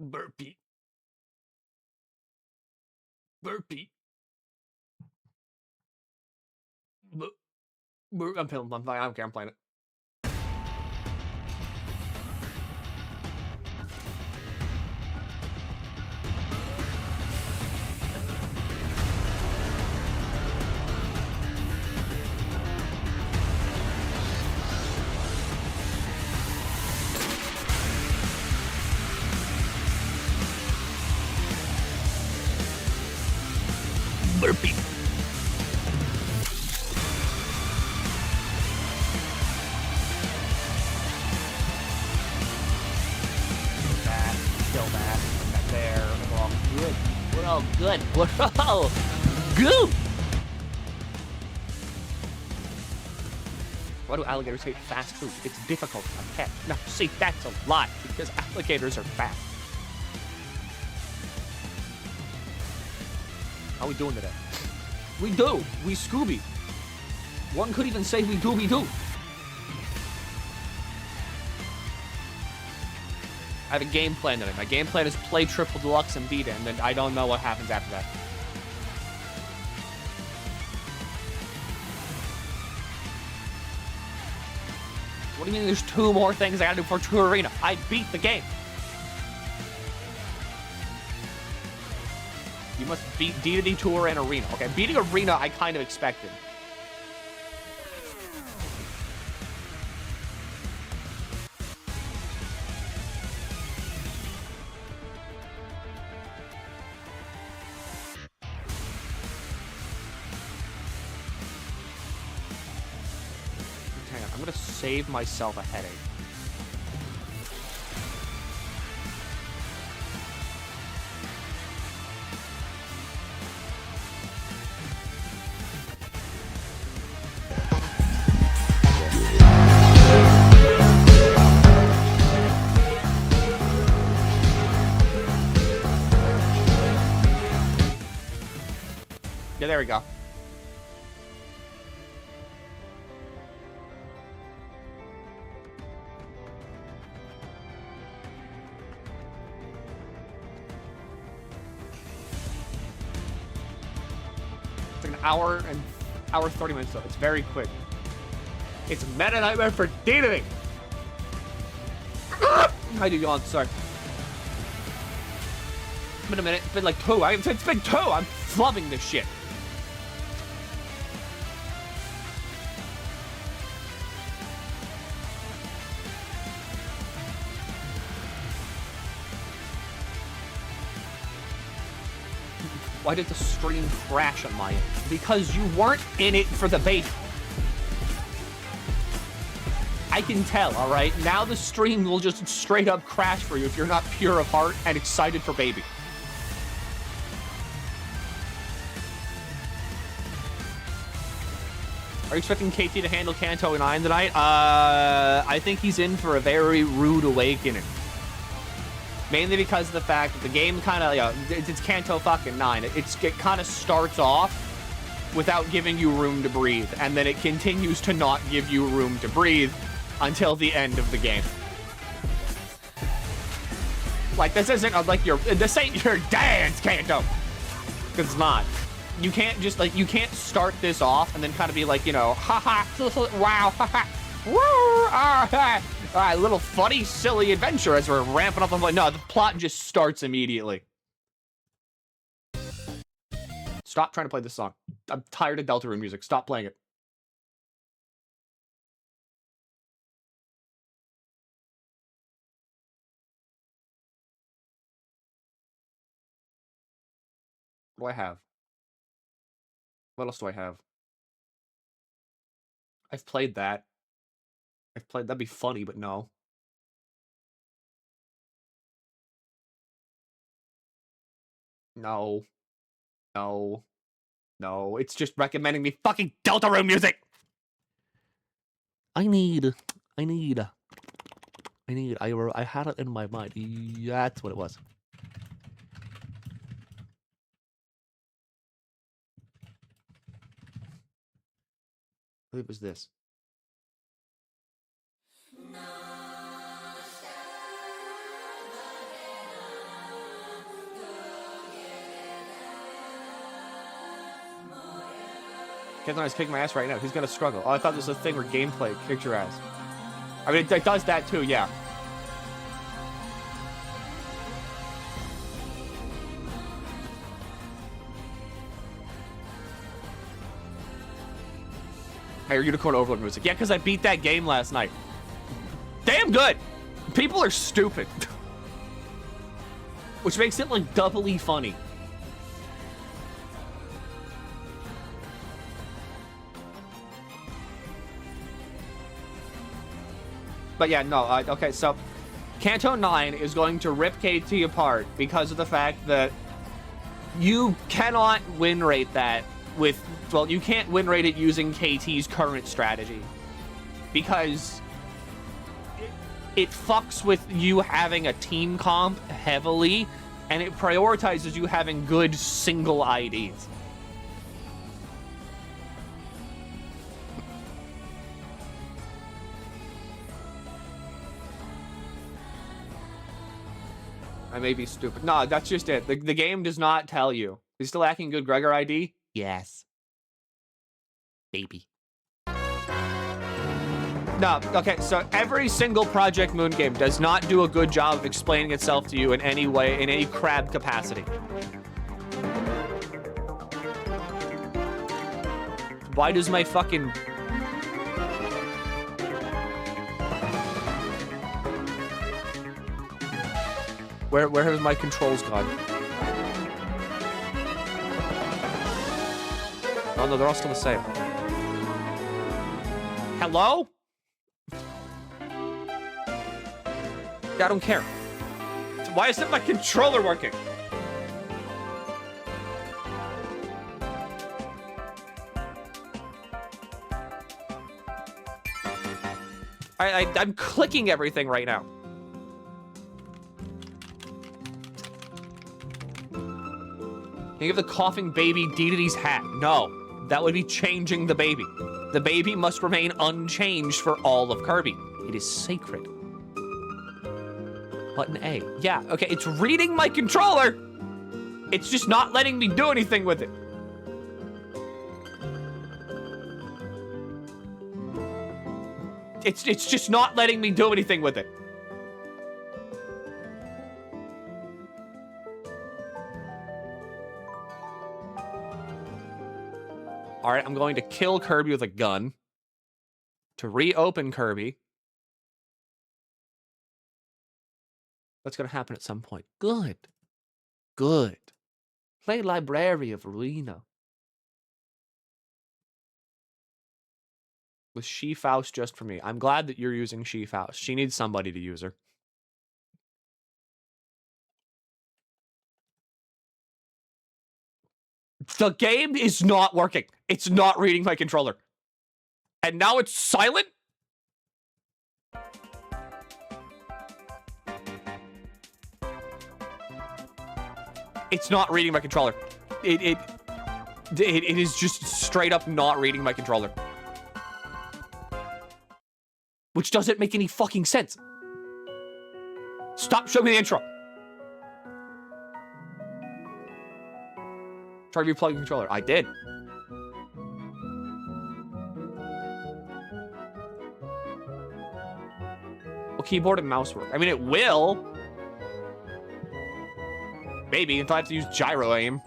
Burpee. Burpee. I'm filming. I'm fine. I don't care. I'm playing it. Burpee. That, kill that, that there. We're all good. We're all good. We're all good. Why do alligators hate fast food? It's difficult to catch. No, see, that's a lie, because alligators are fast. How we doing today? We do. We Scooby. One could even say we Dooby-Doo. I have a game plan today. My game plan is play triple deluxe and beat it, and then I don't know what happens after that. What do you mean there's 2 more things I gotta do for True Arena? I beat the game. You must beat Dedede, Tour, and Arena. Okay, beating Arena I kind of expected. Hang on, I'm gonna save myself a headache. Yeah, there we go. It's like an hour 30 minutes, though. It's very quick. It's Meta Nightmare for Dedede. I do yawn, sorry. It's been a minute. It's been like 2. It's been 2. I'm flubbing this shit. Why did the stream crash on my end? Because you weren't in it for the baby. I can tell, alright? Now the stream will just straight up crash for you if you're not pure of heart and excited for baby. Are you expecting KT to handle Kanto 9 tonight? I think he's in for a very rude awakening. Mainly because of the fact that the game kind of, it's Kanto fucking 9. It kind of starts off without giving you room to breathe, and then it continues to not give you room to breathe until the end of the game. Like, this isn't this ain't your dance, Kanto. Because it's not. You can't just, you can't start this off and then kind of be like, haha, wow, haha, woo, a little funny, silly adventure as we're ramping up. I'm like, no, the plot just starts immediately. Stop trying to play this song. I'm tired of Deltarune music. Stop playing it. What do I have? What else do I have? I've played that. That'd be funny, but no. No. No. No. It's just recommending me fucking Deltarune music! I had it in my mind. Yeah, that's what it was. I think it was this. Kanto9's kicking my ass right now. He's gonna struggle. Oh, I thought this was a thing where gameplay kicked your ass. I mean, it does that too, yeah. Hey, your Unicorn Overlord music. Yeah, because I beat that game last night. Damn good! People are stupid. Which makes it, like, doubly funny. But yeah, no, okay, so Kanto 9 is going to rip KT apart because of the fact that you cannot win rate that with, well, you can't win rate it using KT's current strategy because it fucks with you having a team comp heavily and it prioritizes you having good single IDs. I may be stupid. No, that's just it. The game does not tell you. Is still lacking good Gregor ID? Yes. Baby. No, okay, so every single Project Moon game does not do a good job of explaining itself to you in any way, in any crab capacity. Why does my fucking... Where has my controls gone? Oh no, they're all still the same. Hello? I don't care. Why isn't my controller working? I'm clicking everything right now. Can you give the coughing baby Dedede's hat? No, that would be changing the baby. The baby must remain unchanged for all of Kirby. It is sacred. Button A. Yeah, okay, it's reading my controller. It's just not letting me do anything with it. It's just not letting me do anything with it. All right, I'm going to kill Kirby with a gun to reopen Kirby. That's going to happen at some point. Good. Good. Play Library of Ruina. With She-Faust just for me. I'm glad that you're using She-Faust. She needs somebody to use her. The game is not working. It's not reading my controller. And now it's silent? It's not reading my controller. It is just straight up not reading my controller. Which doesn't make any fucking sense. Stop showing me the intro. Try to replug the controller. I did. Will keyboard and mouse work? I mean, it will. Maybe, if I have to use gyro aim.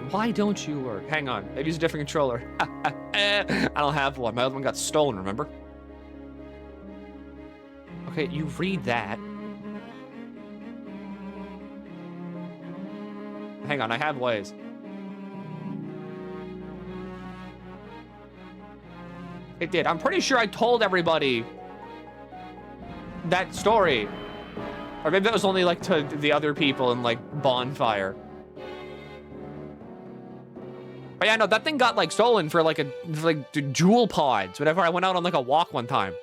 Why don't you work? Hang on. Maybe use a different controller. I don't have one. My other one got stolen, remember? Okay, you read that. Hang on, I have ways. It did. I'm pretty sure I told everybody that story. Or maybe that was only, like, to the other people in, like, Bonfire. But yeah, no, that thing got, like, stolen for, like, jewel pods. Whenever I went out on, like, a walk one time.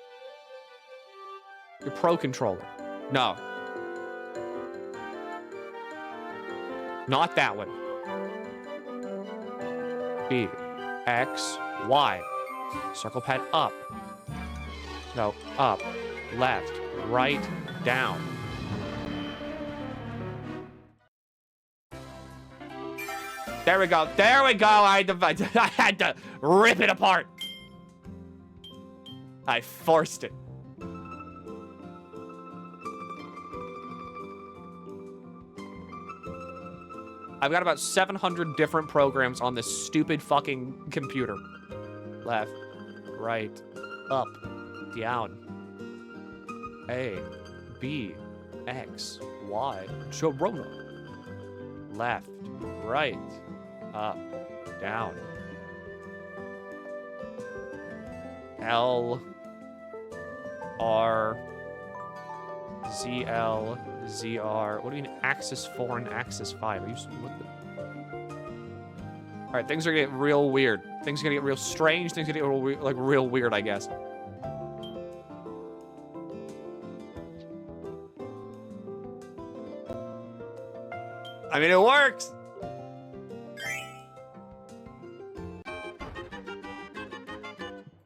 Your Pro Controller. No. Not that one. B. X. Y. Circle pad up. No, up. Left. Right. Down. There we go. There we go. I had to rip it apart. I forced it. I've got about 700 different programs on this stupid fucking computer. Left, right, up, down, A, B, X, Y, Sharona. Left, right, up, down. L, R, ZL, ZR. What do you mean axis 4 and axis 5? Are you what the... All right, things are gonna get real weird. Things are gonna get real strange. Things are gonna get real, like real weird, I guess. I mean, it works.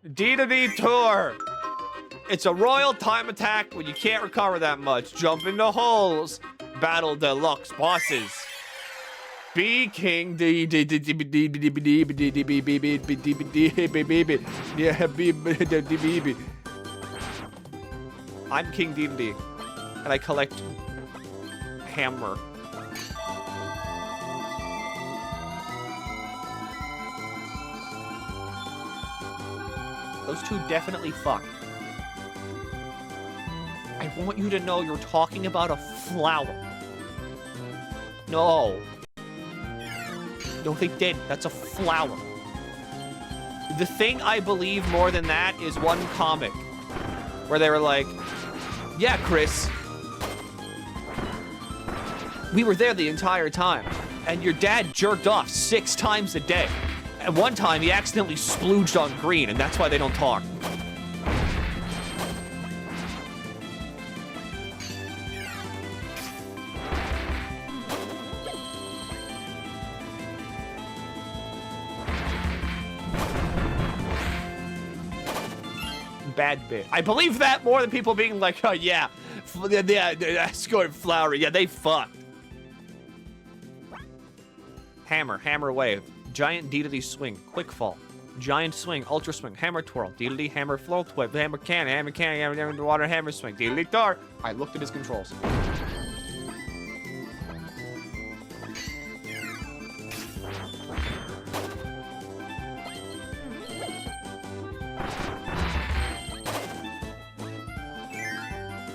Dedede Tour. It's a royal time attack when you can't recover that much. Jump into holes. Battle Deluxe bosses. Be King Dedede. I'm King Dedede, and I collect hammer. Those two definitely fuck. I want you to know you're talking about a flower. No. No, they did. That's a flower. The thing I believe more than that is one comic where they were like, yeah, Chris, we were there the entire time, and your dad jerked off 6 times a day. And one time, he accidentally splooged on green, and that's why they don't talk. Bad bit. I believe that more than people being like, oh, yeah, I scored flower. Yeah, they fucked. Hammer, hammer wave. Giant Dedede swing, quick fall, giant swing, ultra swing, hammer twirl, Dedede hammer float whip, hammer can, hammer water, hammer swing, Dedede tar. I looked at his controls.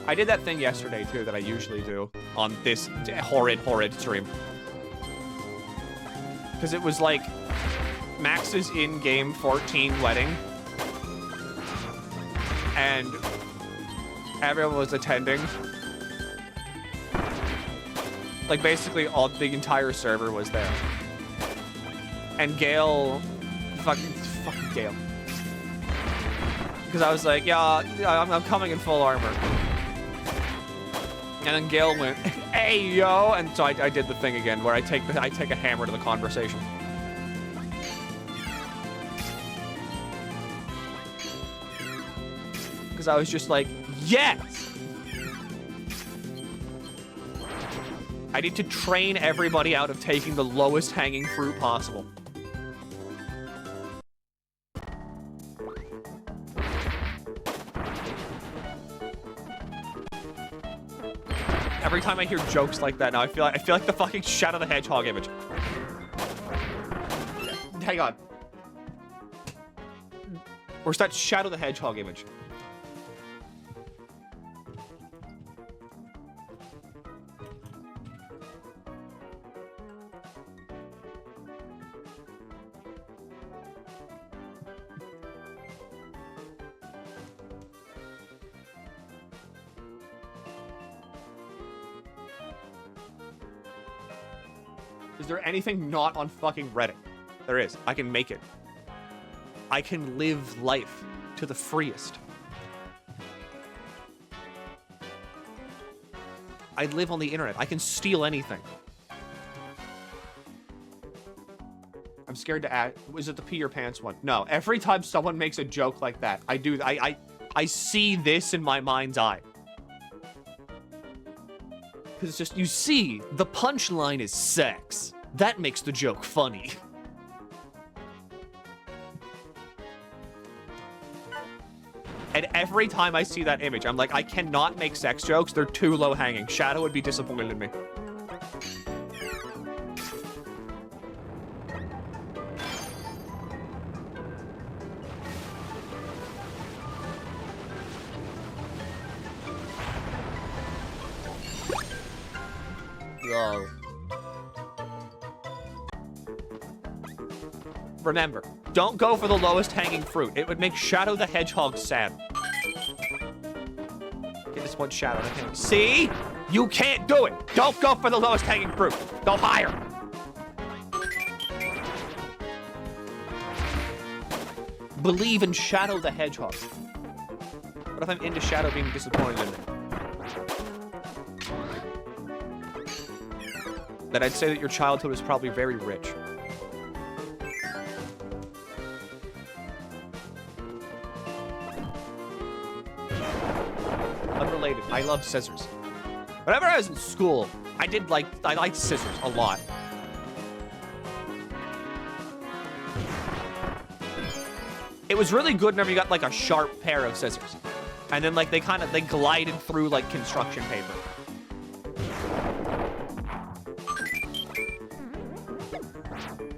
I did that thing yesterday too that I usually do on this horrid stream. Because it was like Max's in-game 14 wedding, and everyone was attending. Like basically the entire server was there. And Gale, fucking Gale. Because I was like, yeah, I'm coming in full armor. And then Gale went, hey, yo! And so I did the thing again, where I take a hammer to the conversation. Because I was just like, yes! I need to train everybody out of taking the lowest hanging fruit possible. Every time I hear jokes like that now, I feel like the fucking Shadow the Hedgehog image. Hang on. Where's that Shadow the Hedgehog image? Is there anything not on fucking Reddit? There is. I can make it. I can live life to the freest. I live on the internet. I can steal anything. I'm scared to add. Was it the pee your pants one? No. Every time someone makes a joke like that, I see this in my mind's eye. Because it's just, you see, the punchline is sex. That makes the joke funny. And every time I see that image, I'm like, I cannot make sex jokes. They're too low-hanging. Shadow would be disappointed in me. Yo. Remember, don't go for the lowest hanging fruit. It would make Shadow the Hedgehog sad. Get this one Shadow. See? You can't do it. Don't go for the lowest hanging fruit. Go higher. Believe in Shadow the Hedgehog. What if I'm into Shadow being disappointed in me? Then I'd say that your childhood was probably very rich. Unrelated. I love scissors. Whenever I was in school, I liked scissors a lot. It was really good whenever you got like a sharp pair of scissors. And then like they glided through like construction paper.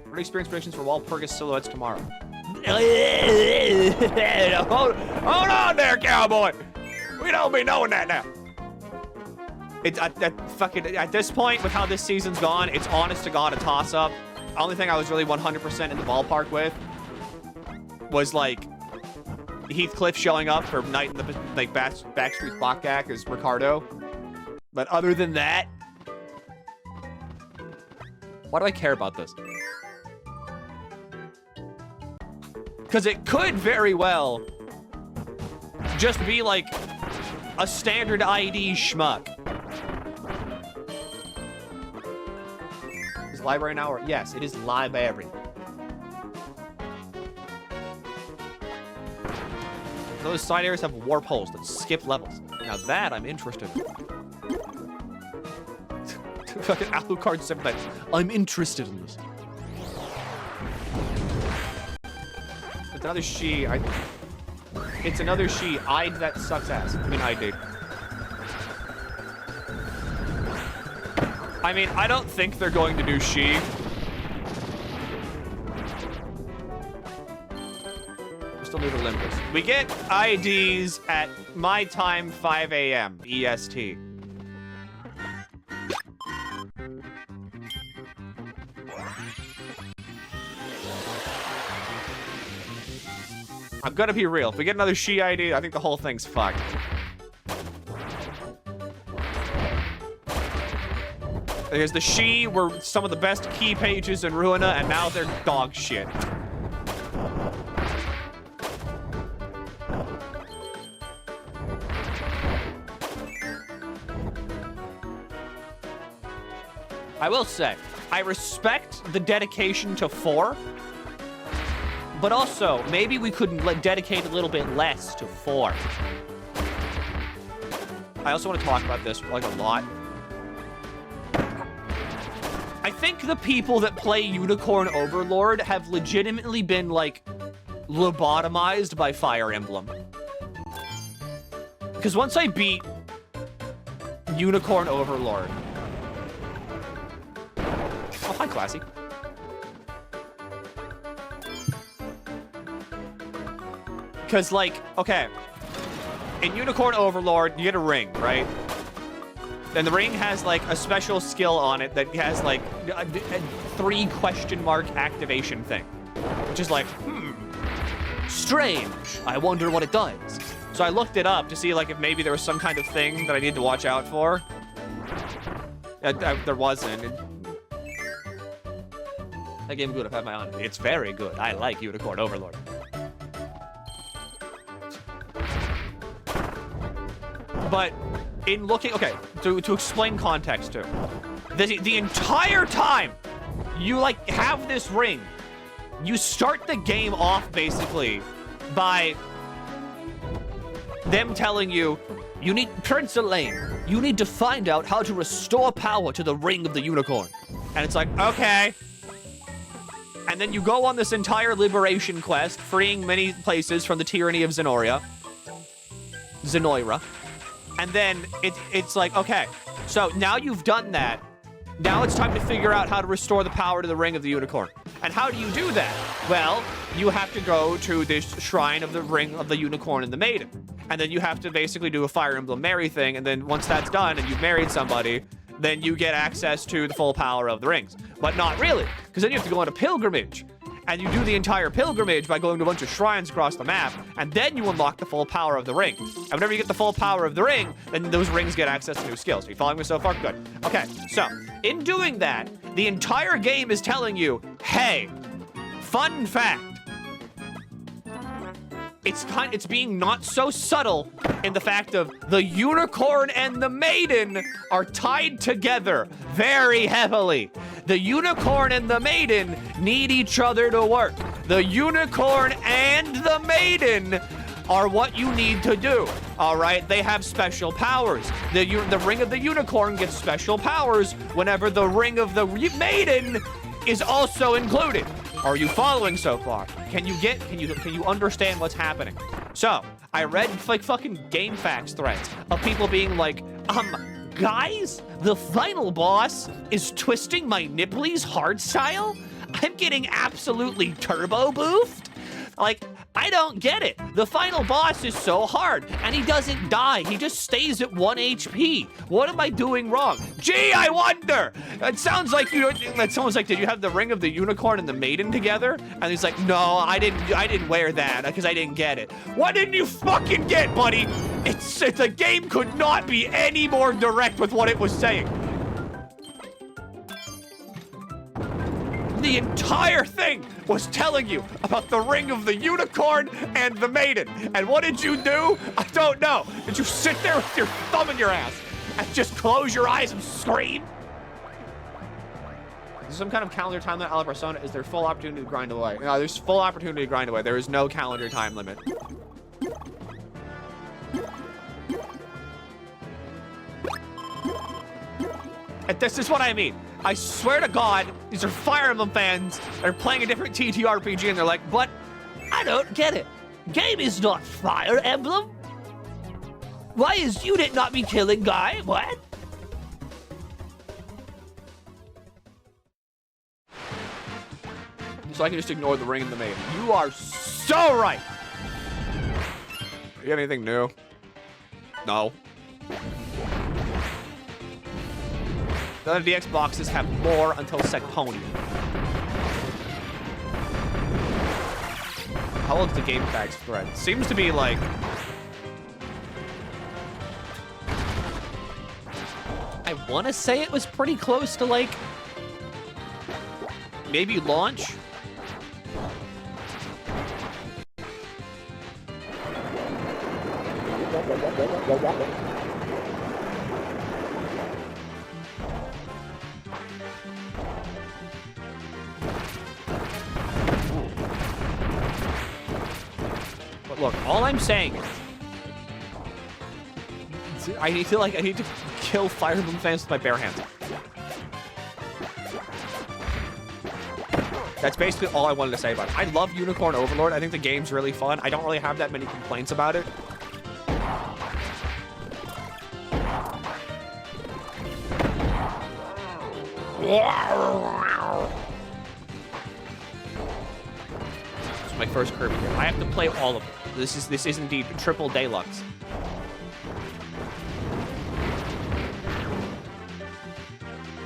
What experience predictions for Walpurgis silhouettes tomorrow? Hold on there, cowboy. We don't be knowing that now. It's at this point, with how this season's gone, it's honest to God a toss-up. The only thing I was really 100% in the ballpark with was like Heathcliff showing up for Night in the like Backstreet Blackjack as Ricardo. But other than that, why do I care about this? Because it could very well just be like a standard ID schmuck. Is library now? Or yes, it is library. Those side areas have warp holes that skip levels. Now that I'm interested in. Fucking Alucard 7 times. I'm interested in this. It's another she. It's another she. I'd that sucks ass. I mean, I did. I mean, I don't think they're going to do she. We're still new to Olympus. We get IDs at my time, 5 a.m. EST. I'm gonna be real. If we get another she ID, I think the whole thing's fucked. Because the she were some of the best key pages in Ruina, and now they're dog shit. I will say, I respect the dedication to 4. But also, maybe we could dedicate a little bit less to 4. I also want to talk about this, like, a lot. I think the people that play Unicorn Overlord have legitimately been, like, lobotomized by Fire Emblem. Because once I beat Unicorn Overlord... Oh, hi, Classy. Because, like, okay, in Unicorn Overlord, you get a ring, right? And the ring has, like, a special skill on it that has, like, a 3 question mark activation thing. Which is like, strange. I wonder what it does. So I looked it up to see, like, if maybe there was some kind of thing that I needed to watch out for. There wasn't. That game good. I've had my own. It's very good. I like Unicorn Overlord. But in looking, okay, to explain context too, the entire time you like have this ring, you start the game off basically by them telling you, Prince Elaine, you need to find out how to restore power to the Ring of the Unicorn. And it's like, okay. And then you go on this entire liberation quest, freeing many places from the tyranny of Zenoira. And then it's like, okay, so now you've done that. Now it's time to figure out how to restore the power to the Ring of the Unicorn. And how do you do that? Well, you have to go to this shrine of the Ring of the Unicorn and the Maiden. And then you have to basically do a Fire Emblem marry thing. And then once that's done and you've married somebody, then you get access to the full power of the rings. But not really, because then you have to go on a pilgrimage. And you do the entire pilgrimage by going to a bunch of shrines across the map, and then you unlock the full power of the ring. And whenever you get the full power of the ring, then those rings get access to new skills. Are you following me so far? Good. Okay, so in doing that, the entire game is telling you, hey, fun fact, it's being not so subtle in the fact of the unicorn and the maiden are tied together very heavily. The unicorn and the maiden need each other to work. The unicorn and the maiden are what you need to do. All right, they have special powers. The ring of the unicorn gets special powers whenever the ring of the maiden is also included. Are you following so far? Can you understand what's happening? So I read like fucking game facts threads of people being like, guys, the final boss is twisting my nipplies hardstyle? I'm getting absolutely turbo boofed? Like, I don't get it. The final boss is so hard, and he doesn't die. He just stays at 1 HP. What am I doing wrong? Gee, I wonder! It sounds like someone's like, did you have the ring of the unicorn and the maiden together? And he's like, no, I didn't wear that because I didn't get it. What didn't you fucking get, buddy? The game could not be any more direct with what it was saying. The entire thing was telling you about the ring of the unicorn and the maiden. And what did you do? I don't know. Did you sit there with your thumb in your ass and just close your eyes and scream? Is there some kind of calendar time limit on Persona? Is there full opportunity to grind away? No, there's full opportunity to grind away. There is no calendar time limit. And this is what I mean. I swear to God, these are Fire Emblem fans that are playing a different TTRPG and they're like, but I don't get it. Game is not Fire Emblem. Why is unit not be killing guy? What? So I can just ignore the ring and the maiden. You are so right. You got anything new? No. The other DX boxes have more until Secponia. How old is the game facts thread? Seems to be like... I want to say it was pretty close to like... maybe launch? But look, all I'm saying is I need to kill Fire Emblem fans with my bare hands. That's basically all I wanted to say about it. I love Unicorn Overlord. I think the game's really fun. I don't really have that many complaints about it. This is my first Kirby game. I have to play all of them. This is indeed triple Deluxe.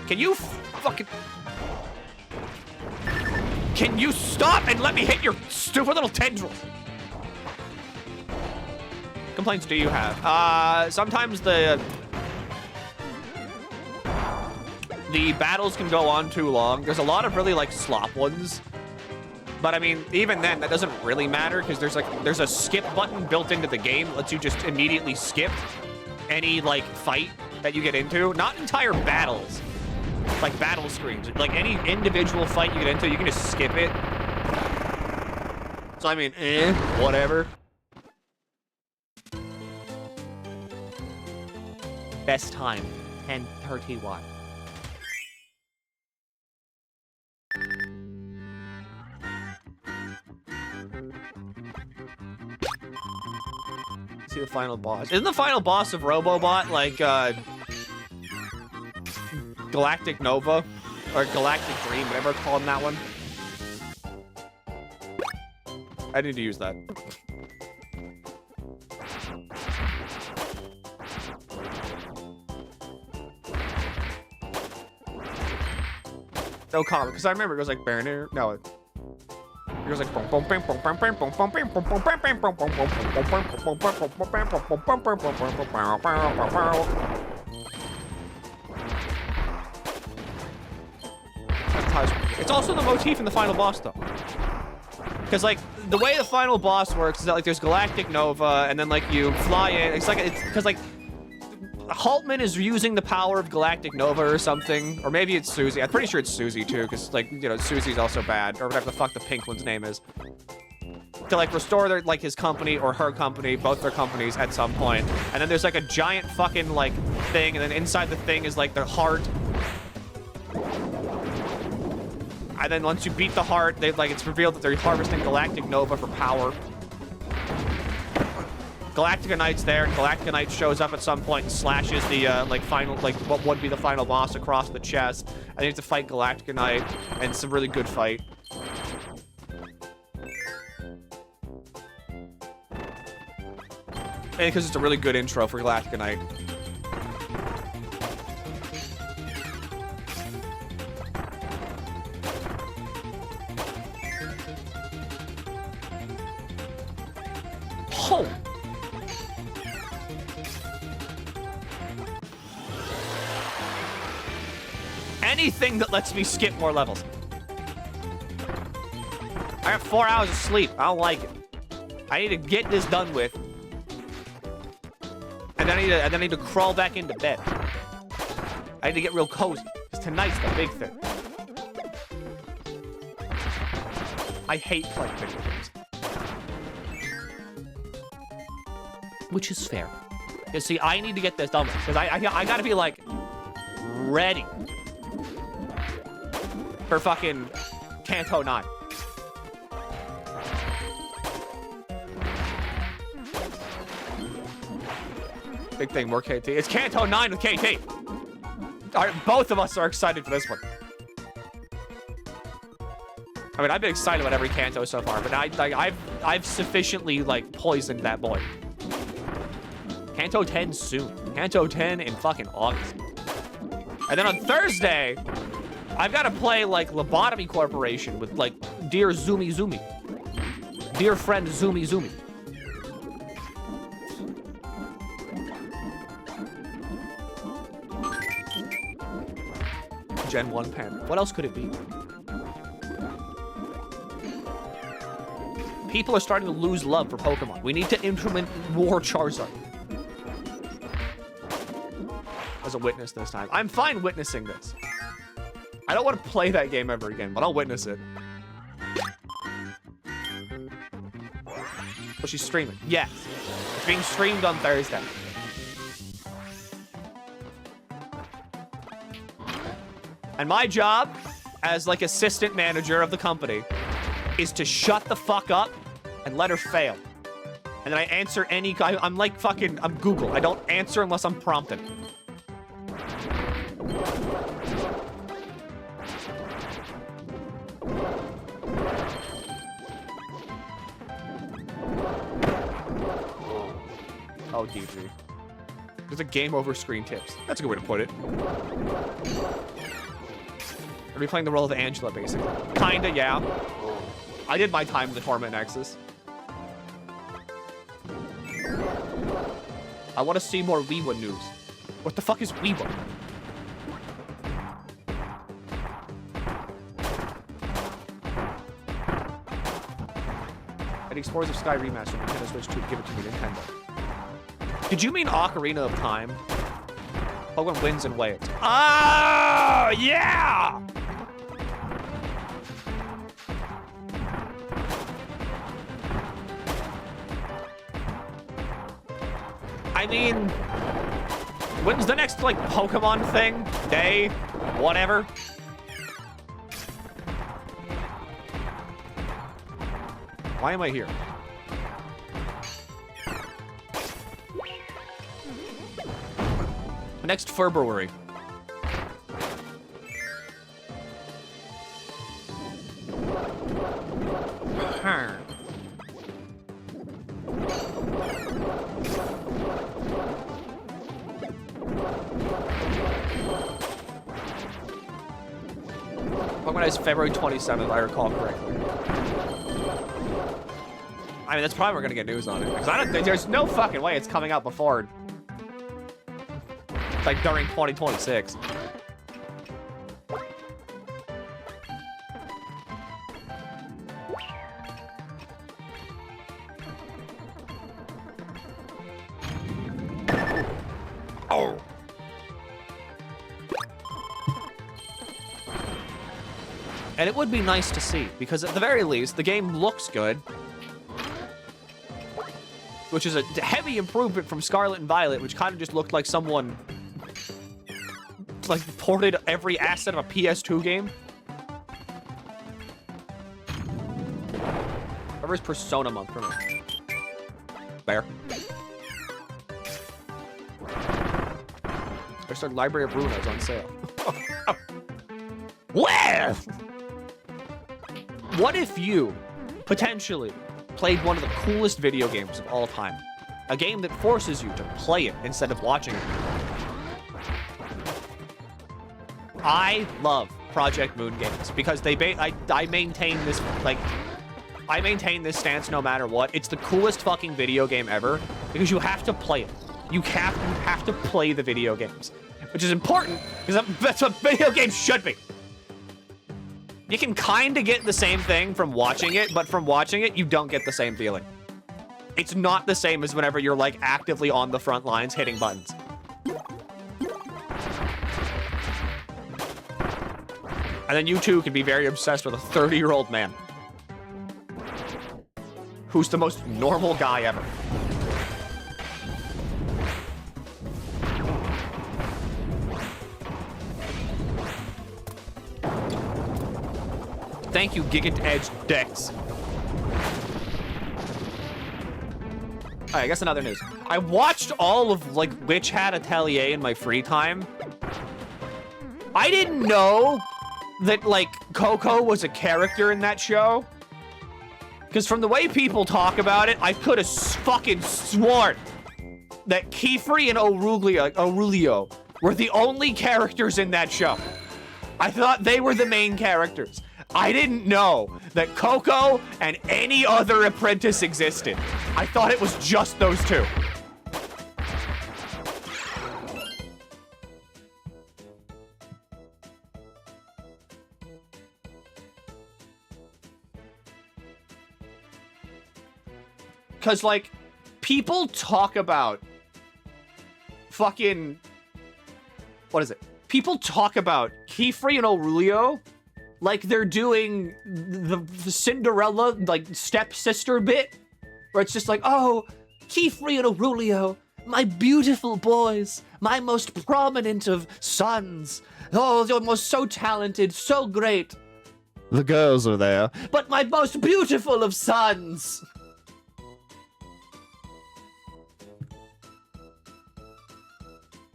Can you fucking... Can you stop and let me hit your stupid little tendrils? Complaints do you have? Sometimes the battles can go on too long. There's a lot of really like slop ones. But I mean, even then, that doesn't really matter because there's a skip button built into the game that lets you just immediately skip any like fight that you get into. Not entire battles. Like battle screens. Like any individual fight you get into, you can just skip it. So I mean, whatever. Best time, 10:31. the final boss. Isn't the final boss of Robobot like Galactic Nova or Galactic Dream, whatever it's called in that one? I need to use that. No comment, because I remember it goes like no. It goes like boom boom bam boom bam bam boom boom bam boom boom bam bam boom boom boom boom boom boom boom boom boom boom boom. It's also the motif in the final boss though. Because like the way the final boss works is that like there's Galactic Nova and then like you fly in. It's because like Haltman is using the power of Galactic Nova or something, or maybe it's Susie. I'm pretty sure it's Susie too, because like Susie's also bad, or whatever the fuck the pink one's name is. To like restore their his company or her company, both their companies at some point. And then there's like a giant fucking like thing, and then inside the thing is like their heart. And then once you beat the heart, it's revealed that they're harvesting Galactic Nova for power. Galactica Knight's there, and Galactica Knight shows up at some point and slashes the final what would be the final boss across the chest. And you have to fight Galactica Knight, and it's a really good fight. And because it's a really good intro for Galactica Knight. Oh. Anything that lets me skip more levels. I got 4 hours of sleep. I don't like it. I need to get this done with. And then I need to crawl back into bed. I need to get real cozy. Because tonight's the big thing. I hate playing video games. Which is fair. You see, I need to get this done with. Because I gotta be like ready for fucking Kanto 9. Big thing, more KT. It's Kanto 9 with KT. Both of us are excited for this one. I mean, I've been excited about every Kanto so far, but I've sufficiently poisoned that boy. Kanto 10 soon. Kanto 10 in fucking August. And then on Thursday, I've got to play Lobotomy Corporation with dear Zumi Zumi. Dear friend Zumi Zumi. Gen 1 pen. What else could it be? People are starting to lose love for Pokemon. We need to implement more Charizard. As a witness this time. I'm fine witnessing this. I don't want to play that game ever again, but I'll witness it. Oh, she's streaming. Yes. It's being streamed on Thursday. And my job, as assistant manager of the company, is to shut the fuck up and let her fail. And then I answer any... I'm I'm Google. I don't answer unless I'm prompted. Oh, DG. There's a game over screen tips. That's a good way to put it. Are we playing the role of Angela, basically? Kinda, yeah. I did my time with the Torment Nexus. I want to see more Weewa news. What the fuck is Weewa? And Explorers of Sky Remaster on Nintendo Switch 2. Give it to me, Nintendo. Did you mean Ocarina of Time? Pokemon wins and waves. Oh, yeah! I mean, when's the next, Pokemon thing? Day? Whatever? Why am I here? Next February. Pokemon is February 27th, if I recall correctly. I mean, that's probably we're gonna get news on it. Because I don't think there's no fucking way it's coming out before, like, during 2026. Oh. And it would be nice to see, because at the very least, the game looks good. Which is a heavy improvement from Scarlet and Violet, which kind of just looked like someone, like, ported every asset of a PS2 game. Whatever's Persona month for me. There. I started Library of Runas on sale. Where? What if you, potentially, played one of the coolest video games of all time? A game that forces you to play it instead of watching it. I love Project Moon games because I maintain this, like, I maintain this stance no matter what. It's the coolest fucking video game ever because you have to play it. You have to play the video games, which is important because that's what video games should be. You can kind of get the same thing from watching it, but from watching it, you don't get the same feeling. It's not the same as whenever you're, like, actively on the front lines hitting buttons. And then you too can be very obsessed with a 30-year-old man who's the most normal guy ever. Thank you, Gigant Edge Dex. Alright, I guess another news. I watched all of, like, Witch Hat Atelier in my free time. I didn't know that, like, Coco was a character in that show. Because from the way people talk about it, I could have fucking sworn that Kefri and Aurelio were the only characters in that show. I thought they were the main characters. I didn't know that Coco and any other apprentice existed. I thought it was just those two. Because, like, people talk about fucking... What is it? People talk about Kefri and Aurelio like they're doing the Cinderella, like, stepsister bit, where it's just like, oh, Kefri and Aurelio, my beautiful boys, my most prominent of sons. Oh, they're so talented, so great. The girls are there, but my most beautiful of sons.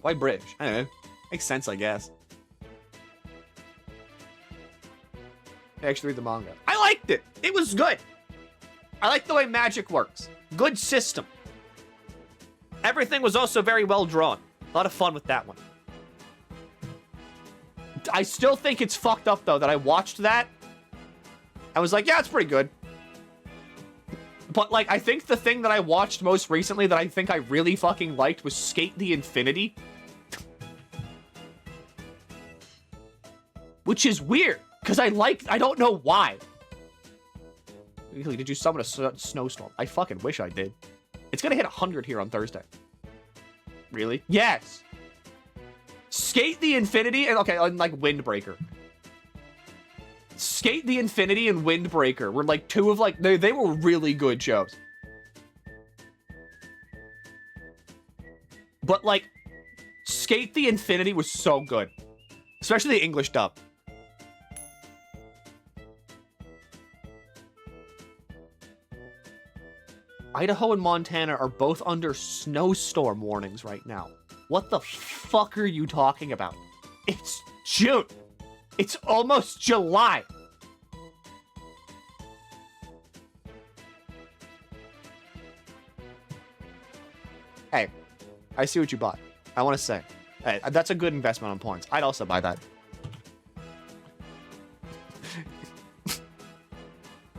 Why British? I don't know. Makes sense, I guess. I actually read the manga. I liked it. It was good. I like the way magic works. Good system. Everything was also very well drawn. A lot of fun with that one. I still think it's fucked up, though, that I watched that. I was like, yeah, it's pretty good. But, like, I think the thing that I watched most recently that I think I really fucking liked was Skate the Infinity. Which is weird. Because I don't know why. Did you summon a snowstorm? I fucking wish I did. It's gonna hit 100 here on Thursday. Really? Yes! Skate the Infinity and, okay, like, Windbreaker. Skate the Infinity and Windbreaker were, like, two of, like, they were really good shows. But, like, Skate the Infinity was so good. Especially the English dub. Idaho and Montana are both under snowstorm warnings right now. What the fuck are you talking about? It's June. It's almost July. Hey, I see what you bought. I want to say, hey, that's a good investment on points. I'd also buy that.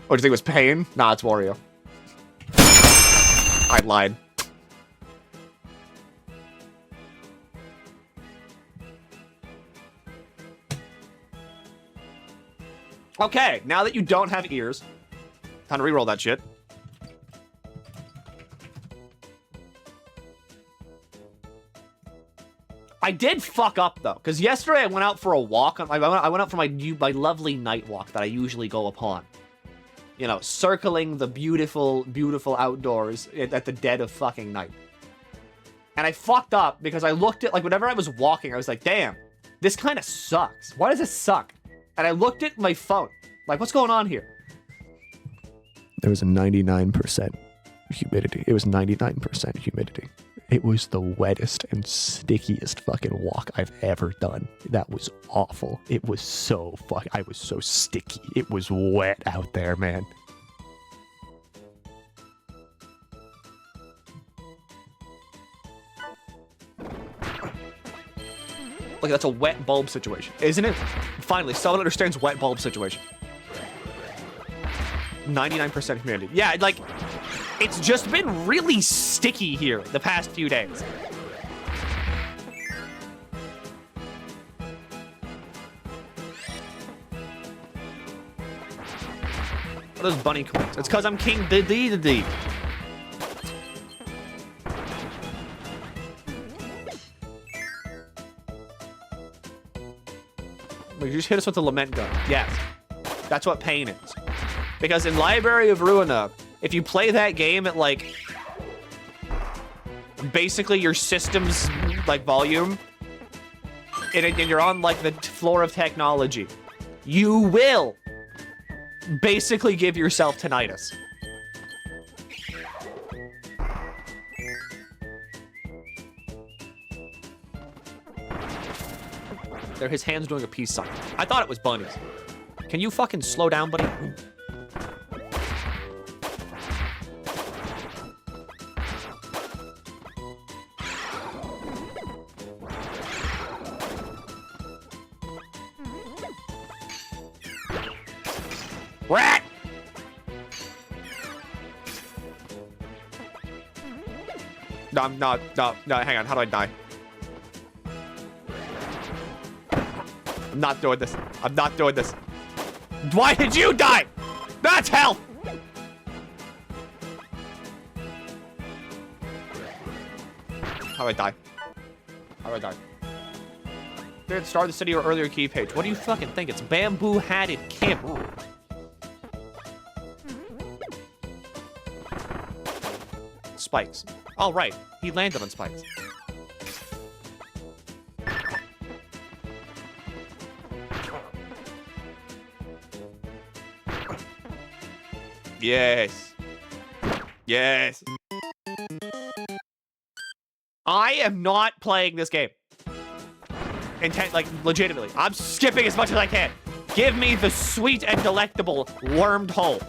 What, do you think it was pain? Nah, it's Wario. I lied. Okay, now that you don't have ears, time to reroll that shit. I did fuck up though, because yesterday I went out for a walk. I went out for my lovely night walk that I usually go upon. You know, circling the beautiful, beautiful outdoors at the dead of fucking night. And I fucked up because I looked at, like, whenever I was walking, I was like, damn, this kind of sucks. Why does this suck? And I looked at my phone. Like, what's going on here? There was a 99% humidity. It was 99% humidity. It was the wettest and stickiest fucking walk I've ever done. That was awful. It was so I was so sticky. It was wet out there, man. Like, that's a wet bulb situation, isn't it? Finally, someone understands wet bulb situation. 99% humidity. Yeah, like, it's just been really sticky here the past few days. What are those bunny coins? It's because I'm King Dedede. You just hit us with the lament gun. Yes. That's what pain is. Because in Library of Ruina, if you play that game at, like, basically your system's, like, volume, and you're on, like, the floor of technology, you will basically give yourself tinnitus. There, his hand's doing a peace sign. I thought it was bunnies. Can you fucking slow down, buddy? Rat! No, hang on. How do I die? I'm not doing this. I'm not doing this. Why did you die? That's hell! How do I die? How do I die? Third star of the city or earlier key page. What do you fucking think? It's bamboo-hatted Kim. Spikes. Oh, right. He landed on spikes. Yes. Yes. I am not playing this game. Like, legitimately. I'm skipping as much as I can. Give me the sweet and delectable wormed hole.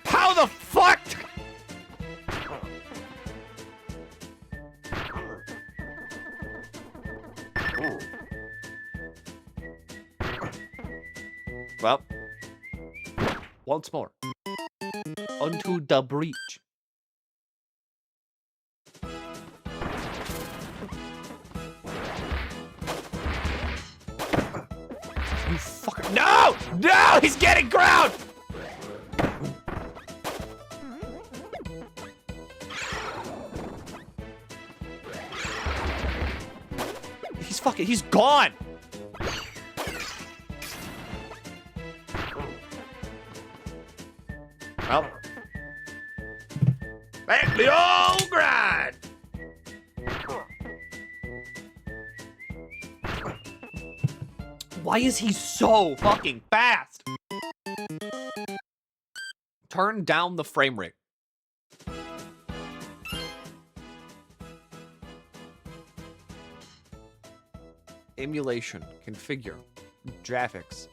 How the fuck? Well, once more, unto the breach. You fucker! No! No! He's getting ground! He's gone! Well. Back the old grind! Why is he so fucking fast? Turn down the frame rate. Emulation. Configure. Graphics.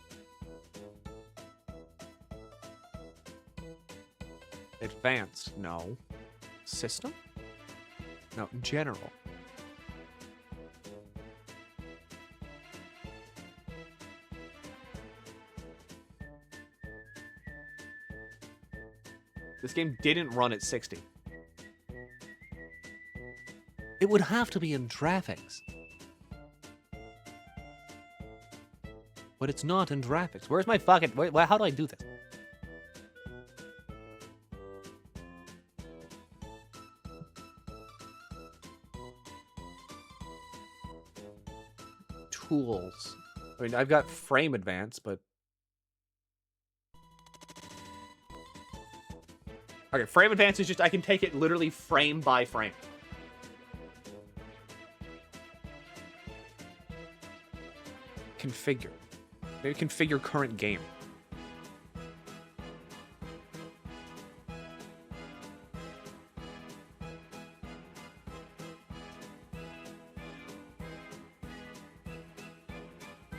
Advanced. No. System? No. General. This game didn't run at 60. It would have to be in graphics. But it's not in graphics. Where's my fucking... Wait, how do I do this? Tools. I mean, I've got frame advance, but... Okay, frame advance is just... I can take it literally frame by frame. Configure. Maybe configure current game.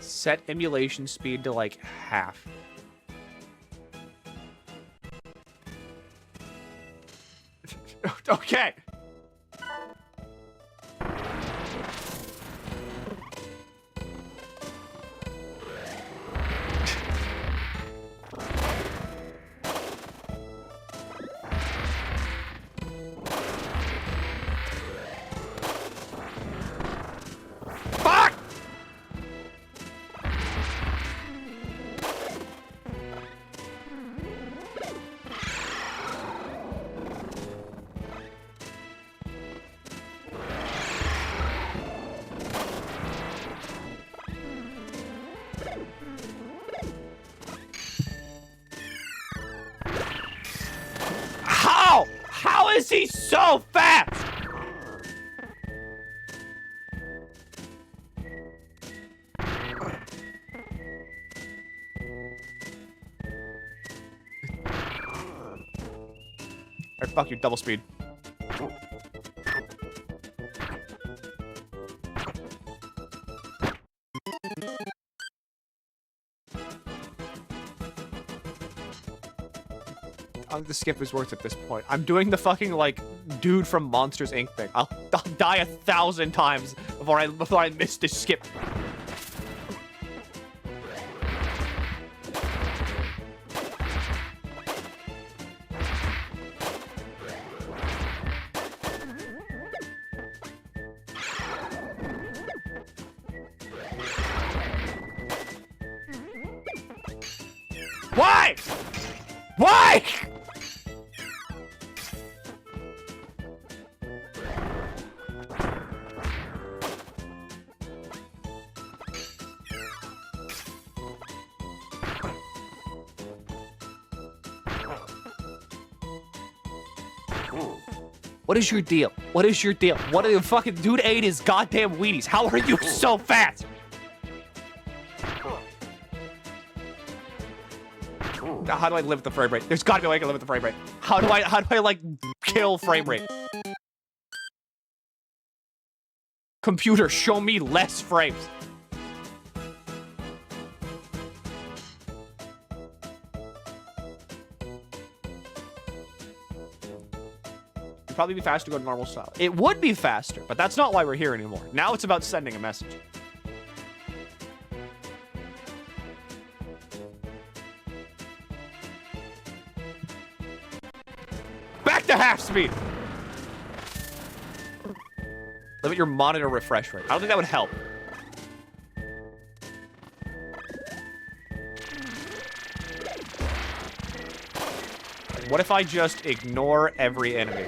Set emulation speed to like half. Okay. How is he so fast? Alright, fuck you, double speed. I think the skip is worth it at this point. I'm doing the fucking, like, dude from Monsters, Inc. thing. I'll die 1,000 times before I miss this skip. Why? Why? What is your deal? What is your deal? What are the fucking dude ate his goddamn Wheaties? How are you so fast? How do I live with the frame rate? There's gotta be a way I can live with the frame rate. How do I like kill frame rate? Computer, show me less frames. It'd probably be faster to go to normal style. It would be faster, but that's not why we're here anymore. Now it's about sending a message. Back to half speed. Limit your monitor refresh rate. I don't think that would help. What if I just ignore every enemy?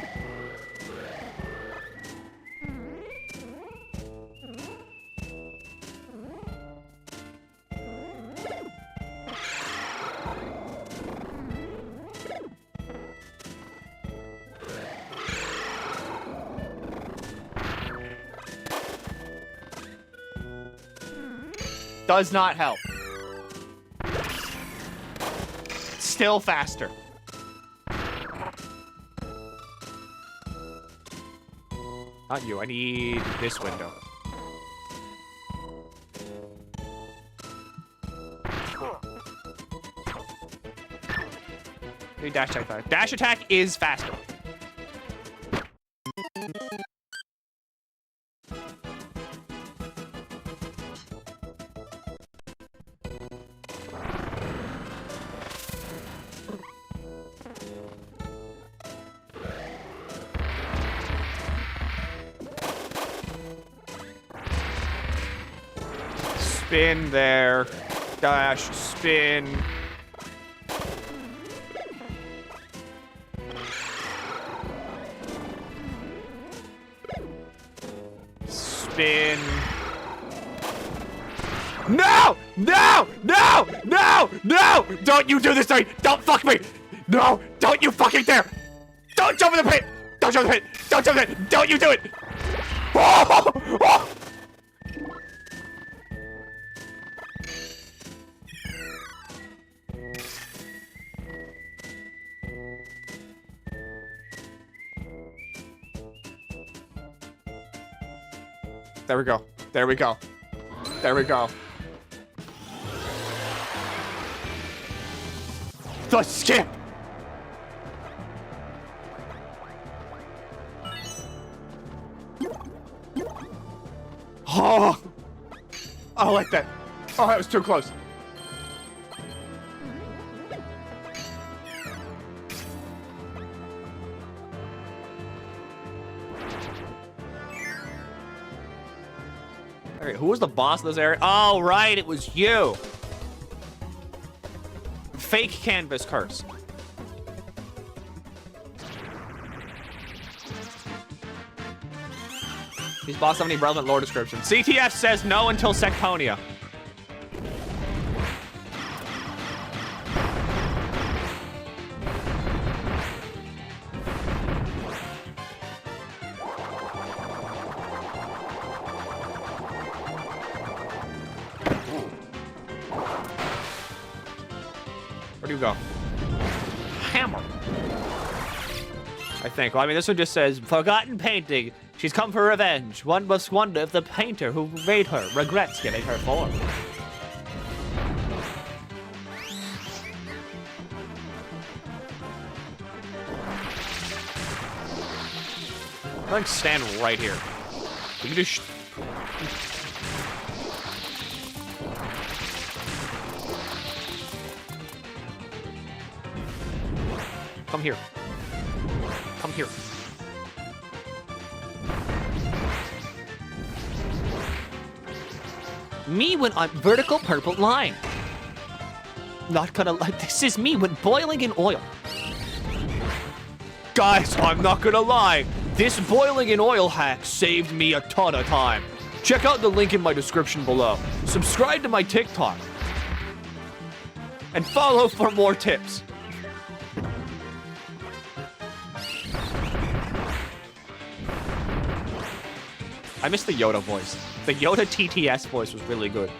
Does not help. Still faster. Not you. I need this window. Need dash attack fast. Dash attack is faster. Spin there. Dash, spin. Spin. No! No! No! No! No! Don't you do this to me! Don't fuck me! No! Don't you fucking dare! Don't jump in the pit! Don't jump in the pit! Don't jump in the pit! Don't you do it! Oh! Oh! There we go. There we go. There we go. The skip! Oh! I like that. Oh, that was too close. Okay, who was the boss of this area? Oh, right, it was you. Fake canvas curse. These bosses have any relevant lore description? CTF says no until Sectonia. Where do you go? Hammer. I think. Well, I mean, this one just says, forgotten painting. She's come for revenge. One must wonder if the painter who made her regrets giving her form. I'm going to stand right here. We can just... Come here. Come here. Me when I'm vertical purple line. Not gonna lie, this is me when boiling in oil. Guys, I'm not gonna lie. This boiling in oil hack saved me a ton of time. Check out the link in my description below. Subscribe to my TikTok. And follow for more tips. I missed the Yoda voice. The Yoda TTS voice was really good.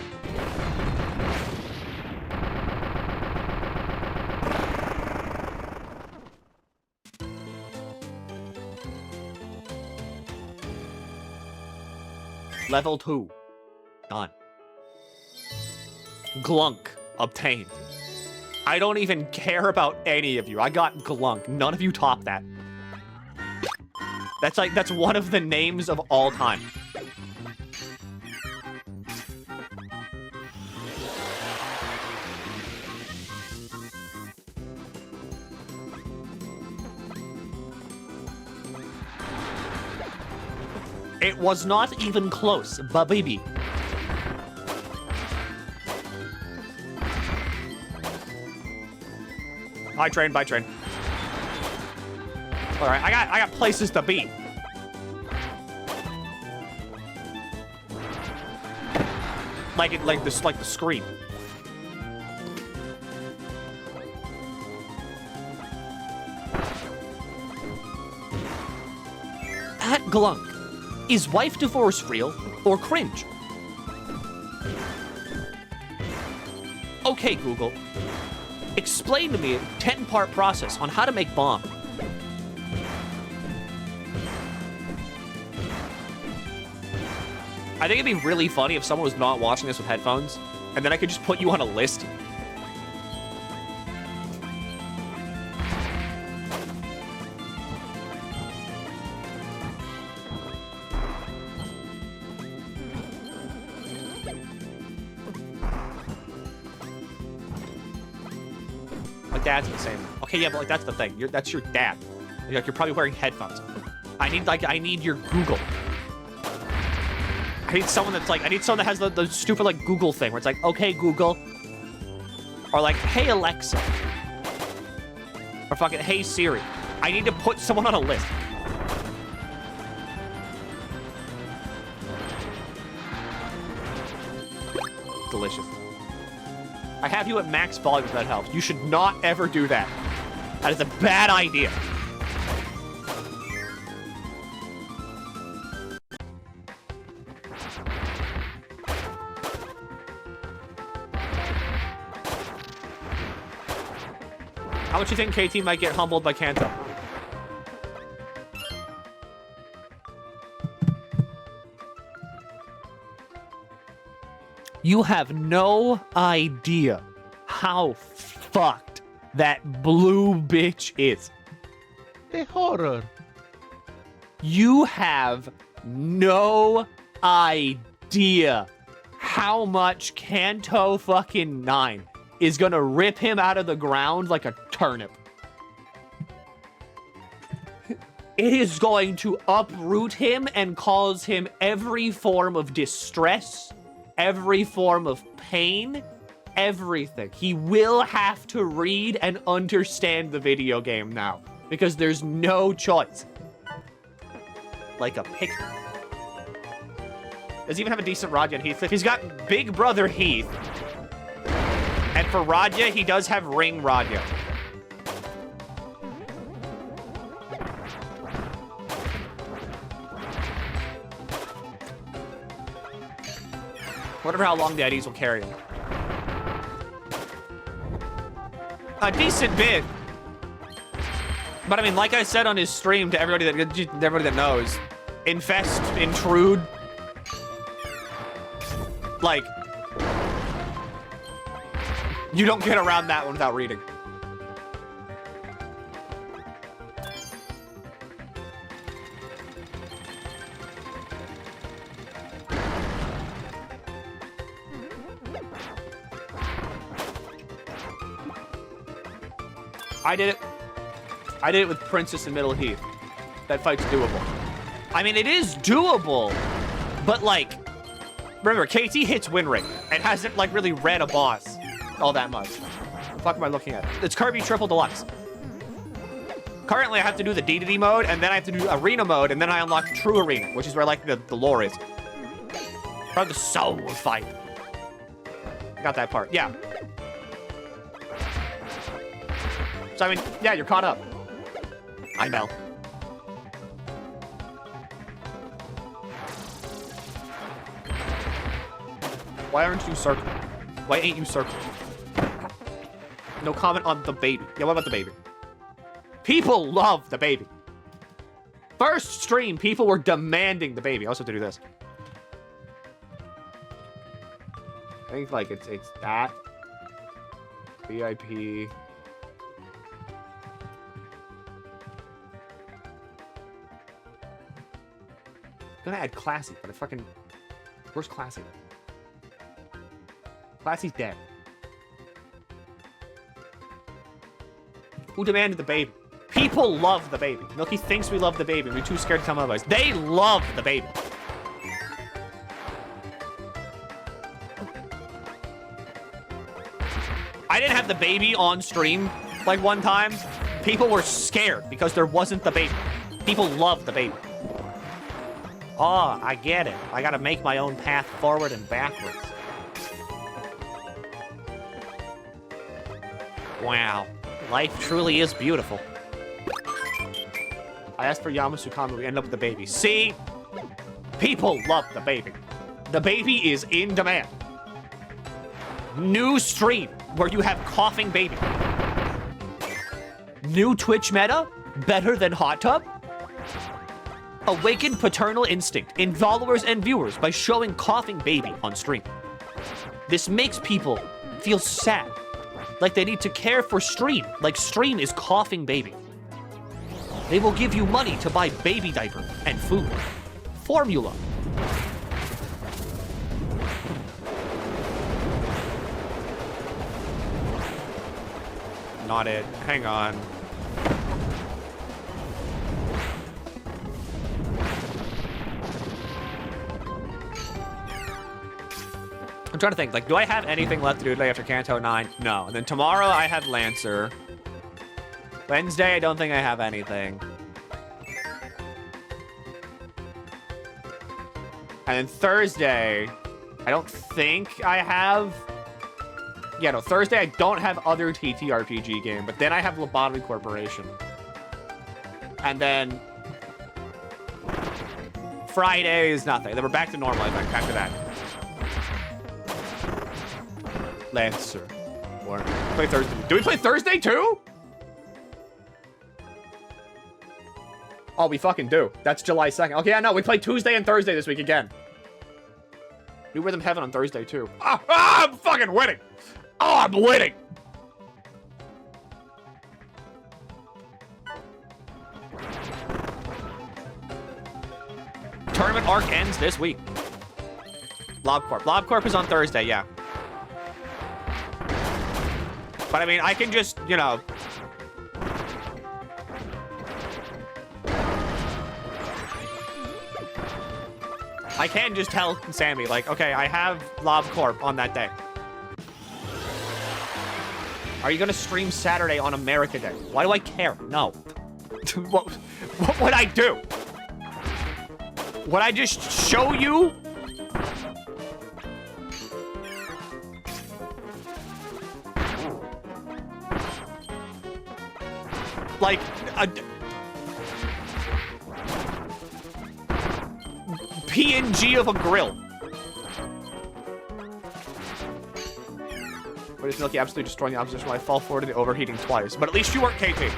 Level 2. Done. Glunk. Obtained. I don't even care about any of you. I got Glunk. None of you top that. That's one of the names of all time. It was not even close, baby. Bye train, bye train. All right, I got places to be. Like the screen. At Glunk, is wife divorce real or cringe? Okay, Google. Explain to me a 10-part process on how to make bomb. I think it'd be really funny if someone was not watching this with headphones, and then I could just put you on a list. My dad's the same. Okay, yeah, but like that's the thing. That's your dad. Like you're probably wearing headphones. I need your Google. I need someone that's like, I need someone that has the stupid like Google thing where it's like, okay, Google. Or like, hey, Alexa. Or fucking, hey, Siri. I need to put someone on a list. Delicious. I have you at max volume if that helps. You should not ever do that. That is a bad idea. How much do you think KT might get humbled by Kanto? You have no idea how fucked that blue bitch is. A horror. You have no idea how much Kanto fucking 9 is gonna rip him out of the ground like a turnip. It is going to uproot him and cause him every form of distress, every form of pain, everything. He will have to read and understand the video game now because there's no choice. Like a pig. Does he even have a decent Radya and Heath? He's got Big Brother Heath. And for Radya, he does have Ring Radya. Wonder how long the IDs will carry him. A decent bit. But I mean, like I said on his stream to everybody that knows, infest, intrude, like, you don't get around that one without reading. I did it with Princess and Middle Heath. That fight's doable. I mean, it is doable, but like, remember, KT hits win rate and hasn't like really read a boss all that much. What the fuck am I looking at? It's Kirby Triple Deluxe. Currently, I have to do the Dedede mode, and then I have to do Arena mode, and then I unlock True Arena, which is where like the lore is. Probably the soul fight. Got that part, yeah. So, I mean, yeah, you're caught up. I know. Why aren't you circling? Why ain't you circling? No comment on the baby. Yeah, what about the baby? People love the baby. First stream, people were demanding the baby. I also have to do this. I think, like, it's that. VIP. I'm gonna add Classy, but I fucking... Where's Classy? Classy's dead. Who demanded the baby? People love the baby. Milky thinks we love the baby. We're too scared to tell him otherwise. They love the baby. I didn't have the baby on stream like one time. People were scared because there wasn't the baby. People love the baby. Oh, I get it. I gotta make my own path forward and backwards. Wow. Life truly is beautiful. I asked for Yamasukami, we end up with the baby. See? People love the baby. The baby is in demand. New stream where you have coughing baby. New Twitch meta, better than hot tub. Awaken paternal instinct in followers and viewers by showing coughing baby on stream. This makes people feel sad, like they need to care for stream, like stream is coughing baby. They will give you money to buy baby diaper and food. Formula. Not it. Hang on. I'm trying to think, like, do I have anything left to do today after Kanto 9? No. And then tomorrow I have Lancer. Wednesday, I don't think I have anything. And then Thursday, I don't think I have... Yeah, no, Thursday I don't have other TTRPG game, but then I have Lobotomy Corporation. And then... Friday is nothing. Then we're back to normal, I think, after that. Lancer. Or play Thursday. Do we play Thursday too? Oh, we fucking do. That's July 2nd. Okay, yeah, no, we play Tuesday and Thursday this week again. New Rhythm Heaven on Thursday too. I'm fucking winning. Oh, I'm winning. Tournament arc ends this week. LobCorp. LobCorp is on Thursday, yeah. But I mean, I can just, you know... I can just tell Sammy, like, okay, I have LobCorp on that day. Are you gonna stream Saturday on America Day? Why do I care? No. what would I do? Would I just show you? Like, a PNG of a grill. What is Milky absolutely destroying the opposition while I fall forward to the overheating twice? But at least you weren't KP.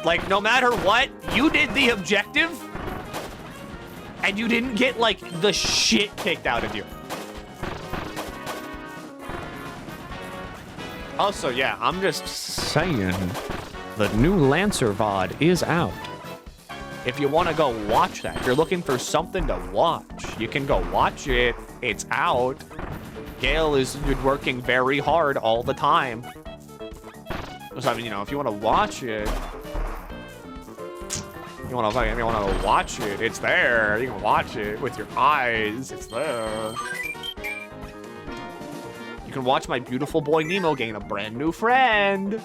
Like, no matter what, you did the objective, and you didn't get, like, the shit kicked out of you. Also, yeah, I'm just saying, the new Lancer VOD is out. If you want to go watch that, if you're looking for something to watch, you can go watch it. It's out. Gale is working very hard all the time. So, I mean, you know, if you want to watch it, you want to watch it, it's there. You can watch it with your eyes. It's there. You can watch my beautiful boy Nemo gain a brand new friend.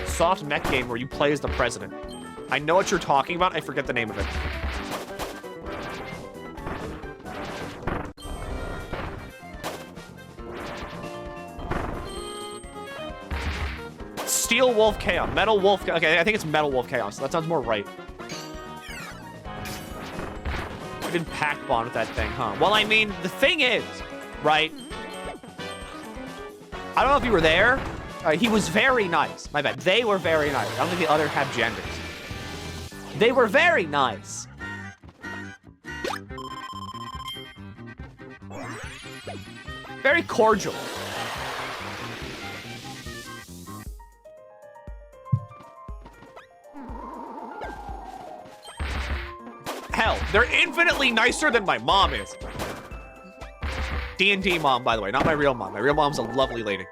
Soft mech game where you play as the president. I know what you're talking about. I forget the name of it. Steel Wolf Chaos. Metal Wolf. Okay, I think it's Metal Wolf Chaos. That sounds more right. I did pack bond with that thing, huh? Well, I mean, the thing is, right? I don't know if you were there. He was very nice. My bad. They were very nice. I don't think the other have genders. They were very nice. Very cordial. Hell, they're infinitely nicer than my mom is. D&D mom, by the way, not my real mom. My real mom's a lovely lady.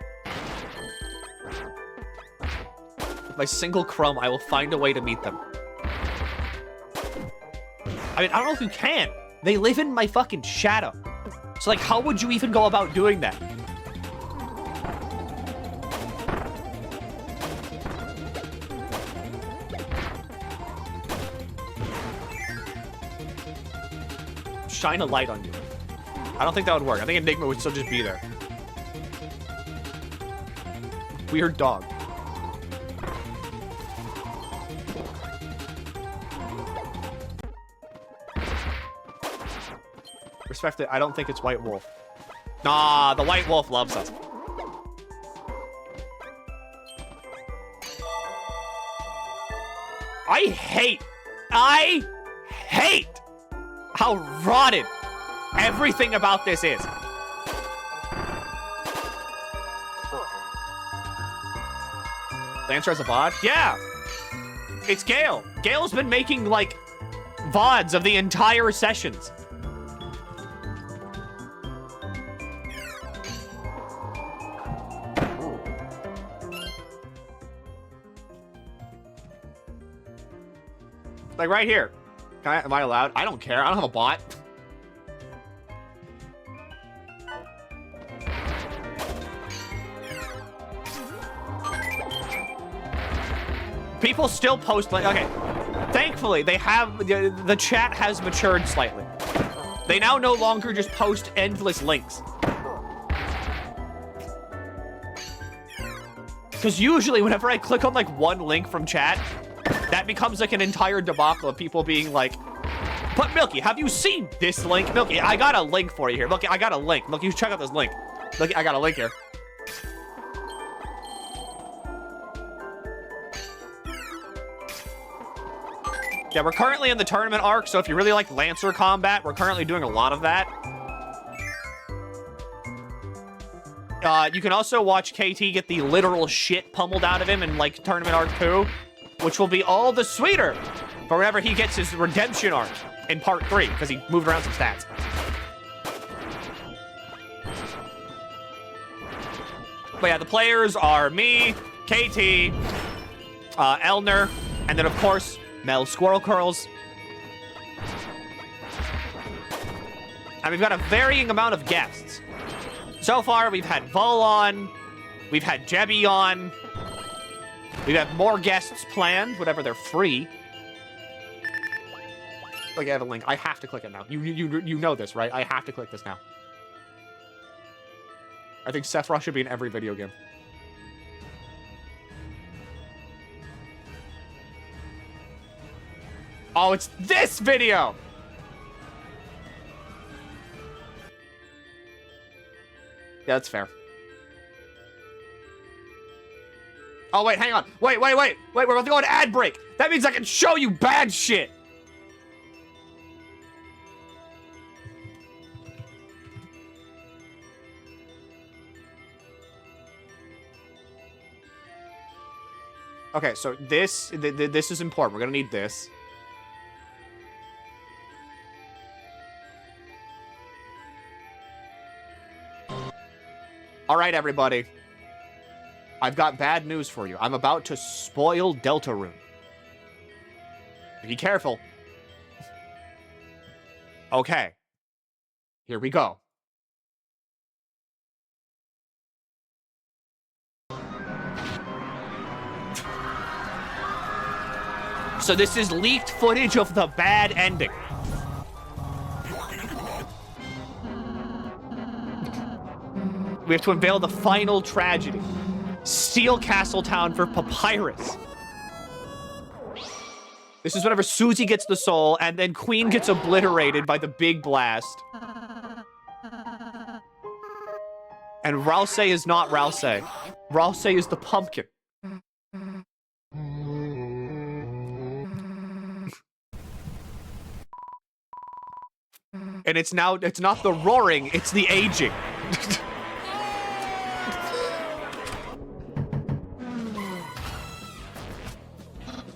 My single crumb, I will find a way to meet them. I mean, I don't know if you can. They live in my fucking shadow. So, like, how would you even go about doing that? Shine a light on you. I don't think that would work. I think Enigma would still just be there. Weird dog. Respect it. I don't think it's White Wolf. Nah, the White Wolf loves us. I hate how rotted everything about this is. Lancer has a VOD? Yeah. It's Gale. Gale's been making, like, VODs of the entire sessions. Like, right here. Am I allowed? I don't care. I don't have a bot. People still post, like, okay. Thankfully, they have, the chat has matured slightly. They now no longer just post endless links. Because usually, whenever I click on, like, one link from chat, that becomes, like, an entire debacle of people being like, but Milky, have you seen this link? Milky, I got a link for you here. Milky, I got a link. Milky, you should check out this link. Milky, I got a link here. Yeah, we're currently in the tournament arc, so if you really like Lancer combat, we're currently doing a lot of that. You can also watch KT get the literal shit pummeled out of him in, like, Tournament Arc 2, which will be all the sweeter for whenever he gets his redemption arc in Part 3, because he moved around some stats. But yeah, the players are me, KT, Elner, and then, of course, Mel Squirrel Curls. And we've got a varying amount of guests. So far, we've had Vol on, we've had Jebby on, we have more guests planned, whenever they're free. Look, I have a link. I have to click it now. You know this, right? I have to click this now. I think Sephiroth should be in every video game. Oh, it's this video! Yeah, that's fair. Oh, wait, hang on. Wait, we're about to go on ad break. That means I can show you bad shit. Okay, so this is important. We're gonna need this. All right, everybody. I've got bad news for you. I'm about to spoil Deltarune. Be careful. Okay. Here we go. So this is leaked footage of the bad ending. We have to unveil the final tragedy. Steal Castletown for Papyrus. This is whenever Susie gets the soul, and then Queen gets obliterated by the big blast. And Rouse is not Rouse. Rouse is the pumpkin. And it's not the roaring, it's the aging.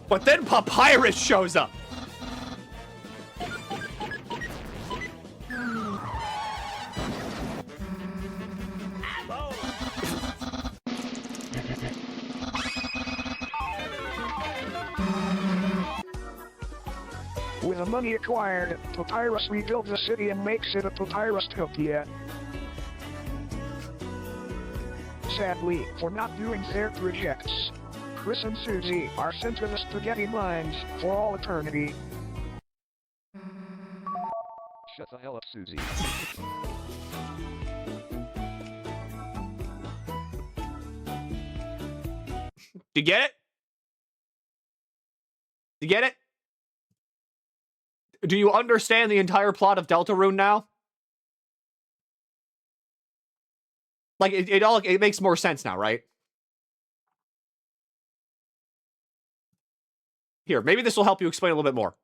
But then Papyrus shows up. With the money acquired, Papyrus rebuilds the city and makes it a Papyrustopia. Sadly, for not doing their projects, Chris and Susie are sent to the spaghetti mines for all eternity. Shut the hell up, Susie. You get it? You get it? Do you understand the entire plot of Deltarune now? Like, it makes more sense now, right? Here, maybe this will help you explain a little bit more.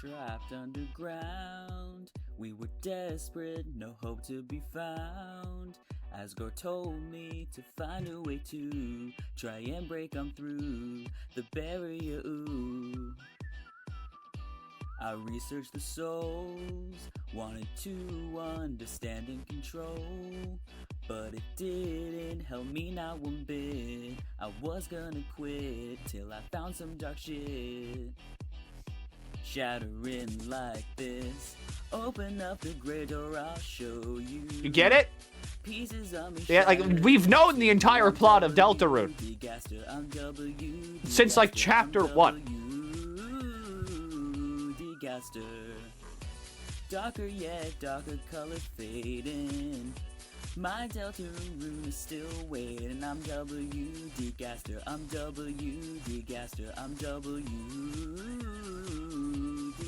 Trapped underground, we were desperate, no hope to be found. Asgore told me to find a way to try and break on through the barrier. Ooh. I researched the souls, wanted to understand and control, but it didn't help me not one bit. I was gonna quit till I found some dark shit. Shattering like this. Open up the great door, I'll show you. You get it? Pieces of me. Yeah, like, we've known the entire plot of Deltarune since, like, chapter 1. Darker yet darker color fading. My Deltarune is still waiting. I'm W.D. Gaster. I'm W.D. Gaster. I'm W.D.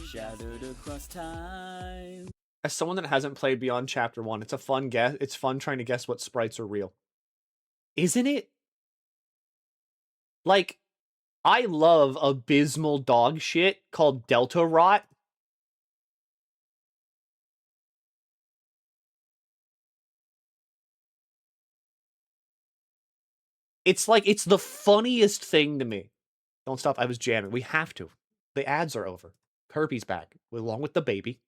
Shattered across time. As someone that hasn't played beyond chapter 1, it's a fun guess. It's fun trying to guess what sprites are real. Isn't it? Like, I love abysmal dog shit called Delta Rot. It's like, it's the funniest thing to me. Don't stop, I was jamming. We have to. The ads are over. Kirby's back, along with the baby.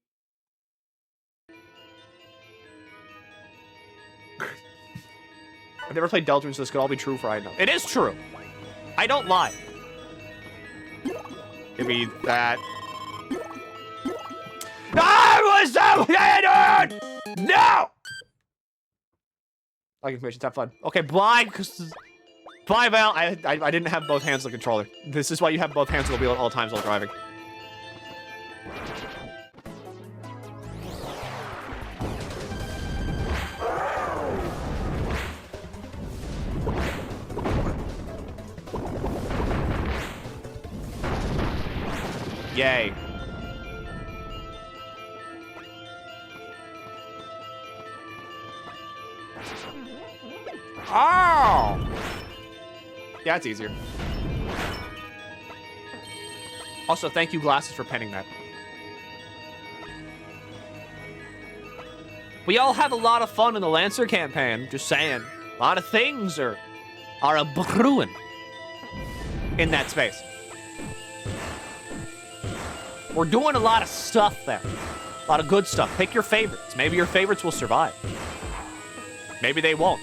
I've never played Deltarune, so this could all be true for I know. It is true! I don't lie. Give me that. I was so hated! No! Like information, have fun. Okay, bye. Bye, Val. I didn't have both hands on the controller. This is why you have both hands on the wheel at all times while driving. Yay. Oh! Yeah, it's easier. Also, thank you, Glasses, for penning that. We all have a lot of fun in the Lancer campaign, just saying. A lot of things are a brewing in that space. We're doing a lot of stuff there. A lot of good stuff. Pick your favorites. Maybe your favorites will survive. Maybe they won't.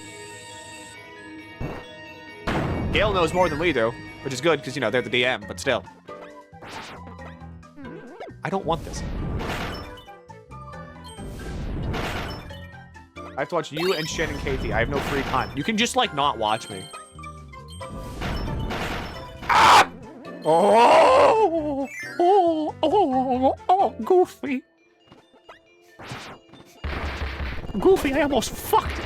Gale knows more than we do, which is good because, you know, they're the DM, but still. I don't want this. I have to watch you and Shen and Katie. I have no free time. You can just, like, not watch me. Ah! Oh! Oh! Oh! Oh! Goofy. Goofy, I almost fucked it.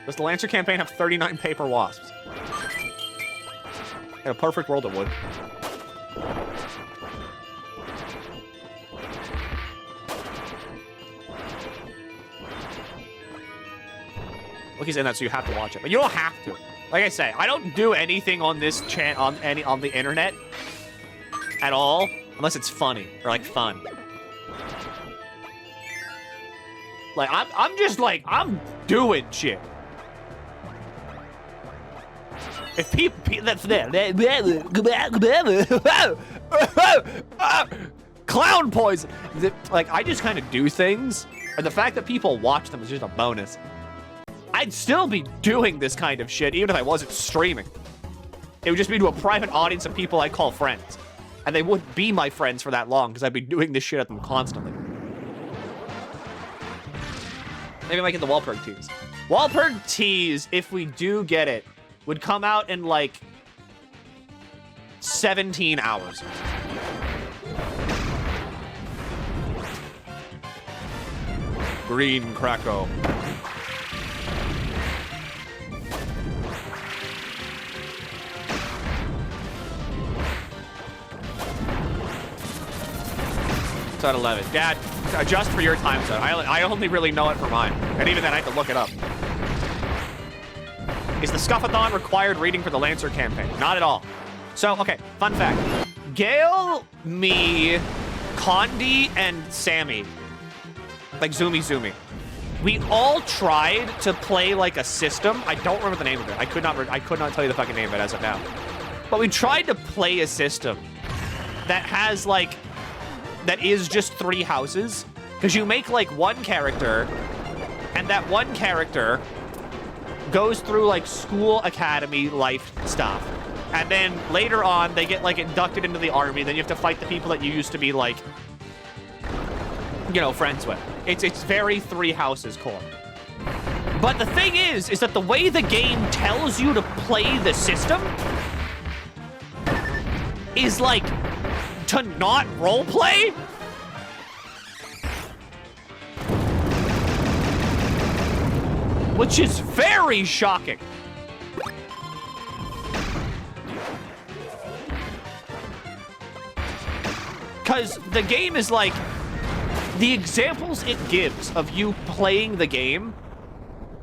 Does the Lancer campaign have 39 paper wasps? In a perfect world, it would. Look, he's in that, so you have to watch it. But you don't have to. Like I say, I don't do anything on this on the internet at all, unless it's funny or like fun. Like I'm just like I'm doing shit. If people clown poison, like I just kind of do things, and the fact that people watch them is just a bonus. I'd still be doing this kind of shit even if I wasn't streaming. It would just be to a private audience of people I call friends, and they wouldn't be my friends for that long because I'd be doing this shit at them constantly. Maybe I might get the Walpurg tease. Walpurg tease, if we do get it, would come out in, like, 17 hours. Green Krakow. out of 11. Dad, adjust for your time zone. I only really know it for mine. And even then, I have to look it up. Is the Scuff-a-thon required reading for the Lancer campaign? Not at all. So, okay, fun fact. Gale, me, Condi, and Sammy, like Zumi, we all tried to play like a system. I don't remember the name of it. I could not tell you the fucking name of it as of now. But we tried to play a system that has like, that is just 3 houses. Because you make like one character, and that one character goes through like school, academy, life stuff. And then later on, they get like inducted into the army. Then you have to fight the people that you used to be like, you know, friends with. It's very 3 houses core. But the thing is that the way the game tells you to play the system is like to not roleplay. Which is very shocking. Because the game is like, the examples it gives of you playing the game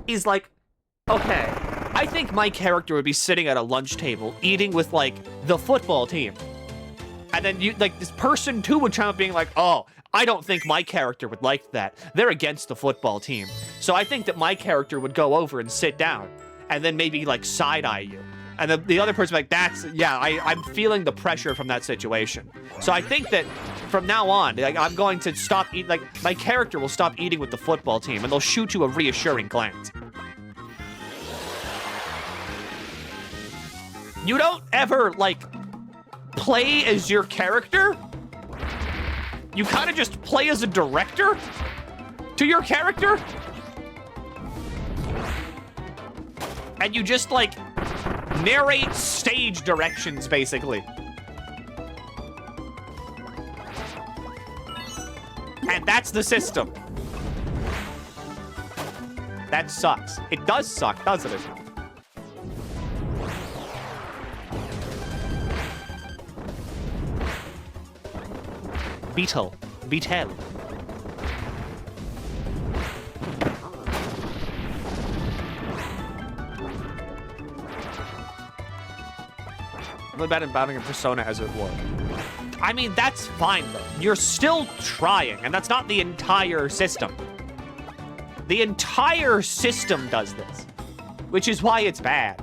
is like, okay, I think my character would be sitting at a lunch table eating with like the football team. And then you, like, this person too would chime up being like, oh, I don't think my character would like that. They're against the football team. So I think that my character would go over and sit down and then maybe like side-eye you. And the other person like, that's, yeah, I'm feeling the pressure from that situation. So I think that from now on, like, I'm going to stop eating, like, my character will stop eating with the football team and they'll shoot you a reassuring glance. You don't ever, like, play as your character. You kind of just play as a director to your character. And you just, like, narrate stage directions, basically. And that's the system. That sucks. It does suck, doesn't it? Beetle. I'm really bad at battling a persona as it were. I mean, that's fine, though. You're still trying, and that's not the entire system. The entire system does this, which is why it's bad.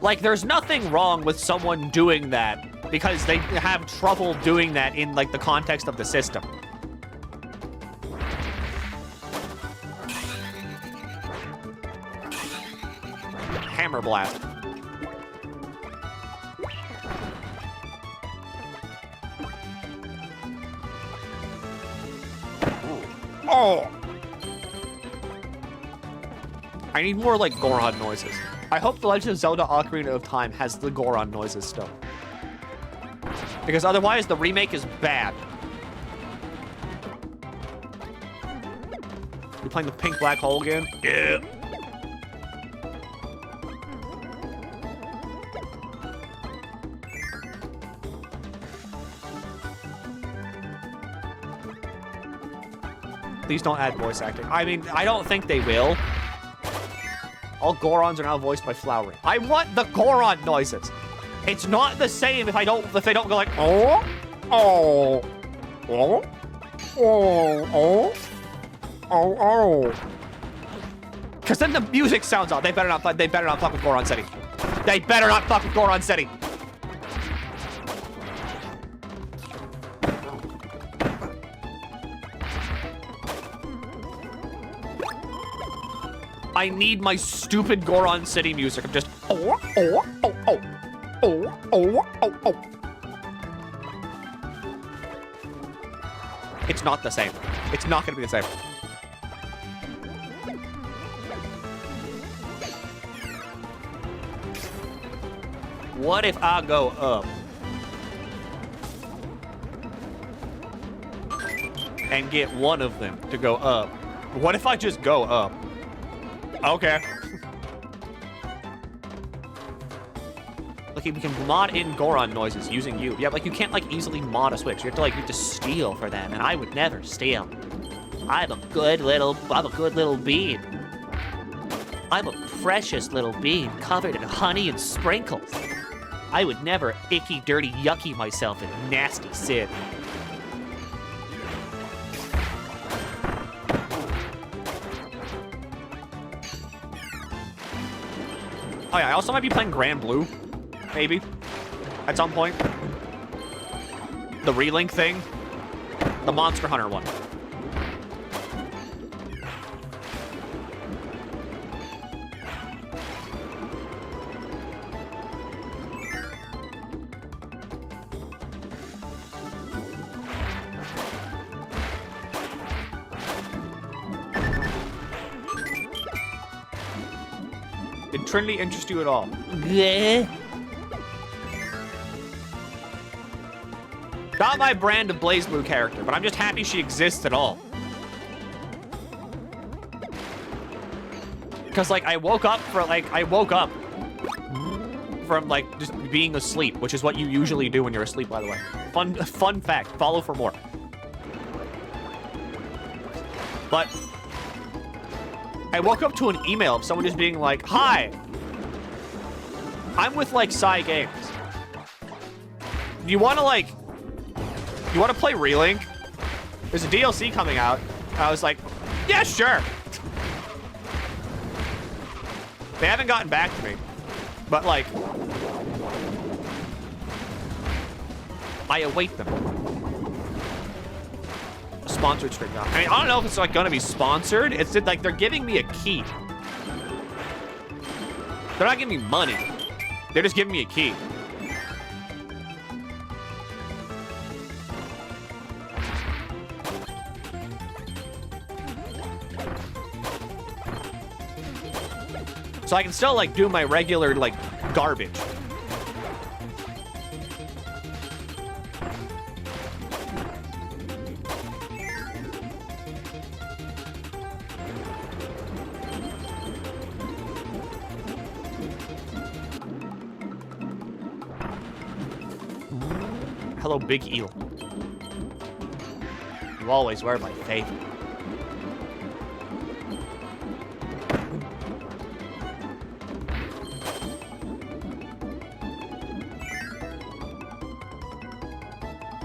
Like, there's nothing wrong with someone doing that because they have trouble doing that in, like, the context of the system. Hammer blast. Oh! I need more, like, Goron noises. I hope The Legend of Zelda Ocarina of Time has the Goron noises still. Because otherwise, the remake is bad. You playing the pink black hole again? Yeah. Please don't add voice acting. I mean, I don't think they will. All Gorons are now voiced by Flowering. I want the Goron noises. It's not the same if they don't go like oh, oh, oh, oh, oh, oh, oh. Because then the music sounds off. They better not fuck with Goron City. They better not fuck with Goron City. I need my stupid Goron City music. I'm just oh, oh, oh, oh, oh, oh, oh, oh. It's not the same. It's not gonna be the same. What if I go up and get one of them to go up? What if I just go up? Okay. Like, you can mod in Goron noises using you. Yeah, like, you can't, like, easily mod a Switch. You have to, like, you have to steal for them, and I would never steal. I'm a good little bean. I'm a precious little bean covered in honey and sprinkles. I would never icky, dirty, yucky myself in nasty sin. Oh yeah, I also might be playing Grand Blue. Maybe. At some point. The relink thing. The Monster Hunter one. Did Trinity interest you at all? Yeah. Not my brand of BlazBlue character, but I'm just happy she exists at all. Because, like, I woke up from, like, just being asleep, which is what you usually do when you're asleep, by the way. Fun fact. Follow for more. But I woke up to an email of someone just being like, "Hi, I'm with, like, Psy Games. Do you want to, like... You want to play Relink? There's a DLC coming out." I was like, yeah, sure. They haven't gotten back to me. But, like, I await them. A sponsored stream now. I mean, I don't know if it's, like, going to be sponsored. It's, like, they're giving me a key. They're not giving me money. They're just giving me a key. So I can still, like, do my regular, like, garbage. Hello, Big Eel. You always were my favorite.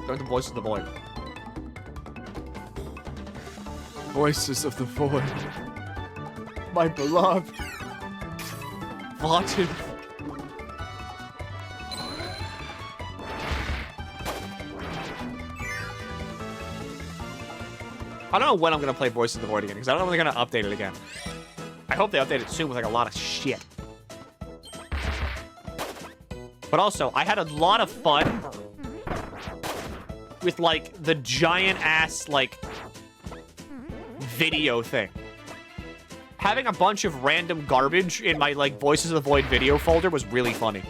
They're the voices of the void. Voices of the void. My beloved. Vaunted. I don't know when I'm gonna play Voices of the Void again, because I don't know when they're gonna update it again. I hope they update it soon with, like, a lot of shit. But also, I had a lot of fun with, like, the giant-ass, like, video thing. Having a bunch of random garbage in my, like, Voices of the Void video folder was really funny.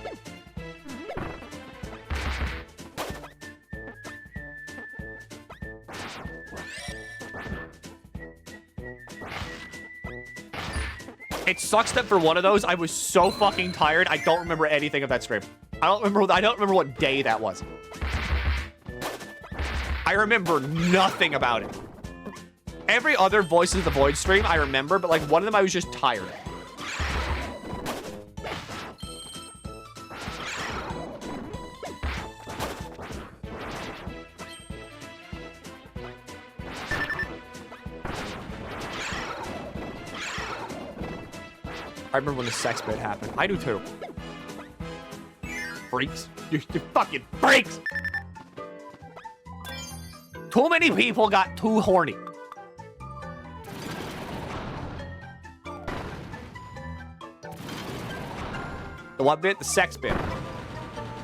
It sucks that for one of those, I was so fucking tired, I don't remember anything of that stream. I don't remember what day that was. I remember nothing about it. Every other Voices of the Void stream I remember, but, like, one of them I was just tired. I remember when the sex bit happened. I do too. Freaks. You fucking freaks! Too many people got too horny. The what bit? The sex bit.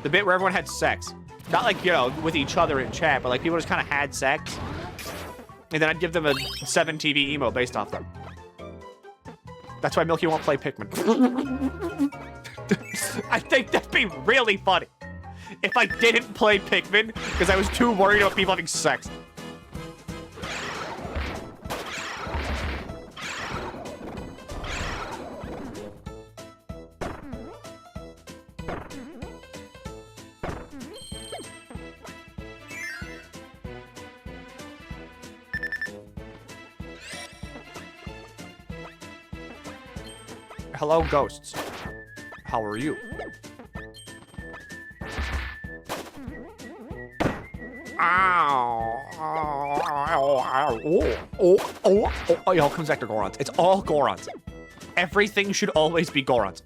The bit where everyone had sex. Not like, you know, with each other in chat, but like people just kind of had sex. And then I'd give them a 7 TV emo based off them. That's why Milky won't play Pikmin. I think that'd be really funny if I didn't play Pikmin because I was too worried about people having sex. Hello, ghosts. How are you? Ow. It all comes back to Gorons. It's all Gorons. Everything should always be Gorons.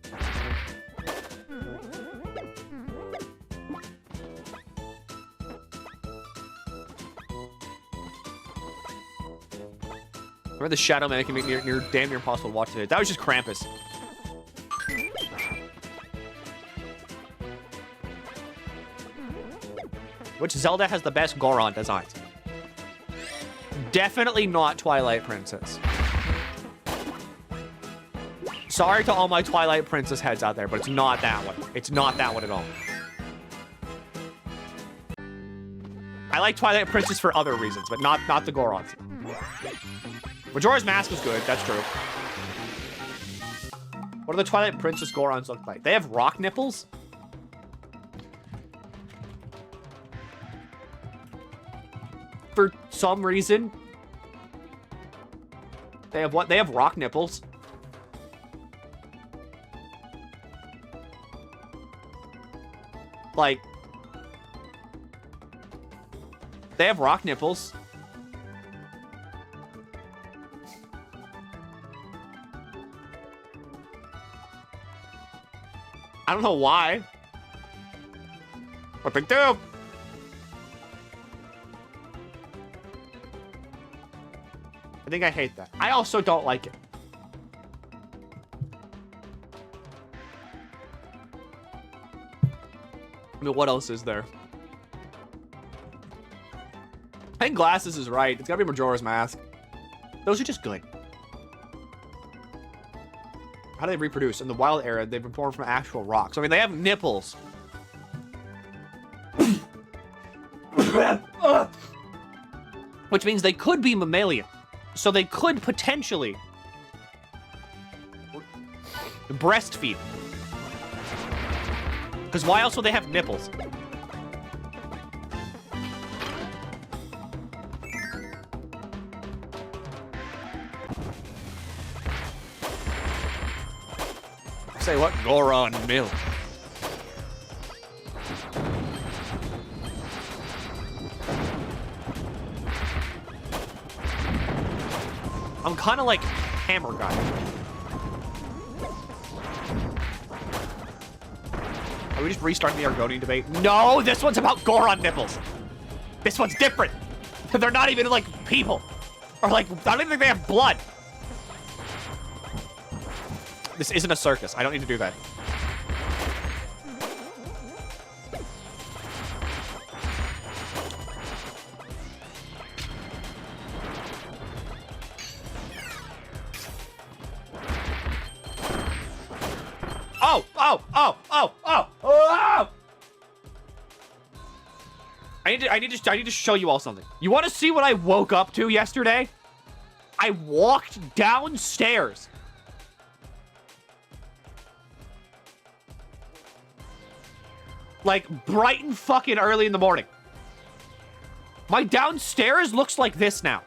Remember the Shadow Man can make near damn near impossible to watch today. That was just Krampus. Which Zelda has the best Goron designs? Definitely not Twilight Princess. Sorry to all my Twilight Princess heads out there, but it's not that one. It's not that one at all. I like Twilight Princess for other reasons, but not the Gorons. Majora's Mask was good, that's true. What do the Twilight Princess Gorons look like? They have rock nipples? For some reason. They have what? They have rock nipples. Like, they have rock nipples. I don't know why. But they do. I think I hate that. I also don't like it. I mean, what else is there? I think Glasses is right. It's gotta be Majora's Mask. Those are just good. How do they reproduce? In the wild era, they've been formed from actual rocks. I mean, they have nipples. Which means they could be mammalian. So they could potentially breastfeed. Because why else would they have nipples? Say what? Goron milk. I'm kind of like Hammer Guy. Are we just restarting the Argonian debate? No, this one's about Goron nipples. This one's different. They're not even like people. Or like, I don't even think they have blood. This isn't a circus. I don't need to do that. Oh! I need to show you all something. You want to see what I woke up to yesterday? I walked downstairs. Like, bright and fucking early in the morning. My downstairs looks like this now.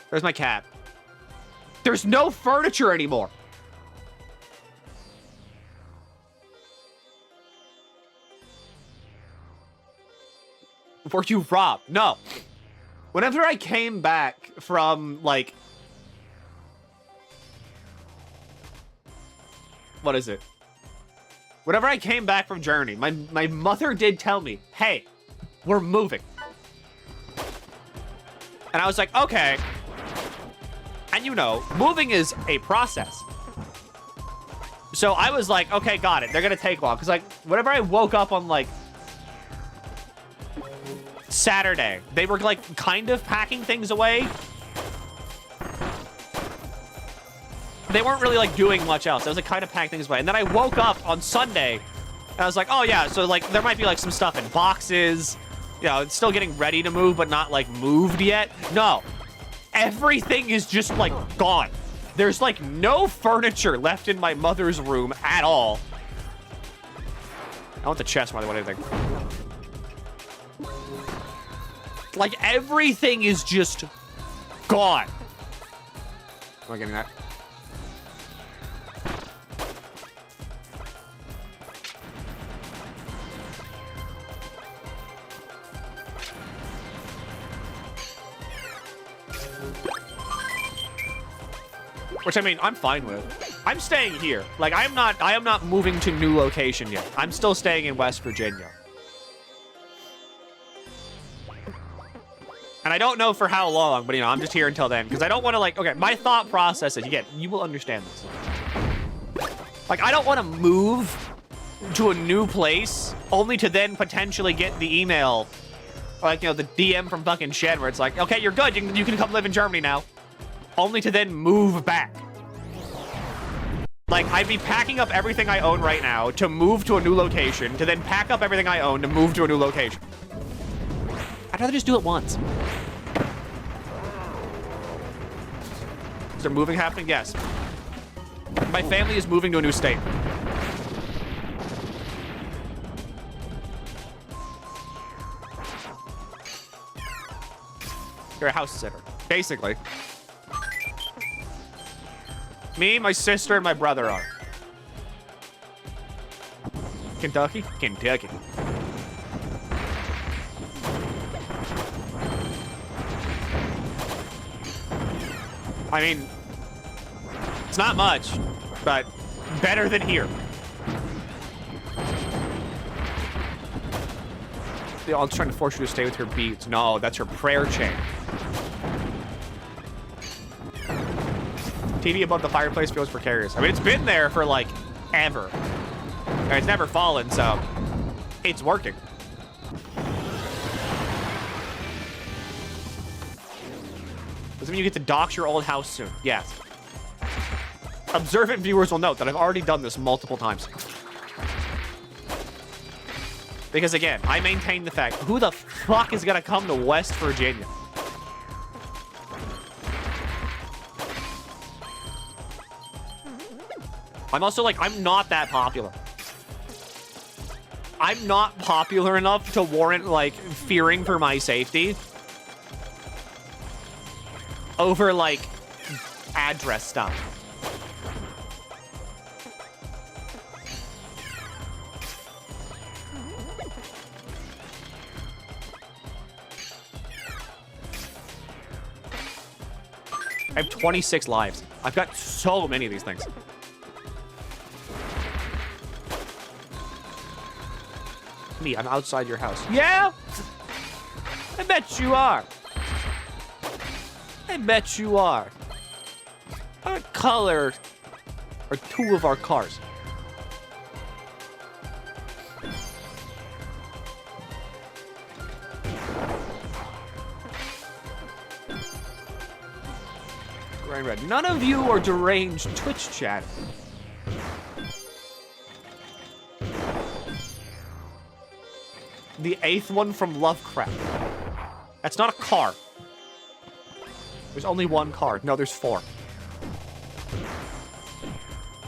There's my cat. There's no furniture anymore. Were you robbed? No. Whenever I came back from, like... What is it? Whenever I came back from Journey, my mother did tell me, hey, we're moving. And I was like, okay. And you know, moving is a process. So I was like, okay, got it. They're going to take long. Because, like, whenever I woke up on, like, Saturday, they were, like, kind of packing things away. They weren't really, like, doing much else. I was, like, kind of packing things away. And then I woke up on Sunday, and I was like, oh, yeah, so, like, there might be, like, some stuff in boxes. You know, it's still getting ready to move, but not, like, moved yet. No. Everything is just, like, gone. There's, like, no furniture left in my mother's room at all. I want the chest more than anything. Like, everything is just gone. Am I getting that? Which, I mean, I'm fine with. I'm staying here. Like, I am not moving to new location yet. I'm still staying in West Virginia. And I don't know for how long, but, you know, I'm just here until then. Because I don't want to, like, okay, my thought process is, again, you will understand this. Like, I don't want to move to a new place only to then potentially get the email, like, you know, the DM from fucking Shen where it's like, okay, you're good. You can come live in Germany now. Only to then move back. Like, I'd be packing up everything I own right now to move to a new location, to then pack up everything I own to move to a new location. I'd rather just do it once. Is there moving happening? Yes. My family is moving to a new state. You're a house sitter, basically. Me, my sister, and my brother are. Kentucky? Kentucky. I mean, it's not much, but better than here. They're all trying to force you to stay with your beads. No, that's your prayer chain. TV above the fireplace feels precarious. I mean, it's been there for, like, ever. And it's never fallen, so it's working. Does that mean you get to dox your old house soon? Yes. Observant viewers will note that I've already done this multiple times. Because, again, I maintain the fact, who the fuck is gonna come to West Virginia? I'm also, like, I'm not that popular. I'm not popular enough to warrant, like, fearing for my safety over, like, address stuff. I have 26 lives. I've got so many of these things. Me, I'm outside your house. Yeah? I bet you are. I bet you are. What color are two of our cars? Grand red. None of you are deranged Twitch chat. The 8th one from Lovecraft. That's not a car. There's only one car. No, there's 4.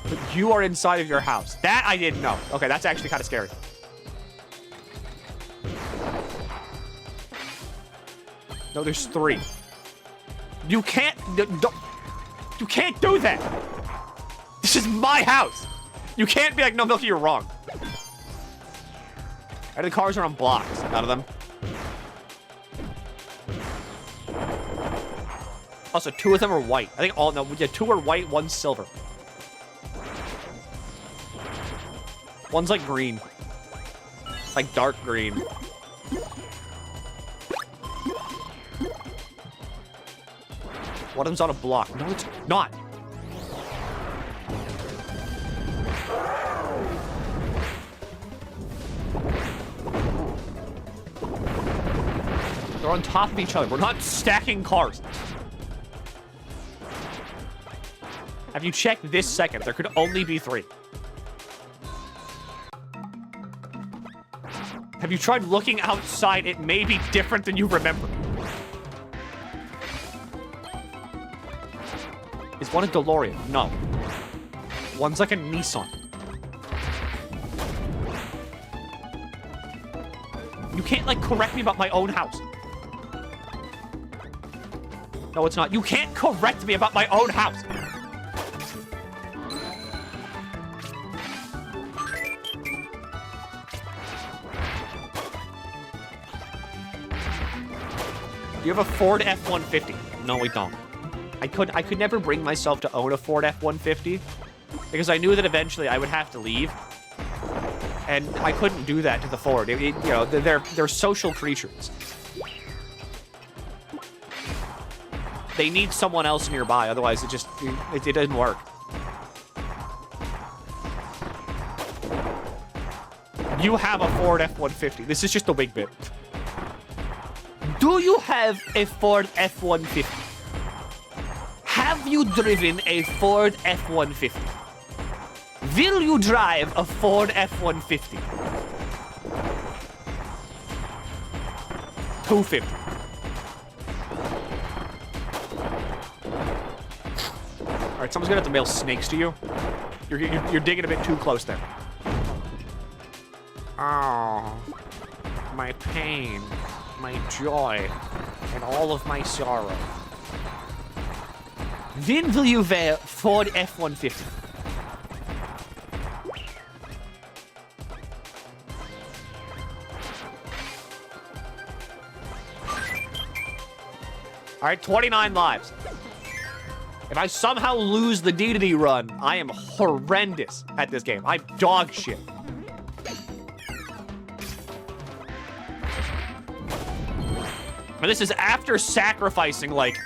But you are inside of your house. That I didn't know. Okay, that's actually kind of scary. No, there's 3. You can't... You can't do that! This is my house! You can't be like, no, Milky, you're wrong. And the cars are on blocks. None of them. Also, 2 of them are white. I think all... No, yeah, 2 are white, 1's silver. One's like green. Like dark green. One of them's on a block. No, it's not. They're on top of each other. We're not stacking cars. Have you checked this second? There could only be 3. Have you tried looking outside? It may be different than you remember. Is one a DeLorean? No. One's like a Nissan. You can't, like, correct me about my own house. No, it's not. You can't correct me about my own house. You have a Ford F-150. No, we don't. I could never bring myself to own a Ford F-150 because I knew that eventually I would have to leave, and I couldn't do that to the Ford. You know, they're social creatures. They need someone else nearby, otherwise it doesn't work. You have a Ford F-150. This is just a wig bit. Do you have a Ford F-150? Have you driven a Ford F-150? Will you drive a Ford F-150? 250. All right, someone's gonna have to mail snakes to you. You're digging a bit too close there. Oh, my pain, my joy, and all of my sorrow. When will you wear Ford F-150? All right, 29 lives. If I somehow lose the Dedede run, I am horrendous at this game. I'm dog shit. And this is after sacrificing, like,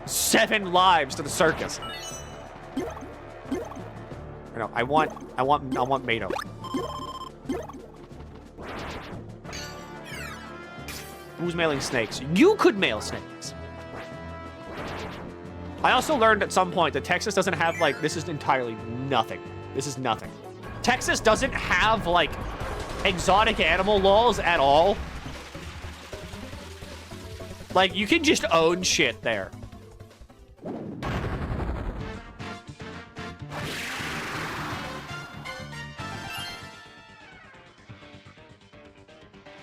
7 lives to the circus. You know, I want Mato. Who's mailing snakes? You could mail snakes. I also learned at some point that Texas doesn't have, like, this is entirely nothing. This is nothing. Texas doesn't have, like, exotic animal laws at all. Like, you can just own shit there.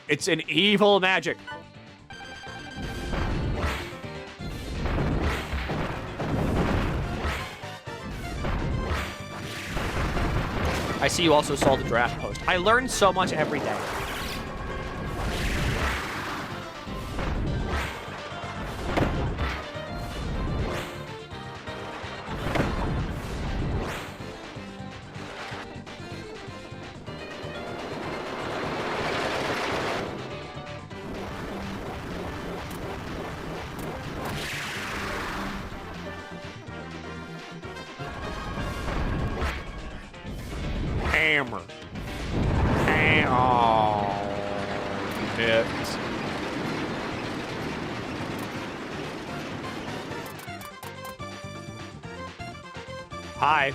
It's an evil magic. I see you also saw the draft post. I learn so much every day. Hammer. Oh, it. Hi.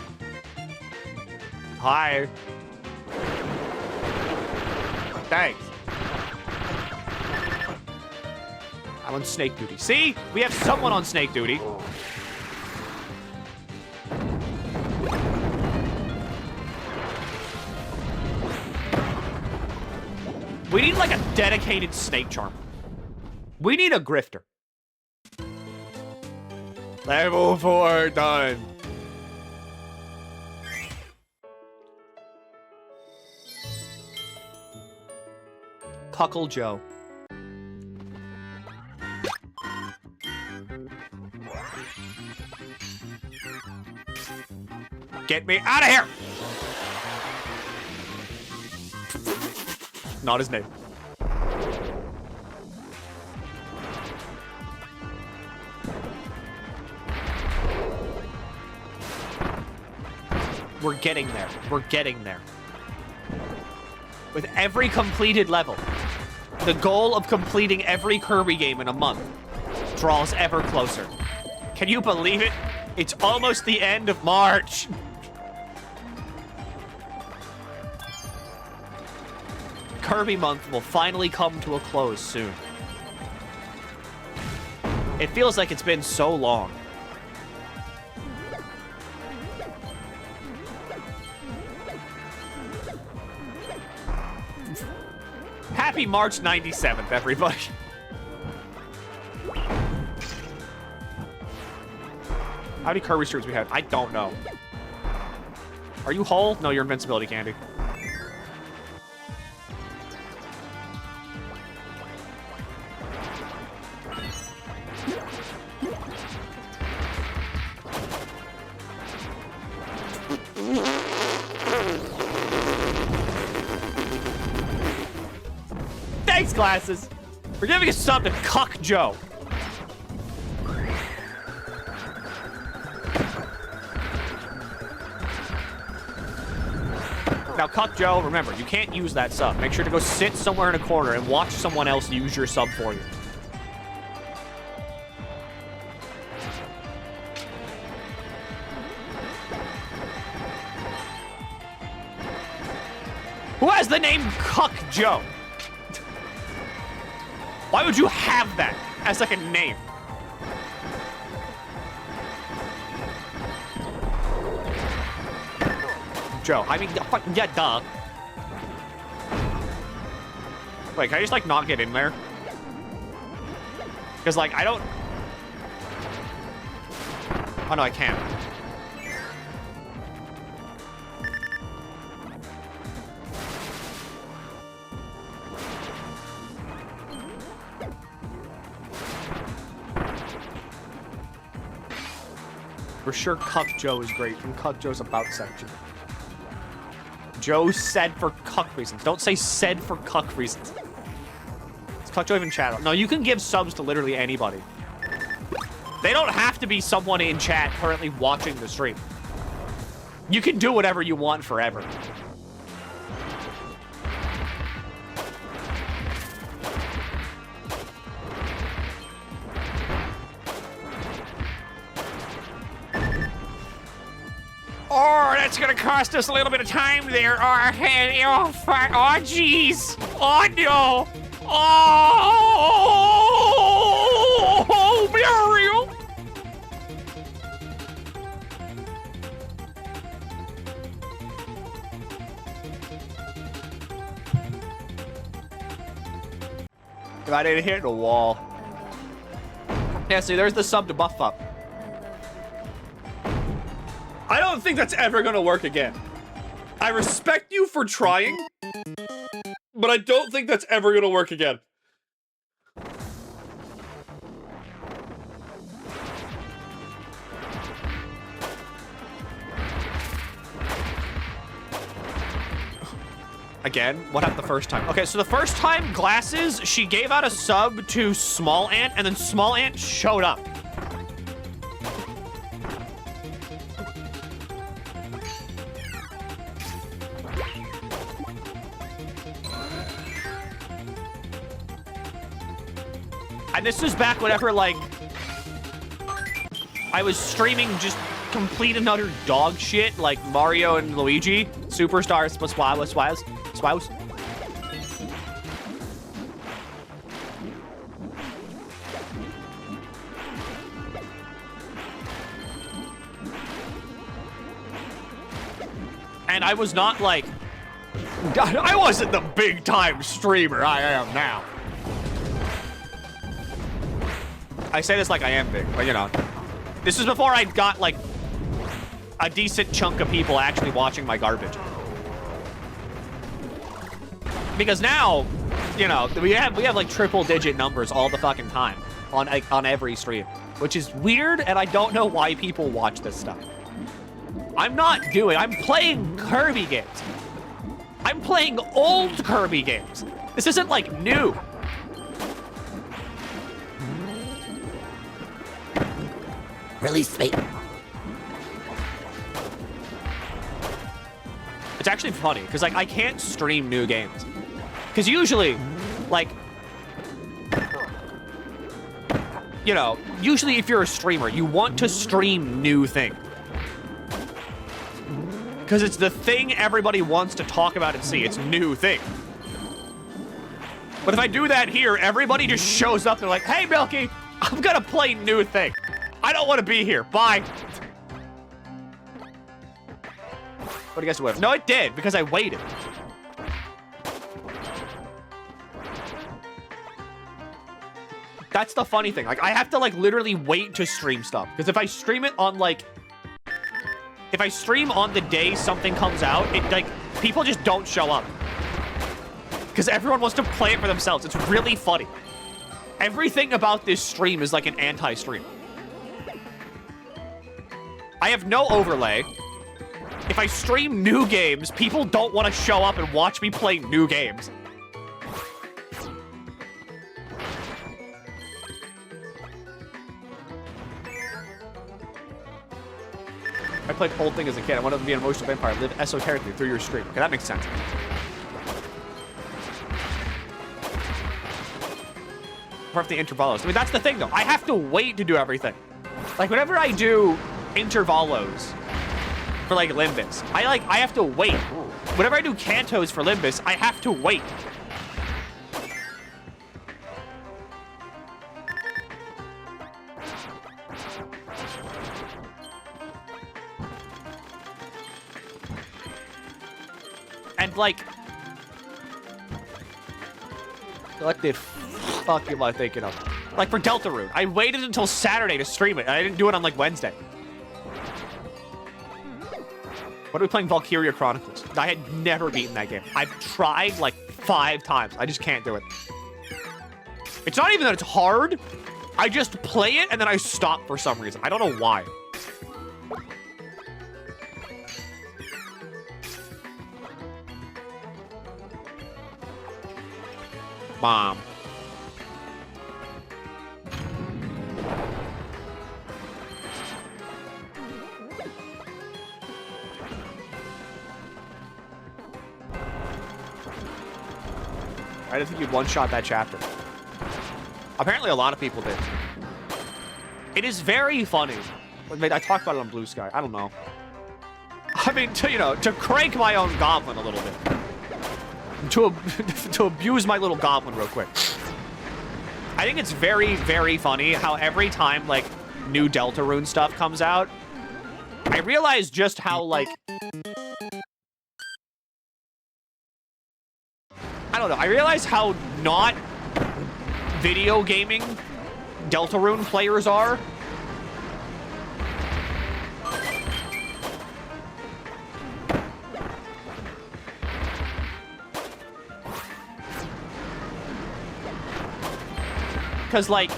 Hi. Thanks. I'm on snake duty. See? We have someone on snake duty. We need, like, a dedicated snake charmer. We need a grifter. Level 4 done. Cuckle Joe. Get me out of here! Not his name. We're getting there. We're getting there. With every completed level, the goal of completing every Kirby game in a month draws ever closer. Can you believe it? It's almost the end of March. Kirby month will finally come to a close soon. It feels like it's been so long. Happy March 97th, everybody. How many Kirby streams we had? I don't know. Are you whole? No, you're invincibility candy. Thanks, Glasses. For giving a sub to Cuck Joe. Now, Cuck Joe, remember, you can't use that sub. Make sure to go sit somewhere in a corner and watch someone else use your sub for you. Who has the name Cuck Joe? Why would you have that as like a name? Joe. I mean, yeah, duh. Wait, can I just like not get in there? Because like I don't. Oh no, I can't. For sure, Cuck Joe is great from Cuck Joe's About section. Joe said for cuck reasons. Don't say said for cuck reasons. Is Cuck Joe even chat? No, you can give subs to literally anybody. They don't have to be someone in chat currently watching the stream. You can do whatever you want forever. Oh, that's gonna cost us a little bit of time there. Oh, fuck. Oh, jeez. Oh, no. Oh, Muriel. If I didn't hit the wall. Yeah, see, there's the sub to buff up. I don't think that's ever gonna work again. I respect you for trying, but I don't think that's ever gonna work again. Again? What happened the first time? Okay, so the first time, Glasses, she gave out a sub to Small Ant, and then Small Ant showed up. And this was back whenever, like, I was streaming just complete and utter dog shit, like Mario and Luigi, Superstars, Swiles. And I was not like, I wasn't the big time streamer I am now. I say this like I am big, but you know. This is before I got like a decent chunk of people actually watching my garbage. Because now, you know, we have like triple digit numbers all the fucking time on every stream, which is weird, and I don't know why people watch this stuff. I'm playing Kirby games. I'm playing old Kirby games. This isn't like new. Release me. It's actually funny, because, like, I can't stream new games. Because usually, like, you know, usually if you're a streamer, you want to stream new things. Because it's the thing everybody wants to talk about and see. It's new thing. But if I do that here, everybody just shows up. They're like, hey, Milky, I'm going to play new thing. I don't want to be here. Bye. What do you guys do? No, it did, because I waited. That's the funny thing. Like, I have to, like, literally wait to stream stuff. Because if I stream it on, like... If I stream on the day something comes out, it, like, people just don't show up. Because everyone wants to play it for themselves. It's really funny. Everything about this stream is like an anti-stream. I have no overlay. If I stream new games, people don't want to show up and watch me play new games. played the whole thing as a kid. I wanted to be an emotional vampire, live esoterically through your stream. Okay, that makes sense. Or if the intervalos. I mean, that's the thing, though. I have to wait to do everything. Like, whenever I do intervalos for, like, Limbus, I have to wait. Whenever I do cantos for Limbus, I have to wait. And, like, what the fuck am I thinking of? Like, for Deltarune, I waited until Saturday to stream it, and I didn't do it on, like, Wednesday. What are we playing? Valkyria Chronicles. I had never beaten that game. I've tried, like, 5 times. I just can't do it. It's not even that it's hard. I just play it, and then I stop for some reason. I don't know why. Mom. I didn't think you'd one-shot that chapter. Apparently a lot of people did. It is very funny. I talked about it on Blue Sky. I don't know. I mean, to crank my own goblin a little bit. To abuse my little goblin real quick. I think it's very, very funny how every time, like, new Deltarune stuff comes out, I realize just how, like... I don't know. I realize how not video gaming Deltarune players are. Because, like,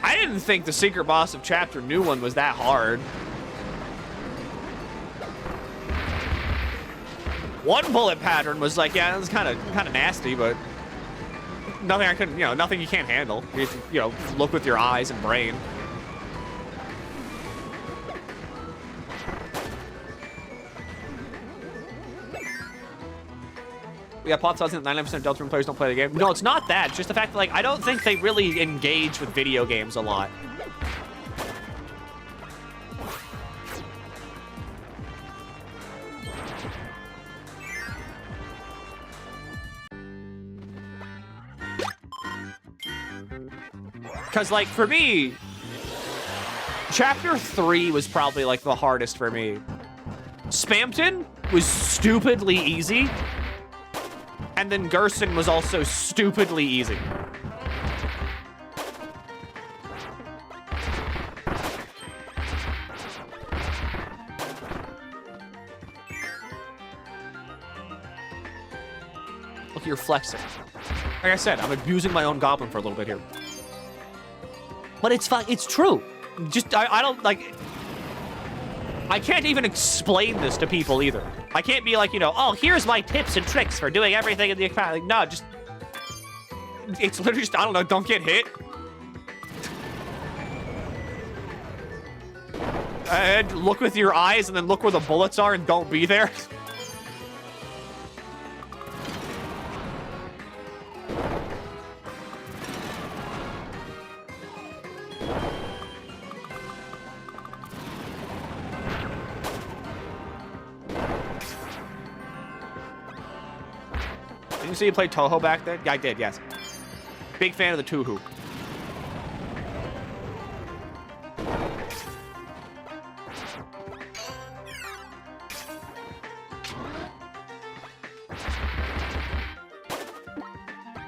I didn't think the secret boss of Chapter New One was that hard. One bullet pattern was like, yeah, it was kind of nasty, but nothing I couldn't, nothing you can't handle. You look with your eyes and brain. Yeah, Pop tells me that 99% of Deltarune players don't play the game. No, it's not that. It's just the fact that, like, I don't think they really engage with video games a lot. Because, like, for me, Chapter 3 was probably, like, the hardest for me. Spampton was stupidly easy. And then Gerson was also stupidly easy. Look, you're flexing. Like I said, I'm abusing my own goblin for a little bit here. But it's fine. It's true. Just, I don't, like... I can't even explain this to people either. I can't be like, oh, here's my tips and tricks for doing everything in the account. Like, no, just... It's literally just, I don't know, don't get hit. And look with your eyes and then look where the bullets are and don't be there. Did you see you played Toho back then? Yeah, I did, yes. Big fan of the Tuhu.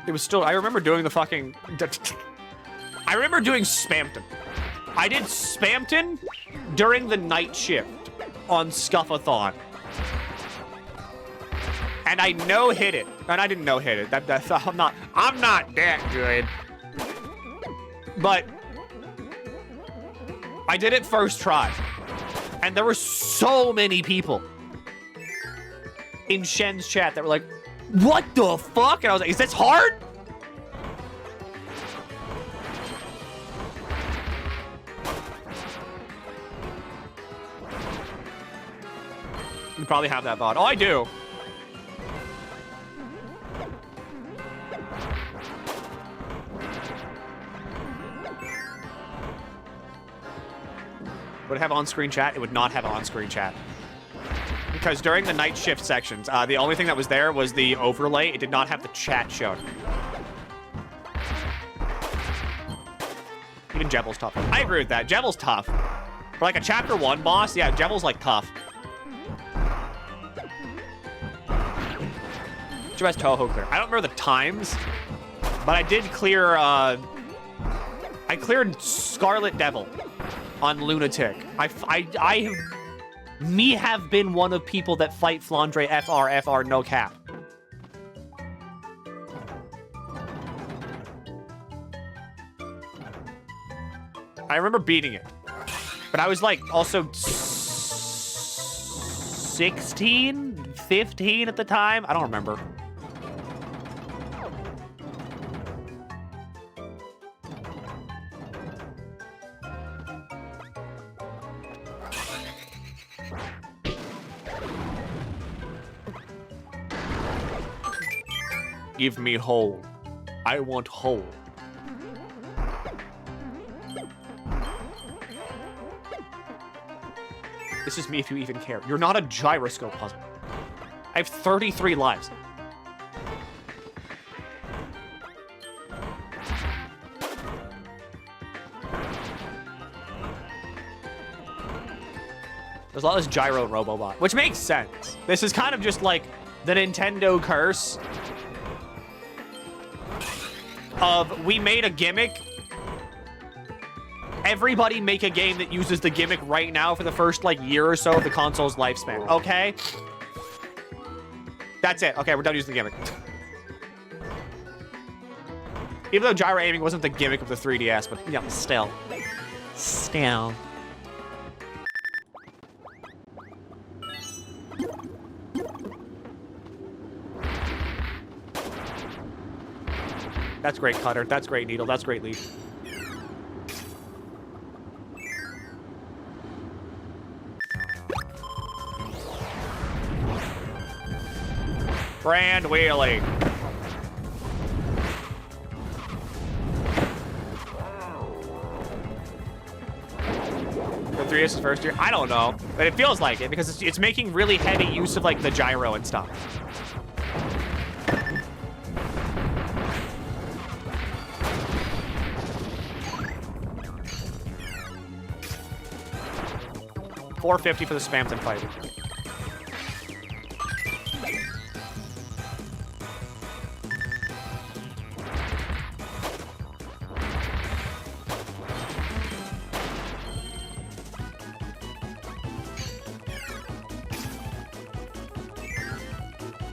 It was still, I remember doing the fucking, I remember doing Spampton. I did Spampton during the night shift on Scuff-a-thon. And I no-hit it. And I didn't no-hit it. I'm not that good. But I did it first try. And there were so many people in Shen's chat that were like, what the fuck? And I was like, is this hard? You probably have that bot. Oh, I do. Would it have on-screen chat? It would not have on-screen chat. Because during the night shift sections, the only thing that was there was the overlay. It did not have the chat shown. Even Jebel's tough. I agree with that. Jebel's tough. For like a chapter 1 boss, yeah, Jebel's like tough. Has Toho clear. I don't remember the times, but I did clear, I cleared Scarlet Devil on Lunatic. I have been one of people that fight Flandre FR, no cap. I remember beating it, but I was like also 16, 15 at the time. I don't remember. Give me whole. I want whole. This is me if you even care. You're not a gyroscope puzzle. I have 33 lives. There's a lot of this gyro robobot, which makes sense. This is kind of just like the Nintendo curse of we made a gimmick. Everybody make a game that uses the gimmick right now for the first like year or so of the console's lifespan, okay? That's it. Okay, we're done using the gimmick. Even though gyro aiming wasn't the gimmick of the 3DS, but yeah, still. Still. That's great, Cutter. That's great, Needle. That's great, Leaf. Brand wheelie. The 3DS is first year? I don't know, but it feels like it because it's making really heavy use of like the gyro and stuff. $4.50 for the Spamton fight.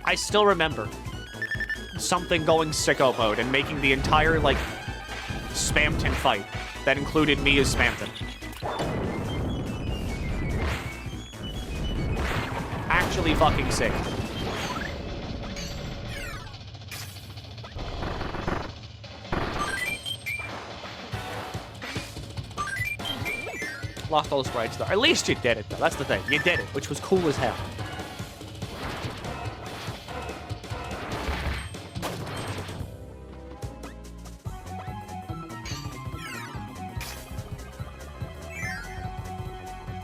I still remember something going sicko mode and making the entire, like, Spamton fight that included me as Spamton. Actually fucking sick. Lost all the sprites though. At least you did it though. That's the thing. You did it, which was cool as hell.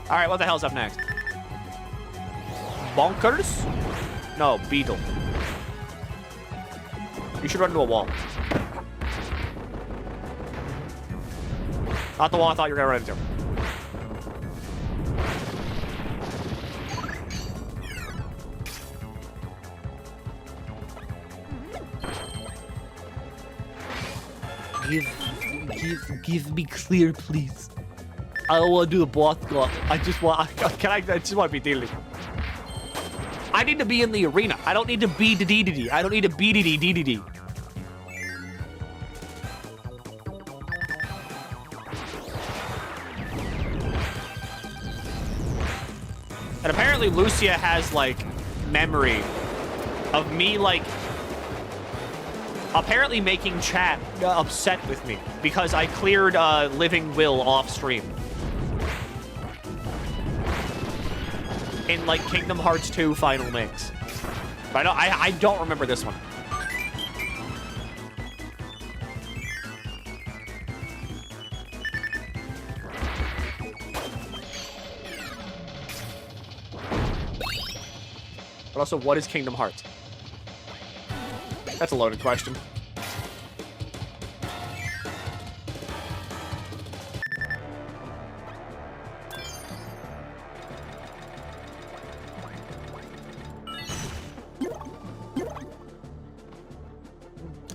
Alright, what the hell's up next? Bonkers? No, Beetle. You should run into a wall. Not the wall I thought you were gonna run into. Give me clear, please. I don't want to do the boss gun. I just want to be dealing. I need to be in the arena. I don't need to be Dedede. I don't need to be Dedede. And apparently Lucia has, like, memory of me, like, apparently making chat upset with me because I cleared Living Will off stream. in like Kingdom Hearts 2 Final Mix. But I don't remember this one. But also, what is Kingdom Hearts? That's a loaded question.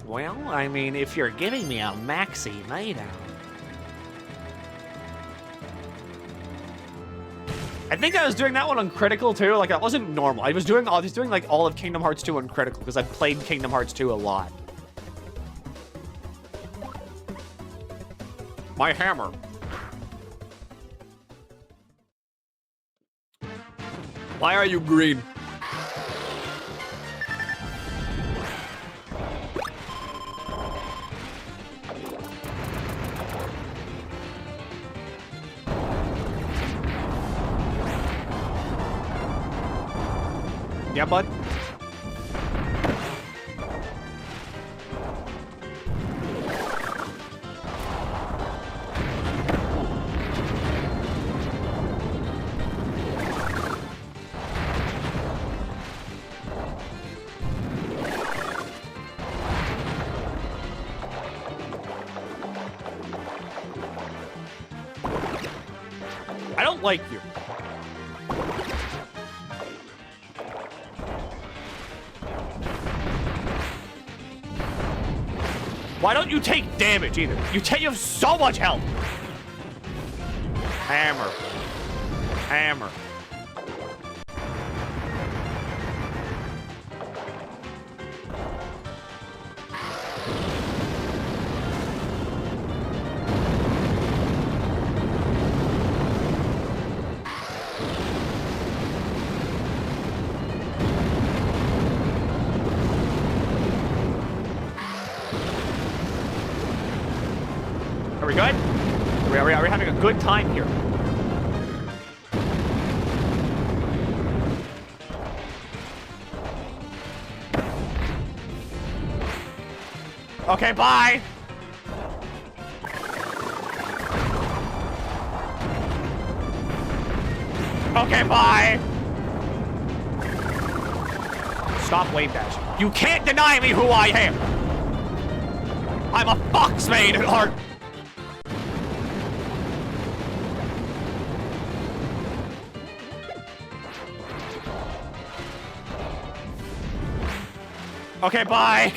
Well, I mean, if you're giving me a maxi night out. I think I was doing that one on critical too. Like, that wasn't normal. I was doing like all of Kingdom Hearts 2 on critical because I played Kingdom Hearts 2 a lot. My hammer. Why are you green? Yeah, bud? I don't like you. Why don't you take damage either? You have so much health. Hammer. Hammer. Are we good? Are we having a good time here? Okay, bye! Okay, bye! Stop wave dashing. You can't deny me who I am! I'm a fox maid at heart! Okay, bye!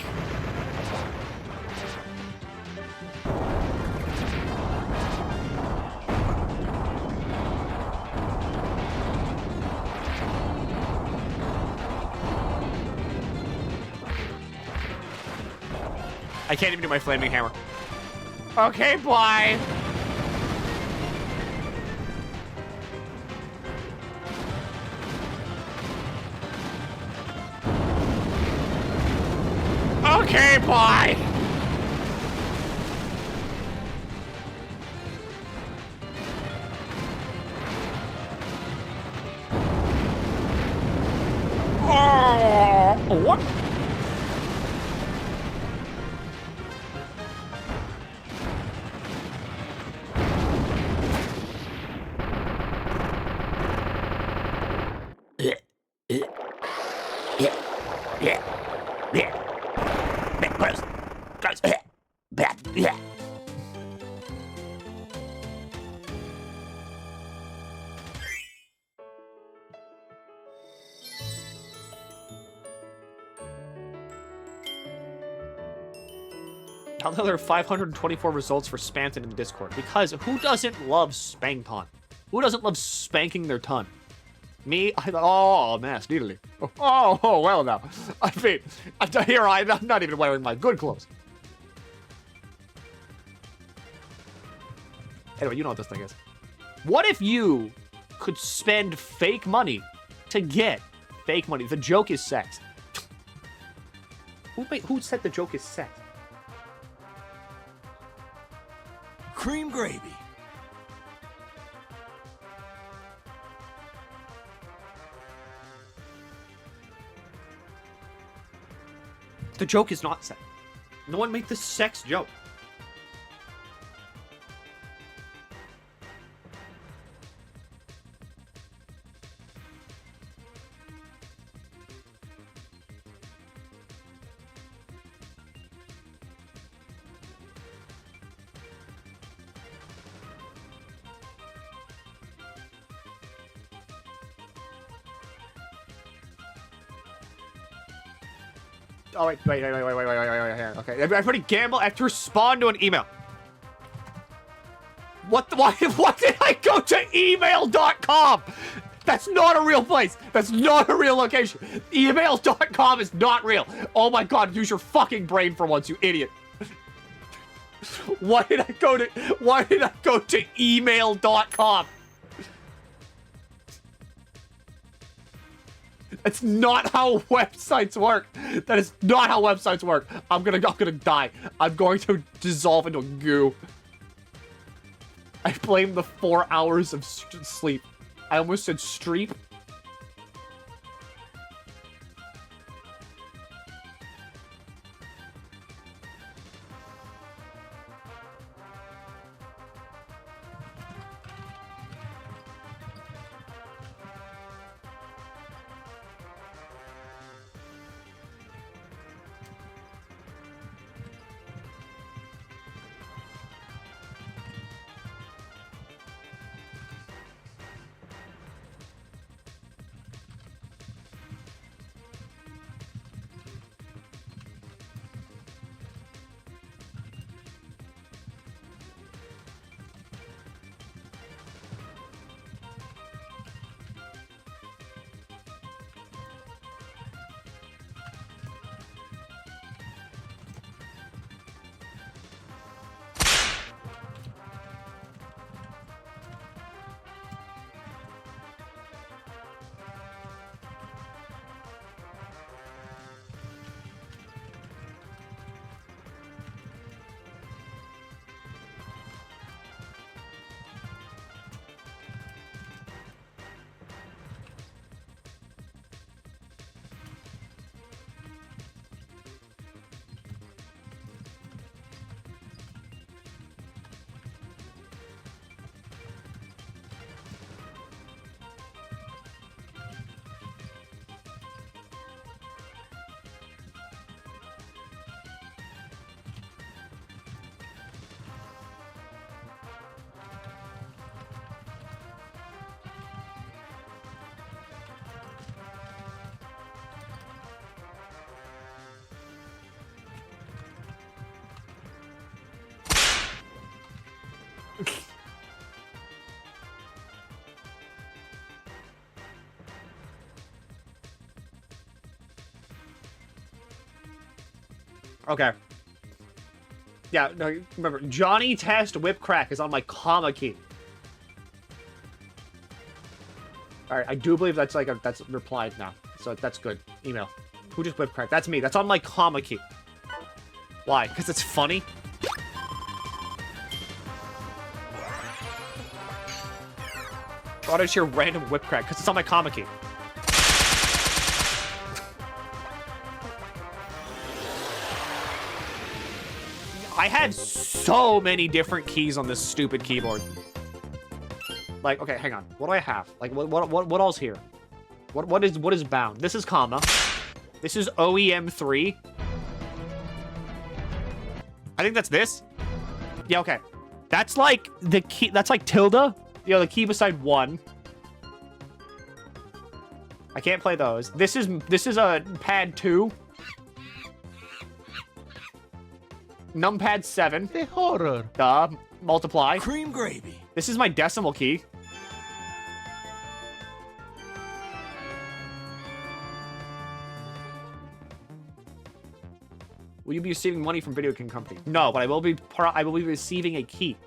I can't even do my flaming hammer. Okay, bye! Okay, bye! Oh, what? How the hell there are 524 results for Spamton in the Discord? Because who doesn't love Spankton? Who doesn't love spanking their ton? Me? Oh, mass, needly. Oh, well now. I mean, I'm not even wearing my good clothes. Anyway, you know what this thing is. What if you could spend fake money to get fake money? The joke is sex. Who said the joke is sex? Cream gravy. The joke is not sex. No one made the sex joke. Oh, wait. Okay, everybody gamble. I have to respond to an email. Why did I go to email.com? That's not a real place. That's not a real location. Email.com is not real. Oh my god, use your fucking brain for once, you idiot. Why did I go to email.com? That's not how websites work. That is not how websites work. I'm gonna die. I'm going to dissolve into goo. I blame the 4 hours of sleep. I almost said streep. Okay. Yeah, no, remember, Johnny Test Whip Crack is on my comma key. Alright, I do believe that's like that's replied now. So that's good. Email. Who just Whip Crack? That's me. That's on my comma key. Why? Because it's funny? Why did you hear random Whip Crack? Because it's on my comma key. I had so many different keys on this stupid keyboard. Like, okay, hang on. What do I have? Like, what else here? What is bound? This is comma. This is OEM 3. I think that's this. Yeah, okay. That's like the key. That's like tilde. You know, the key beside 1. I can't play those. This is a pad 2. Numpad 7. The horror. Multiply. Cream gravy. This is my decimal key. Will you be receiving money from Video King Company? No, but I will be receiving a key.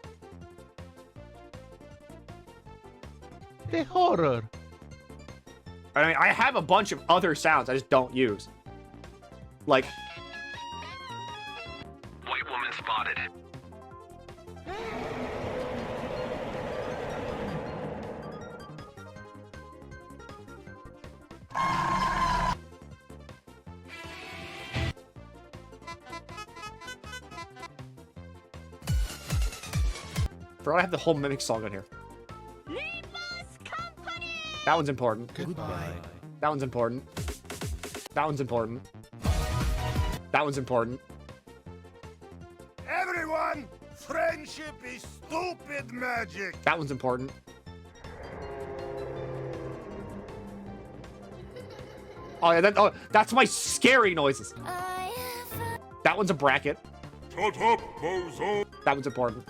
The horror. I mean, I have a bunch of other sounds I just don't use. Like... White woman spotted. forgot I have the whole Mimic song in here. That one's important. Goodbye. That one's important. That one's important. That one's important. Everyone, friendship is stupid magic. That one's important. Oh yeah, that's my scary noises. That one's a bracket. Shut up, bozo. That one's important.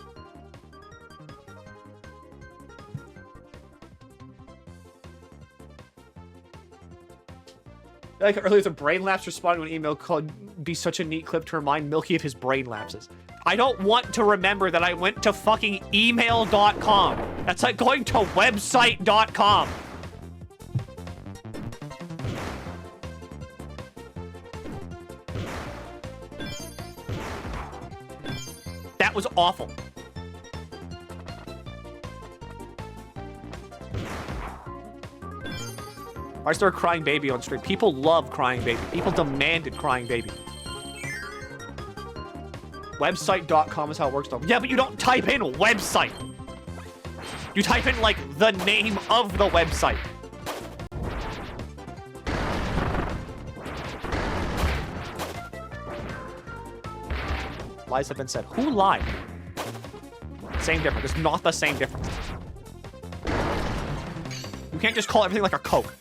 Like earlier, the brain lapse responding to an email called "Be such a neat clip to remind Milky of his brain lapses." I don't want to remember that I went to fucking email.com. That's like going to website.com. That was awful. I started Crying Baby on stream. People love Crying Baby. People demanded Crying Baby. Website.com is how it works though. Yeah, but you don't type in website. You type in like the name of the website. Lies have been said. Who lied? Same difference. It's not the same difference. You can't just call everything like a Coke.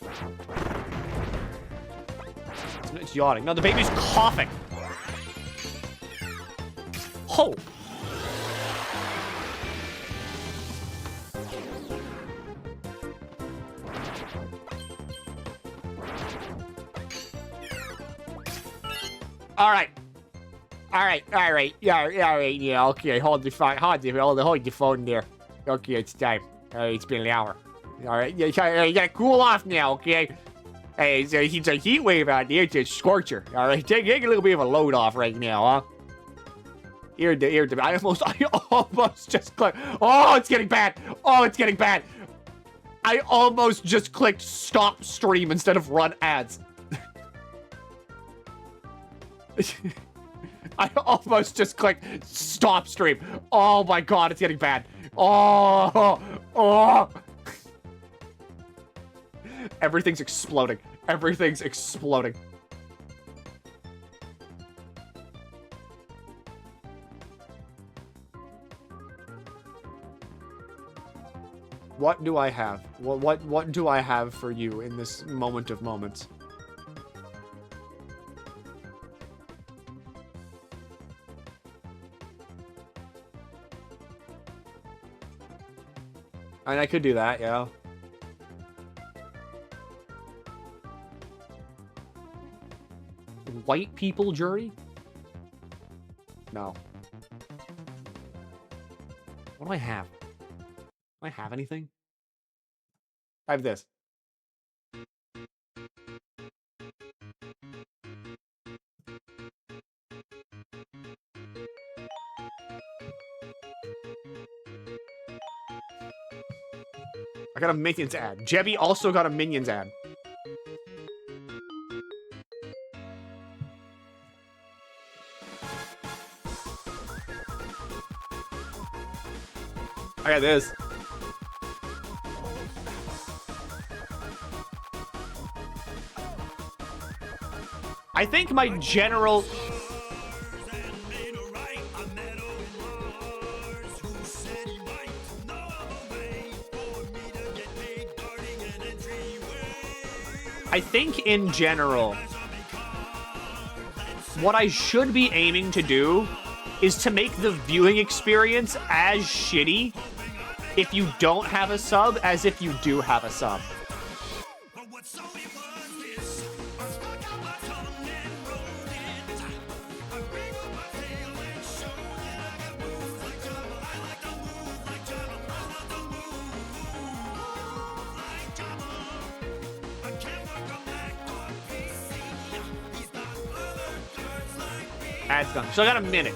It's yawning. No, the baby's coughing. Oh. All right. Yeah, okay, hold your phone there. Okay, it's time. It's been an hour. All right, you gotta cool off now, okay? Hey, it's a heat wave out there. It's a scorcher. All right, take a little bit of a load off right now, huh? I almost just clicked. Oh, it's getting bad. Oh, it's getting bad. I almost just clicked stop stream instead of run ads. I almost just clicked stop stream. Oh my god, it's getting bad. Oh. Everything's exploding. Everything's exploding. What do I have? What do I have for you in this moment of moments? And I could do that, yeah. White people jury? No. What do I have? Do I have anything? I have this. I got a Minions ad. Jebby also got a Minions ad. I got this. I think my general... I think in general, what I should be aiming to do is to make the viewing experience as shitty if you don't have a sub as if you do have a sub. Ad's done. So I got a minute.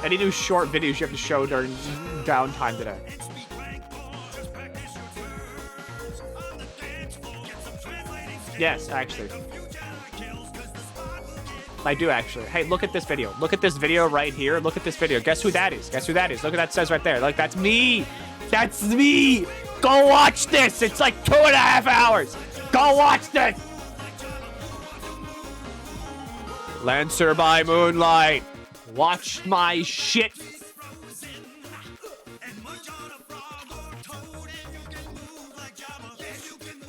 Any new short videos you have to show during downtime today? Yes, actually. I do actually. Hey, look at this video. Look at this video right here. Look at this video. Guess who that is? Guess who that is? Look at that says right there. Like, that's me. That's me. Go watch this. It's like 2.5 hours. Go watch this. Lancer by moonlight. Watch my shit.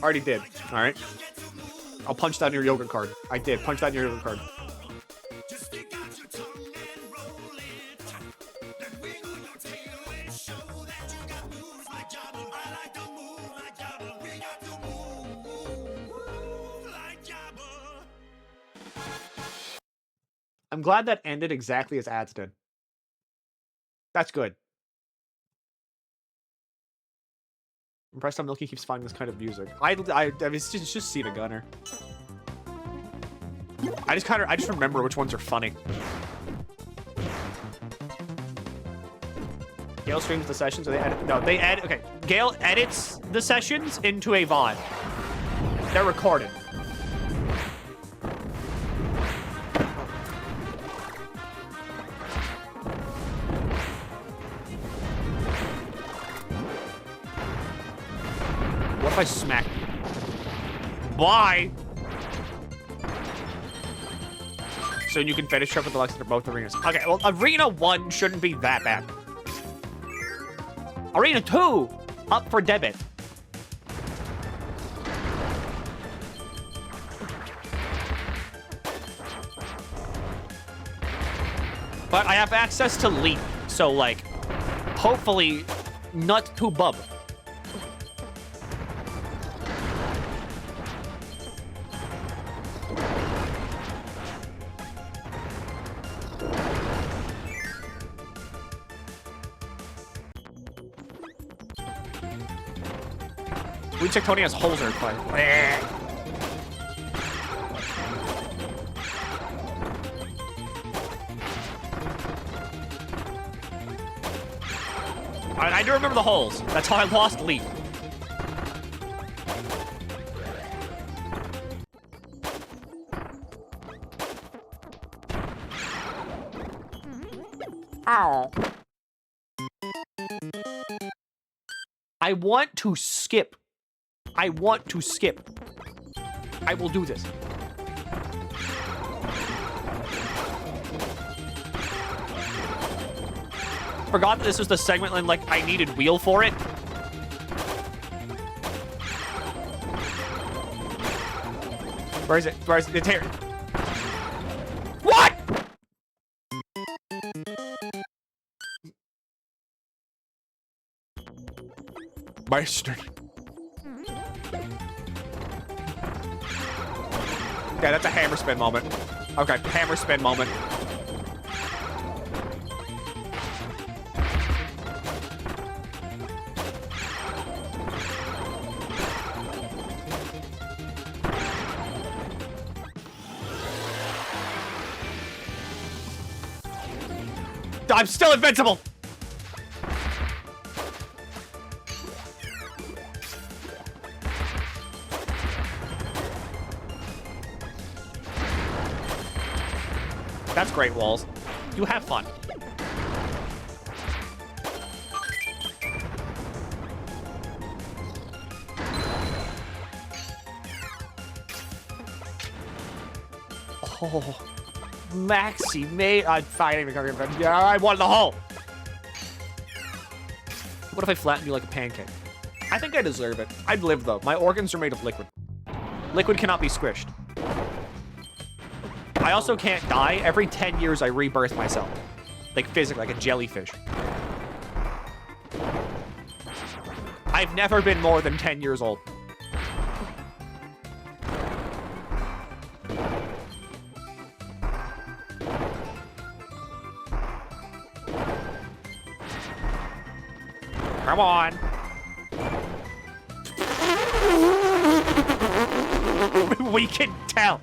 Already did. All right. I'll punch that in your yogurt card. I did. Punch that in your yogurt card. I'm glad that ended exactly as ads did. That's good. I'm impressed how Milky keeps finding this kind of music. I mean, it's just Cena Gunner. I just remember which ones are funny. Gale streams the sessions, or they edit? No, they edit. Okay, Gale edits the sessions into a VOD. They're recorded. What if I smack you? Why? So you can finish up with Deluxe into both arenas. Okay, well, Arena 1 shouldn't be that bad. Arena 2, up for debit. But I have access to Leap, so, like, hopefully not too bub. We check Tony has holes in her play. I do remember the holes. That's how I lost Leap. Ow. I want to skip. I want to skip. I will do this. Forgot that this was the segment when, like, I needed wheel for it. Where is it? Where is it? It's here. What? Meister. Yeah, that's a hammer spin moment. Okay, hammer spin moment. I'm still invincible! That's great, Walls. You have fun. Oh, Maxi, mate. I'm fighting. Yeah, I won the hole. What if I flatten you like a pancake? I think I deserve it. I'd live, though. My organs are made of liquid. Liquid cannot be squished. I also can't die. Every 10 years, I rebirth myself. Like, physically, like a jellyfish. I've never been more than 10 years old. Come on. We can tell.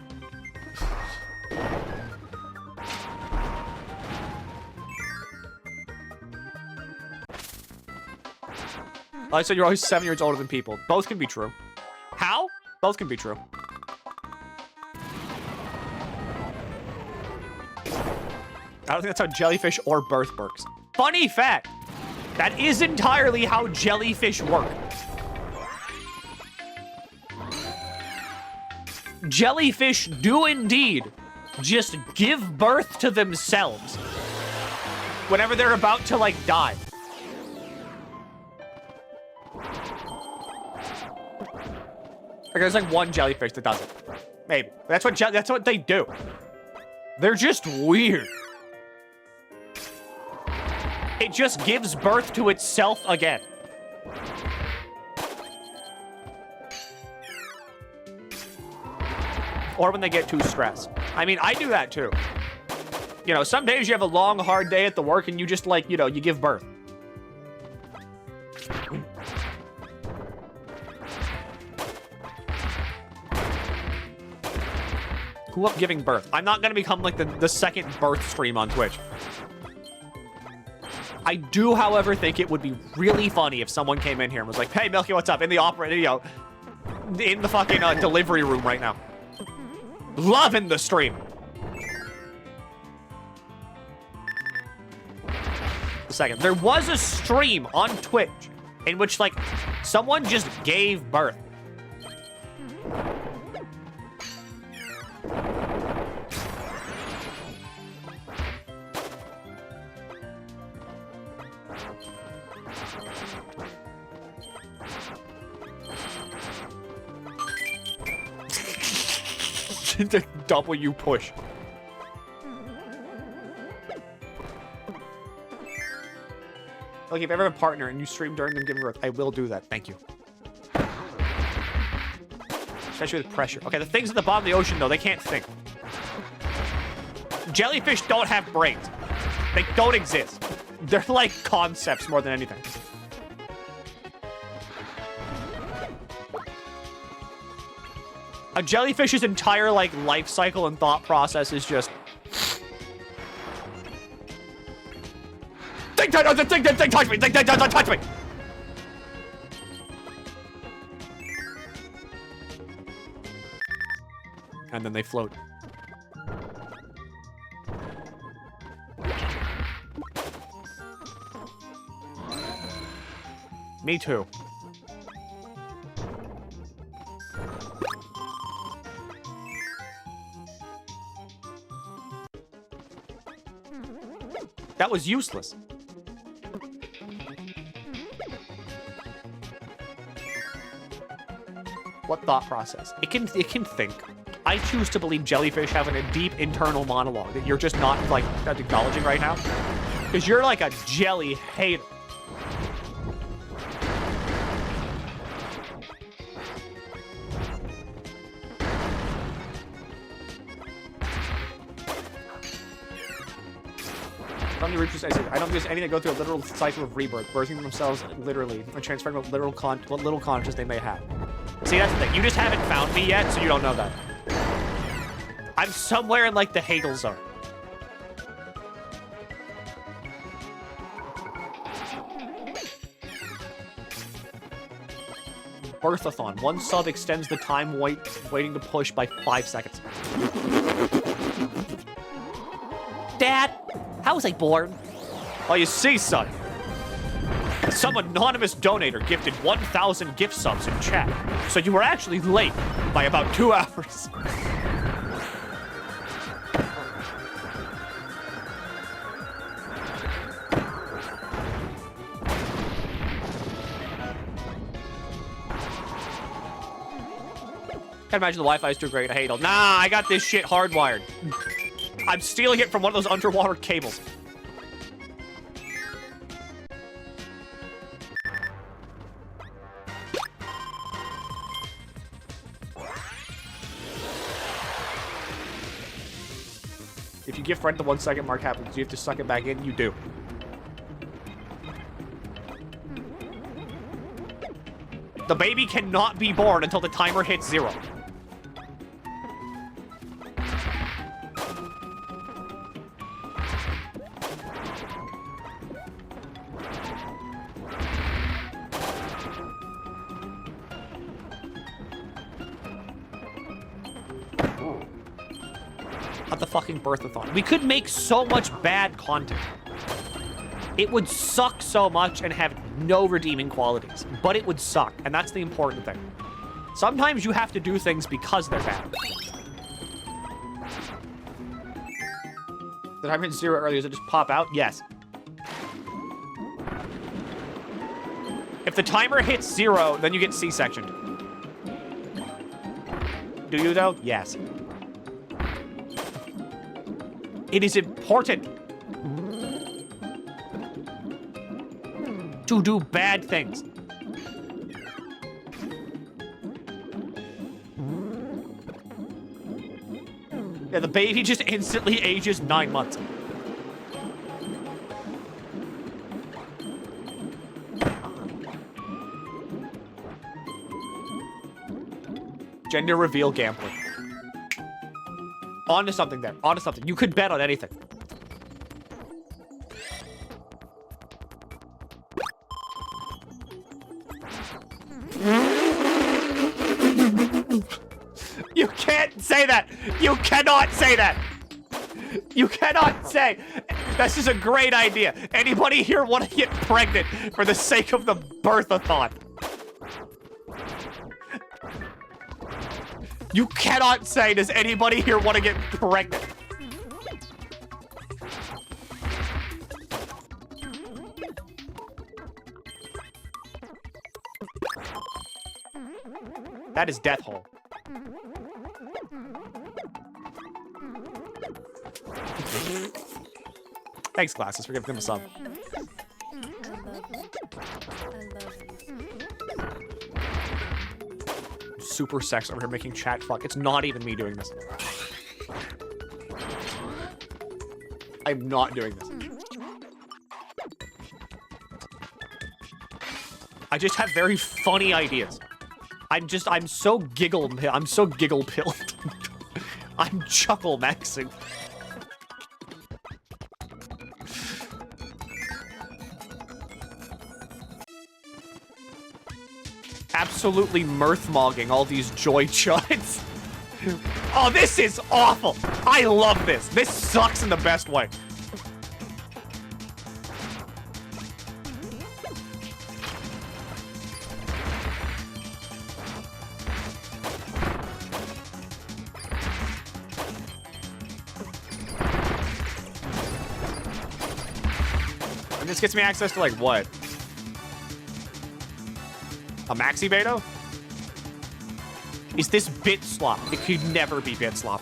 I said you're always 7 years older than people. Both can be true. How? Both can be true. I don't think that's how jellyfish or birth works. Funny fact, that is entirely how jellyfish work. Jellyfish do indeed just give birth to themselves whenever they're about to, like, die. Like, there's like one jellyfish that does it. Maybe. That's what they do. They're just weird. It just gives birth to itself again. Or when they get too stressed. I mean, I do that too. You know, some days you have a long, hard day at the work and you just, like, you know, you give birth. Grew up giving birth. I'm not going to become, like, the second birth stream on Twitch. I do, however, think it would be really funny if someone came in here and was like, hey, Milky, what's up? In the operating, you know, in the fucking delivery room right now. Loving the stream. A second. There was a stream on Twitch in which, like, someone just gave birth. The W push. Okay, if I ever have a partner and you stream during them giving birth, I will do that. Thank you. Especially with pressure. Okay, the things at the bottom of the ocean, though, they can't think. Jellyfish don't have brains. They don't exist. They're like concepts more than anything. A jellyfish's entire, like, life cycle and thought process is just... Think touch me! Think touch me! And then they float. Me too. That was useless. What thought process? It can think. I choose to believe jellyfish have a deep internal monologue that you're just not, like, acknowledging right now. Because you're like a jelly hater. I don't use anything that go through a literal cycle of rebirth, birthing themselves literally, and transferring what little conscious they may have. See, that's the thing. You just haven't found me yet, so you don't know that. I'm somewhere in, like, the Hegel zone. Birthathon. One sub extends the time waiting to push by 5 seconds. Dad, how was I born? Well, you see, son. Some anonymous donator gifted 1,000 gift subs in chat, so you were actually late by about 2 hours. Can't imagine the Wi-Fi is too great. I hate it. Nah, I got this shit hardwired. I'm stealing it from one of those underwater cables. If you give friend the 1 second mark happens, you have to suck it back in. You do. The baby cannot be born until the timer hits 0. of the fucking birthathon. We could make so much bad content. It would suck so much and have no redeeming qualities, but it would suck, and that's the important thing. Sometimes you have to do things because they're bad. Did I hit 0 earlier? Does it just pop out? Yes. If the timer hits 0, then you get C-sectioned. Do you, though? Yes. It is important to do bad things. Yeah, the baby just instantly ages 9 months. Gender reveal gambling. On to something there. On to something. You could bet on anything. You can't say that. You cannot say that. You cannot say. This is a great idea. Anybody here want to get pregnant for the sake of the birthathon? You cannot say, does anybody here want to get pregnant? That is death hole. Thanks, Glasses, for giving them a sub. Super sex over here making chat fuck. It's not even me doing this. I'm not doing this. I just have very funny ideas. I'm so giggle pilled. I'm chuckle maxing. Absolutely mirth-mogging all these joy chuds. Oh, this is awful. I love this. This sucks in the best way. And this gets me access to, like, what? A maxi beta? Is this bit slop? It could never be bit slop.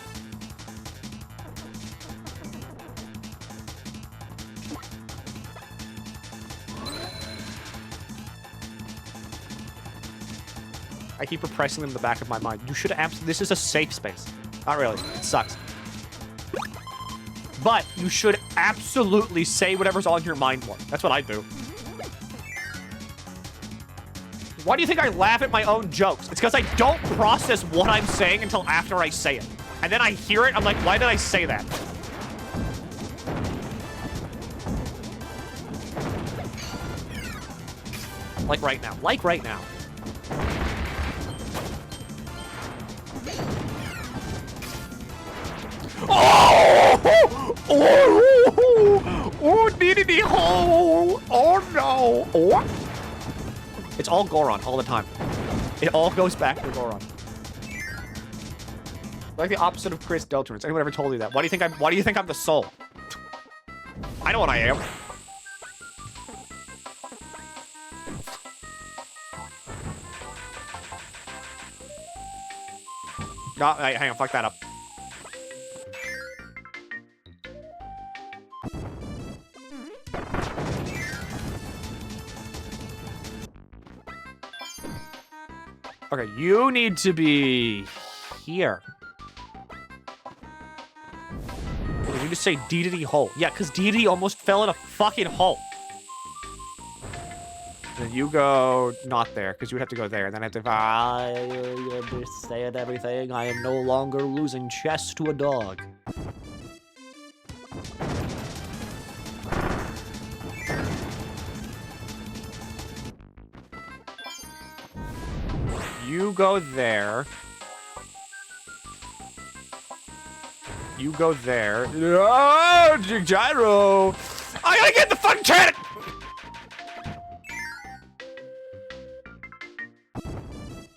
I keep repressing them in the back of my mind. You should absolutely. This is a safe space. Not really. It sucks. But you should absolutely say whatever's on your mind more. That's what I do. Why do you think I laugh at my own jokes? It's because I don't process what I'm saying until after I say it. And then I hear it, I'm like, why did I say that? Like right now. Like right now. Oh! Oh! Oh, Dedede hole! Oh no! Oh! It's all Goron all the time. It all goes back to Goron. Like the opposite of Chris Delturn. Has anyone ever told you that? Why do you think I'm the soul? I know what I am. No, hang on, fuck that up. Okay, you need to be here. Did you just say Dedede hole? Yeah, because Dedede almost fell in a fucking hole. Then you go not there, because you would have to go there. And then I have to say it everything. I am no longer losing chess to a dog. You go there. You go there. Oh, gyro! I gotta get the fucking cannon!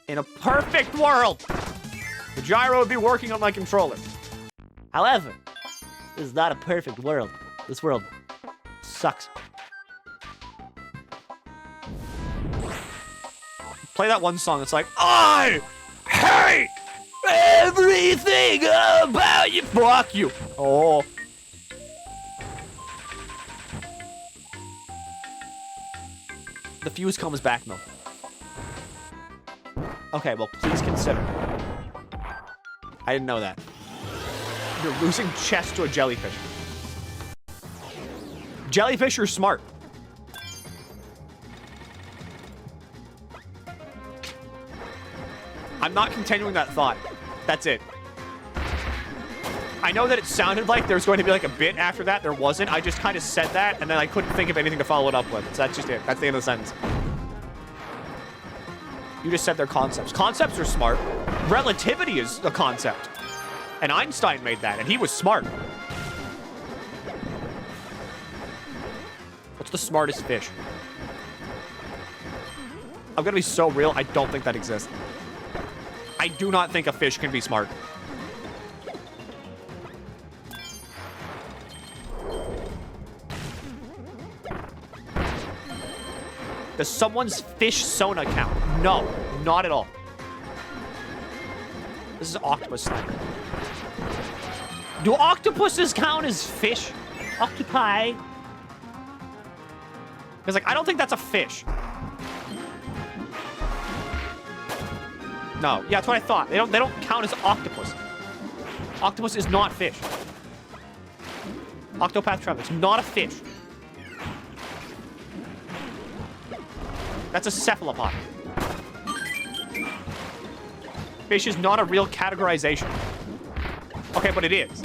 In a perfect world, the gyro would be working on my controller. However, this is not a perfect world. This world sucks. Play that one song that's like, I hate everything about you. Fuck you. Oh. The fuse comes back, Milky. Okay, well, please consider. I didn't know that. You're losing chess to a jellyfish. Jellyfish are smart. I'm not continuing that thought. That's it. I know that it sounded like there was going to be like a bit after that. There wasn't. I just kind of said that, and then I couldn't think of anything to follow it up with. So that's just it. That's the end of the sentence. You just said they're concepts. Concepts are smart. Relativity is a concept. And Einstein made that, and he was smart. What's the smartest fish? I'm gonna be so real, I don't think that exists. I do not think a fish can be smart. Does someone's fish Sona count? No, not at all. This is octopus sniper. Do octopuses count as fish? Octopi? Because, like, I don't think that's a fish. No, yeah, that's what I thought. They don't count as octopus. Octopus is not fish. Octopath Traveler, it's not a fish. That's a cephalopod. Fish is not a real categorization. Okay, but it is.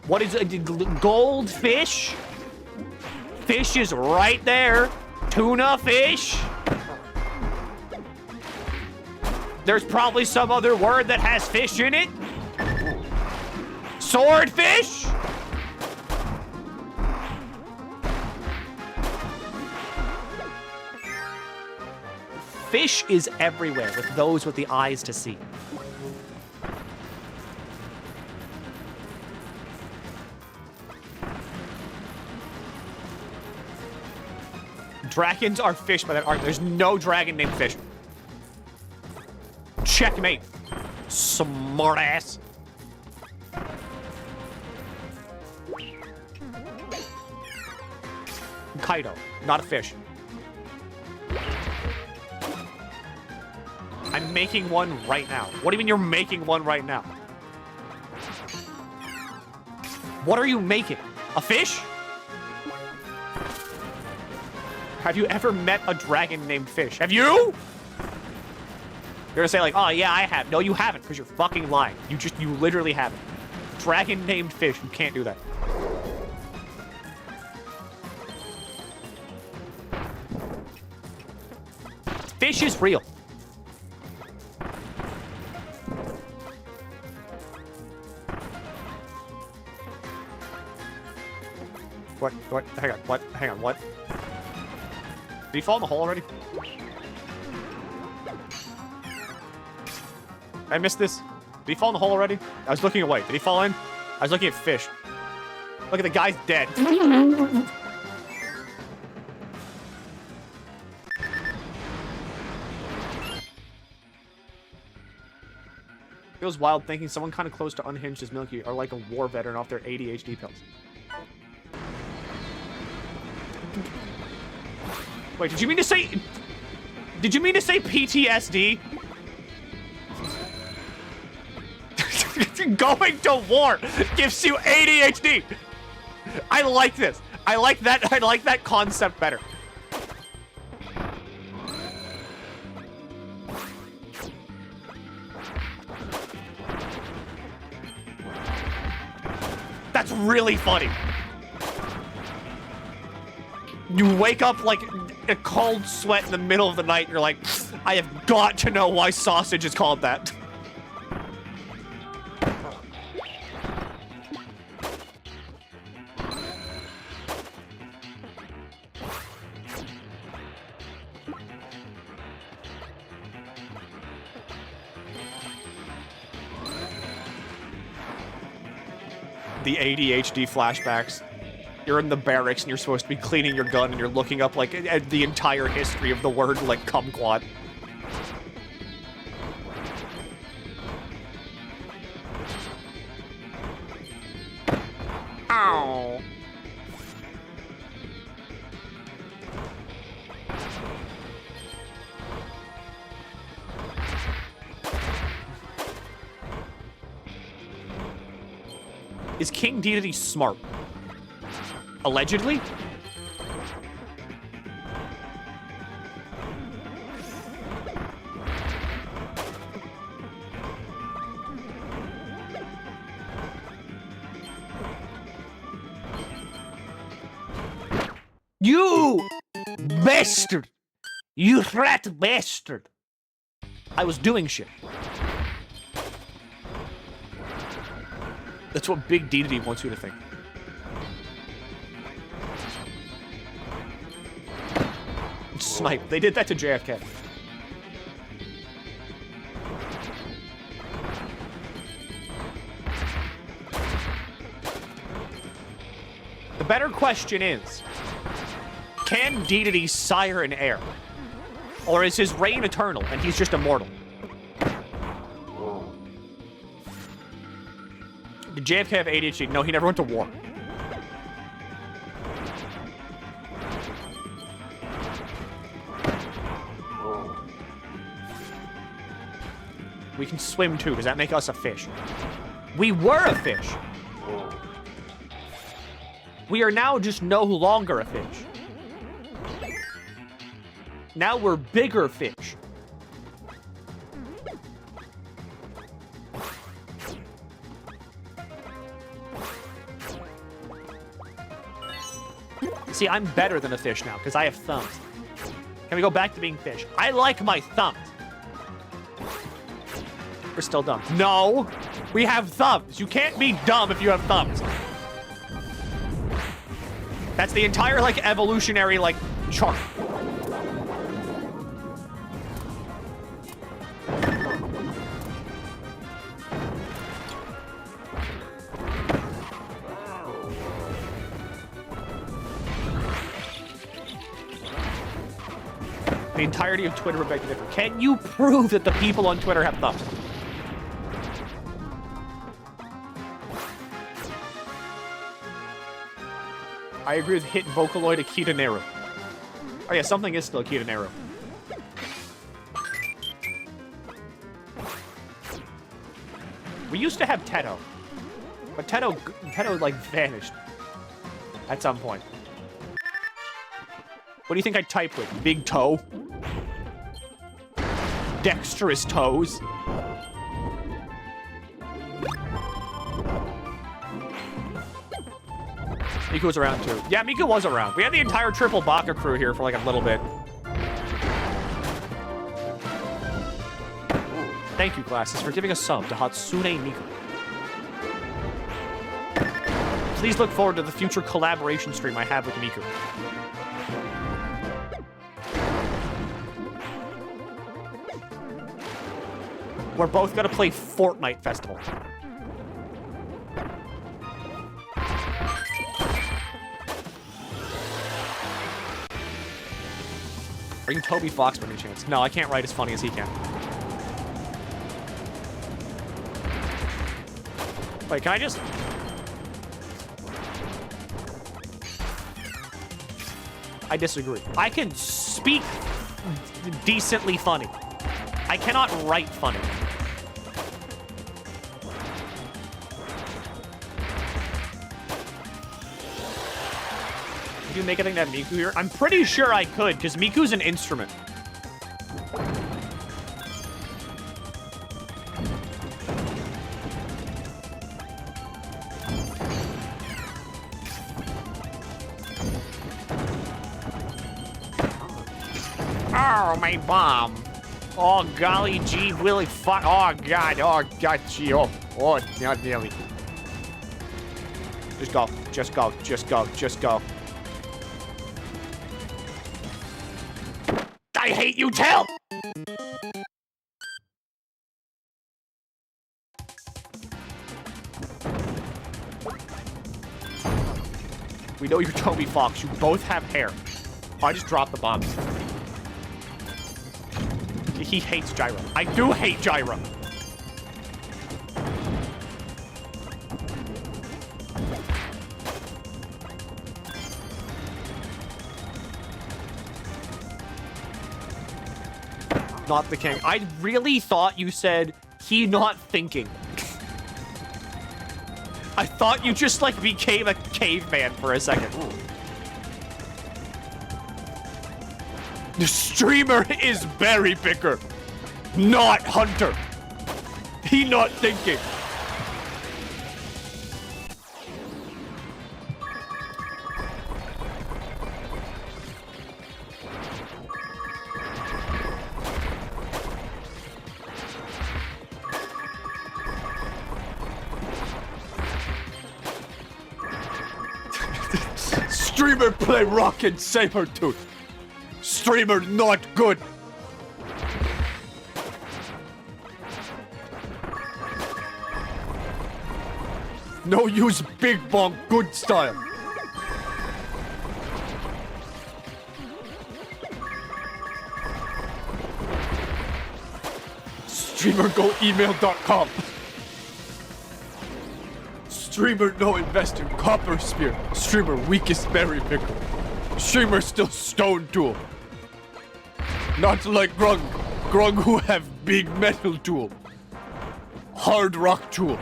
What is a goldfish? Fish is right there. Tuna fish. There's probably some other word that has fish in it. Swordfish. Fish is everywhere with those with the eyes to see. Dragons are fish, but there's no dragon named Fish. Checkmate. Smartass. Kaido, not a fish. I'm making one right now. What do you mean you're making one right now? What are you making? A fish? Have you ever met a dragon named Fish? Have you? You're gonna say like, oh yeah, I have. No, you haven't, because you're fucking lying. You literally haven't. Dragon named Fish, you can't do that. Fish is real. What? Hang on, what? Hang on, what? Did he fall in the hole already? I missed this. Did he fall in the hole already? I was looking away. Did he fall in? I was looking at Fish. Look at the guy's dead. Feels wild thinking someone kind of close to unhinged as Milky are like a war veteran off their ADHD pills. Wait, did you mean to say PTSD? Going to war gives you ADHD. I like this. I like that concept better. That's really funny. You wake up like a cold sweat in the middle of the night and you're like, I have got to know why sausage is called that. the ADHD flashbacks. You're in the barracks and you're supposed to be cleaning your gun and you're looking up like at the entire history of the word like kumquat. Ow. Is King Dedede smart? Allegedly? You bastard! You rat bastard! I was doing shit. That's what Big Dedede wants you to think. Snipe. They did that to JFK. The better question is, can Dedede sire an heir? Or is his reign eternal and he's just immortal? Did JFK have ADHD? No, he never went to war. We can swim too. Does that make us a fish? We were a fish. We are now just no longer a fish. Now we're bigger fish. See, I'm better than a fish now, because I have thumbs. Can we go back to being fish? I like my thumbs. We're still dumb. No! We have thumbs. You can't be dumb if you have thumbs. That's the entire, like, evolutionary, like, chart. The entirety of Twitter would beg to differ. Can you prove that the people on Twitter have thumbs? I agree with hit Vocaloid Akita Neru. Oh yeah, something is still Akita Neru. We used to have Teto. But Teto like vanished. At some point. What do you think I type with? Big toe? Dexterous toes? Miku was around too. Yeah, Miku was around. We had the entire Triple Baka crew here for like a little bit. Thank you, Glasses, for giving a sub to Hatsune Miku. Please look forward to the future collaboration stream I have with Miku. We're both gonna play Fortnite Festival. Are you Toby Fox by any chance? No, I can't write as funny as he can. Wait, can I just... I disagree. I can speak decently funny. I cannot write funny. Could you make a thing to have Miku here? I'm pretty sure I could, because Miku's an instrument. Oh, my bomb. Oh, golly gee, Willie, fuck. Oh, God, gee, oh, not nearly. Just go, just go, just go, just go. I hate you, too! We know you're Toby Fox. You both have hair. Oh, I just dropped the bomb. He hates Gyro. I do hate Gyro. Not the king. I really thought you said he not thinking. I thought you just like became a caveman for a second. Ooh. The streamer is berry picker, not hunter. He not thinking. Streamer play Rocket Sabertooth. Streamer not good. No use big bonk good style. Streamer go email.com. Streamer no invest in copper spear. Streamer weakest berry picker. Streamer still stone tool. Not like Grung. Grung who have big metal tool. Hard rock tool.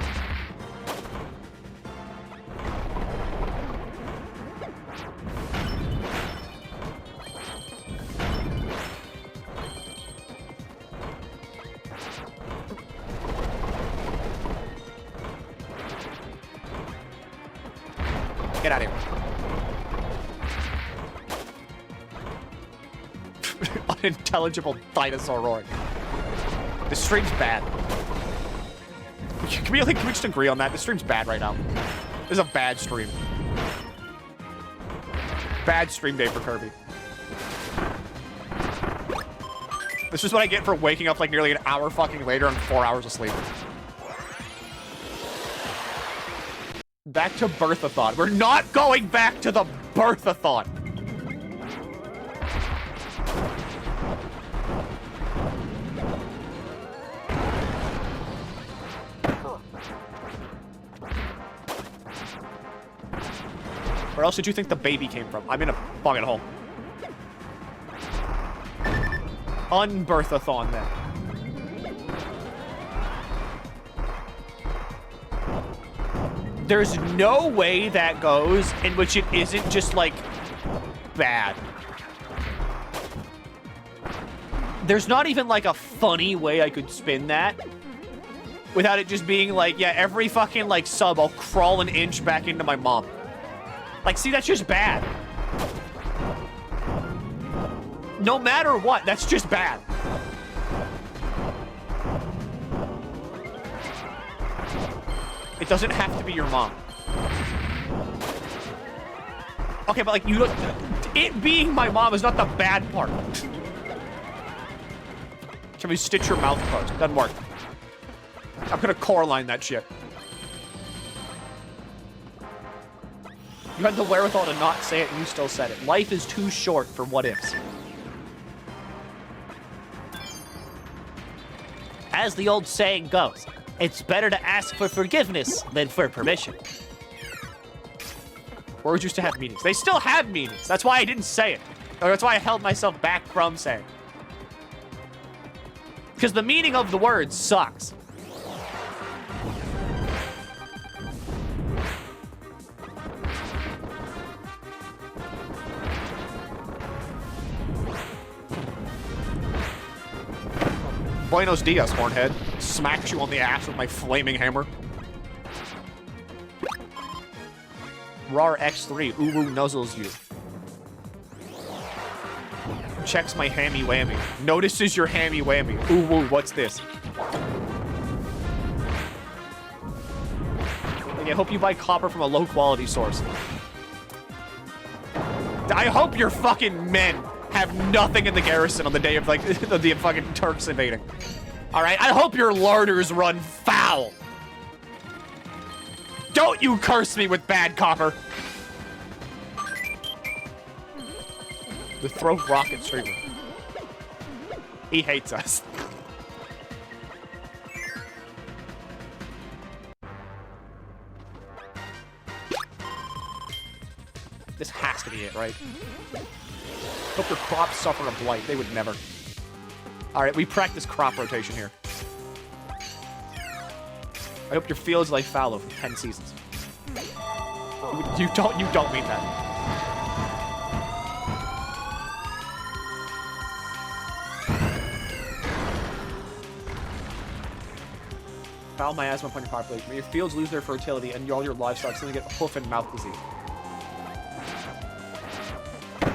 Get out of here. Unintelligible dinosaur roaring. The stream's bad. Can we just agree on that? The stream's bad right now. This is a bad stream. Bad stream day for Kirby. This is what I get for waking up like nearly an hour fucking later and 4 hours of sleep. Back to birthathon. We're not going back to the birthathon. Where else did you think the baby came from? I'm in a fucking hole. Unbirthathon then. There's no way that goes in which it isn't just, like, bad. There's not even, like, a funny way I could spin that without it just being, like, yeah, every fucking, like, sub, I'll crawl an inch back into my mom. Like, see, that's just bad. No matter what, that's just bad. It doesn't have to be your mom. Okay, but like it being my mom is not the bad part. Can we stitch your mouth closed? Doesn't work. I'm gonna core line that shit. You had the wherewithal to not say it and you still said it. Life is too short for what ifs. As the old saying goes, it's better to ask for forgiveness than for permission. Words used to have meanings. They still have meanings. That's why I didn't say it. Or that's why I held myself back from saying it. Because the meaning of the word sucks. Buenos dias, hornhead. Smacks you on the ass with my flaming hammer. Rar X3, Uwu nuzzles you. Checks my hammy whammy. Notices your hammy whammy. Uwu, what's this? I hope you buy copper from a low quality source. I hope your fucking men have nothing in the garrison on the day of, like, the fucking Turks invading. Alright, I hope your larders run foul. Don't you curse me with bad copper. The Throw Rocket streamer. He hates us. This has to be it, right? Hope your crops suffer a blight. They would never. All right, we practice crop rotation here. I hope your fields like fallow for 10 seasons. You don't mean that. Foul miasma upon your population. When your fields lose their fertility and all your livestock suddenly get hoof and mouth disease.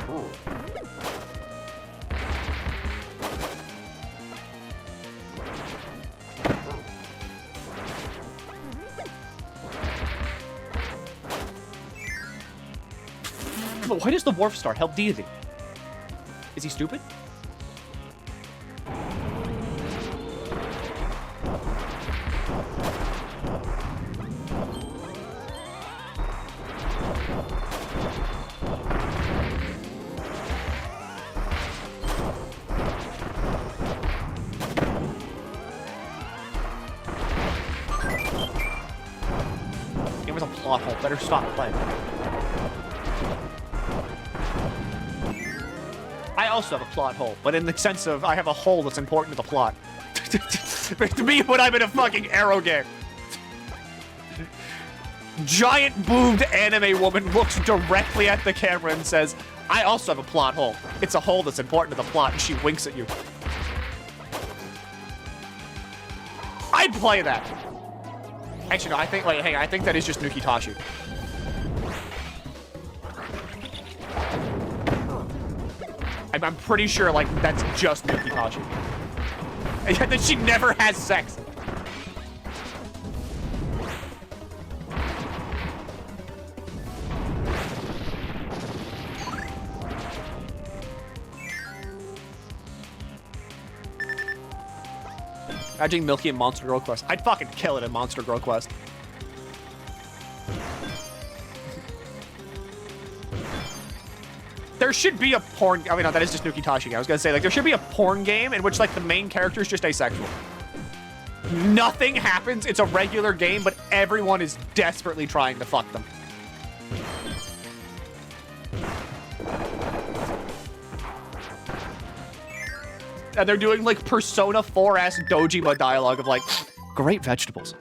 Ooh. But why does the Wharf Star help Deity? Is he stupid? Game was a plot hole. Better stop playing. I also have a plot hole, but in the sense of I have a hole that's important to the plot. To me, when I'm in a fucking Arrow game. Giant boobed anime woman looks directly at the camera and says, I also have a plot hole. It's a hole that's important to the plot, and she winks at you. I'd play that. Actually, no, I think, wait, hang on, I think that is just Nukitashi. I'm pretty sure, like, that's just Nukitashi. And that she never has sex. Imagine Milky and Monster Girl Quest. I'd fucking kill it in Monster Girl Quest. There should be a porn... I mean, no, that is just Nukitashi. I was gonna say, like, there should be a porn game in which, like, the main character is just asexual. Nothing happens. It's a regular game, but everyone is desperately trying to fuck them. And they're doing, like, Persona 4-ass Dojima dialogue of, like, great vegetables.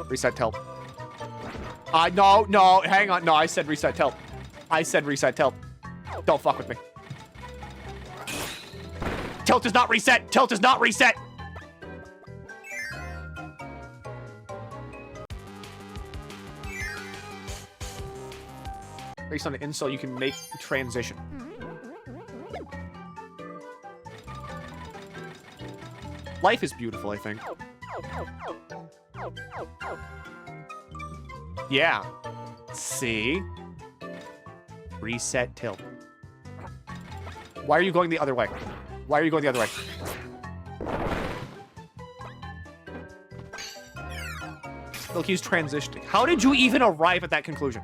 Reset tilt. No, hang on. No, I said reset tilt. I said reset tilt. Don't fuck with me. Tilt does not reset. Tilt does not reset. Based on an insult, you can make transition. Life is beautiful, I think. Yeah. See? Reset tilt. Why are you going the other way? Why are you going the other way? Milky's transitioning. How did you even arrive at that conclusion?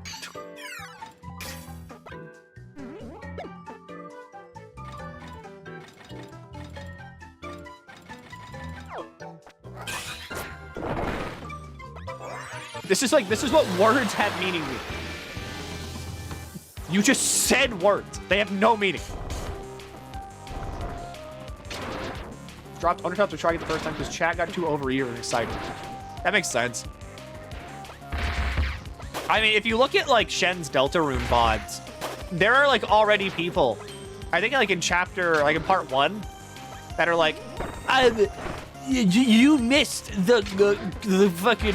This is what words have meaning mean. You just said words. They have no meaning. Dropped Undertale to try it the first time because chat got too over-eager and excited. That makes sense. I mean, if you look at, like, Shen's Deltarune VODs, there are, like, already people, I think, like, in chapter, like, in part 1, that are like, you missed the fucking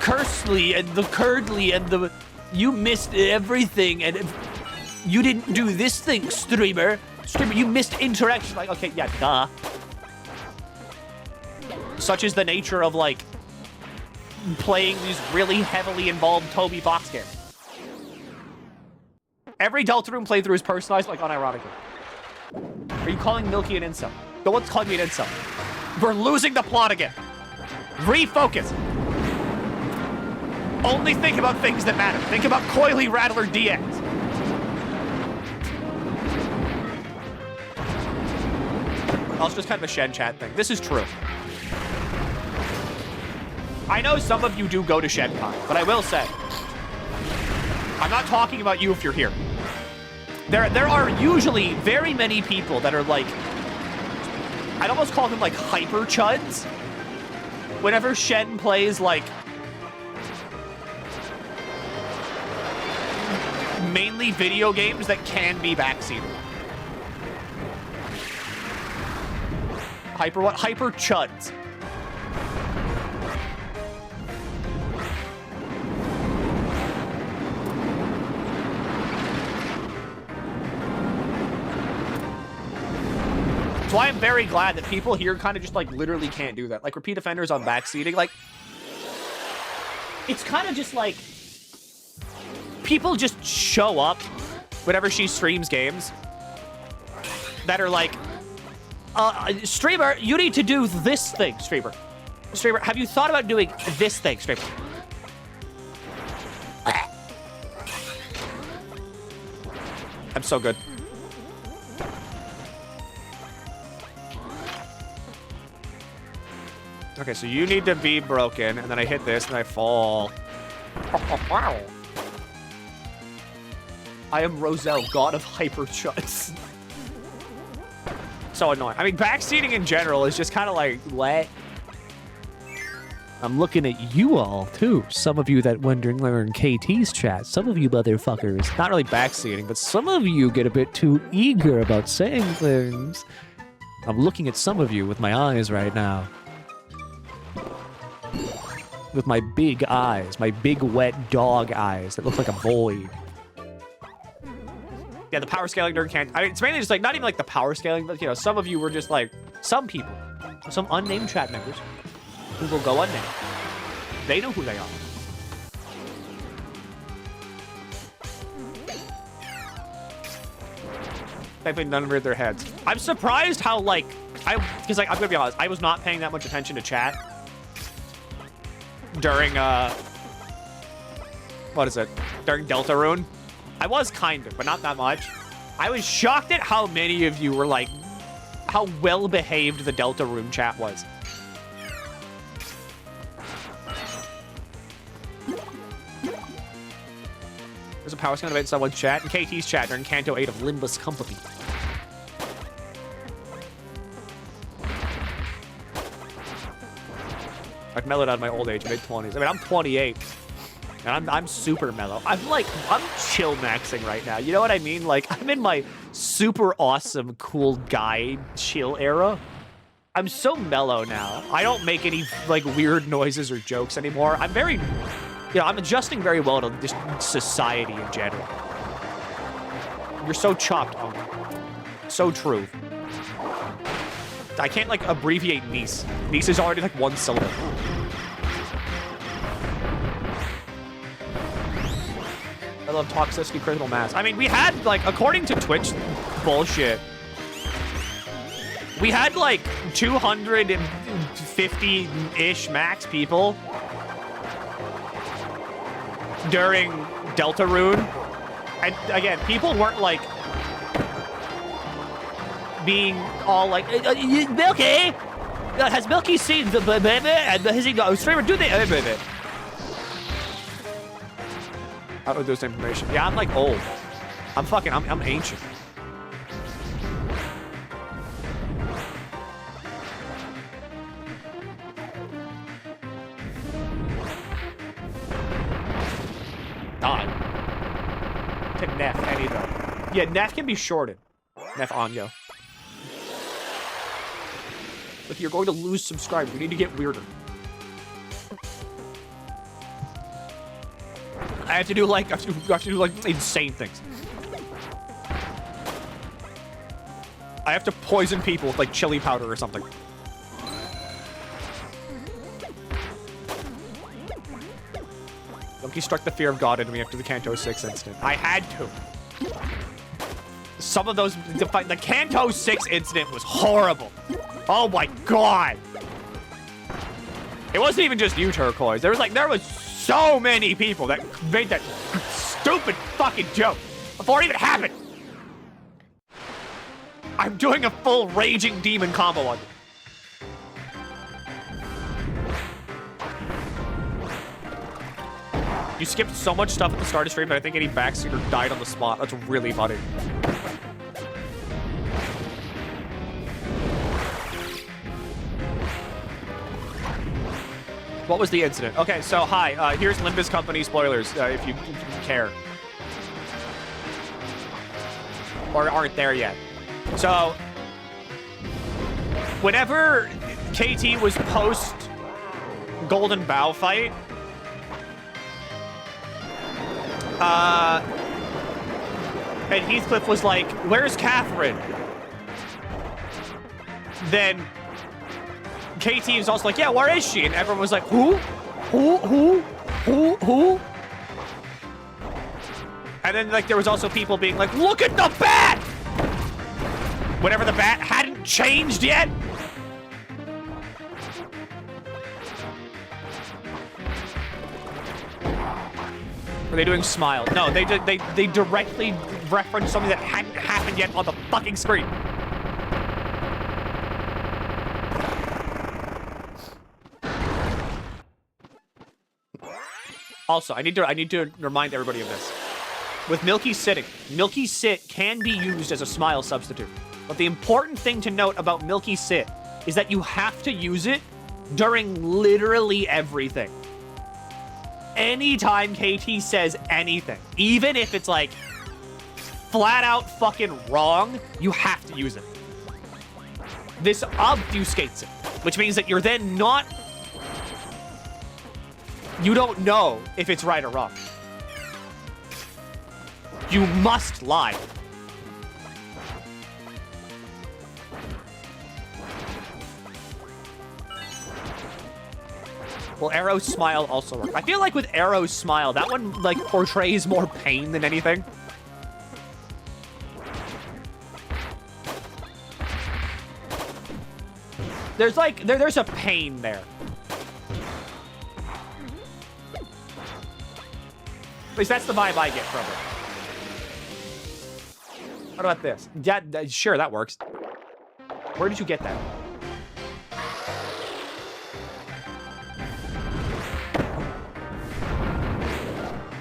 Cursely and the Curdly and the... You missed everything, and you didn't do this thing, streamer. Streamer, you missed interaction. Like, okay, yeah, duh. Such is the nature of, like, playing these really heavily involved Toby Fox games. Every Deltarune playthrough is personalized, like, unironically. Are you calling Milky an incel? No one's calling me an incel. We're losing the plot again. Refocus. Only think about things that matter. Think about Coily Rattler DX. Also, just kind of a Shen chat thing. This is true. I know some of you do go to ShenCon, but I will say, I'm not talking about you if you're here. There are usually very many people that are like, I'd almost call them like hyper chuds. Whenever Shen plays like mainly video games that can be backseated. Hyper what? Hyper chuds. So I am very glad that people here kind of just like literally can't do that. Like repeat offenders on backseating, like it's kind of just like people just show up whenever she streams games that are like, streamer, you need to do this thing, streamer. Streamer, have you thought about doing this thing, streamer? I'm so good. Okay, so you need to be broken, and then I hit this, and I fall. Wow. I am Roselle, god of hyper chuds. So annoying. I mean, backseating in general is just kind of like, what? I'm looking at you all, too. Some of you that wondering where in KT's chat. Some of you motherfuckers. Not really backseating, but Some of you get a bit too eager about saying things. I'm looking at some of you with my eyes right now. With my big eyes. My big, wet dog eyes that look like a void. yeah, the power scaling during can't. I mean, it's mainly just like, not even like the power scaling, but you know, some of you were just like, some people, some unnamed chat members who will go unnamed. They know who they are. Typing none of their heads. I'm surprised how like, because like, I'm gonna be honest, I was not paying that much attention to chat during, what is it? During Deltarune. I was kind of, but not that much. I was shocked at how many of you were like, how well-behaved the Deltarune chat was. There's a power scan debate in someone's chat, in KT's chat during Canto 8 of Limbus Company. I've mellowed out of my old age, mid-20s. I mean, I'm 28. And I'm super mellow. I'm chill maxing right now. You know what I mean? Like, I'm in my super awesome, cool guy chill era. I'm so mellow now. I don't make any, like, weird noises or jokes anymore. I'm very, you know, I'm adjusting very well to just society in general. You're so chopped on. So true. I can't, like, abbreviate niece. Niece is already, like, one syllable. I love toxicity, critical mass. I mean, we had, like, according to Twitch bullshit, we had, like, 250-ish max people during Deltarune. And, again, people weren't, like, being all, like, Milky! Has Milky seen the baby? And has he got a streamer? Do they? Baby. I don't know this information. Yeah, I'm like old. I'm ancient. God. To Neff, any though. Yeah, Neff can be shorted. Neff Anyo. Look, you're going to lose subscribers. We need to get weirder. I have to do like insane things. I have to poison people with like chili powder or something. Milky struck the fear of God into me after the Canto 6 incident. I had to. Some of those, the Canto 6 incident was horrible. Oh my God. It wasn't even just you, Turquoise. There was so many people that made that stupid fucking joke before it even happened. I'm doing a full raging demon combo on you. You skipped so much stuff at the start of stream that I think any backseater died on the spot. That's really funny. What was the incident? Okay, so hi, here's Limbus Company spoilers, if you care. Or aren't there yet. So, whenever KT was post Golden Bow fight, and Heathcliff was like, where's Catherine? Then KT was also like, yeah, where is she? And everyone was like, who? Who? And then, like, there was also people being like, look at the bat! Whenever the bat hadn't changed yet. Were they doing smile? No, they directly referenced something that hadn't happened yet on the fucking screen. Also, I need to remind everybody of this. With Milky sitting, Milky sit can be used as a smile substitute. But the important thing to note about Milky sit is that you have to use it during literally everything. Anytime KT says anything, even if it's like flat out fucking wrong, you have to use it. This obfuscates it, which means that you're then not... You don't know if it's right or wrong. You must lie. Will Arrow's smile also work? I feel like with Arrow's smile, that one like portrays more pain than anything. There's like there's a pain there. At least that's the vibe I get from it. What about this? Yeah, sure, that works. Where did you get that?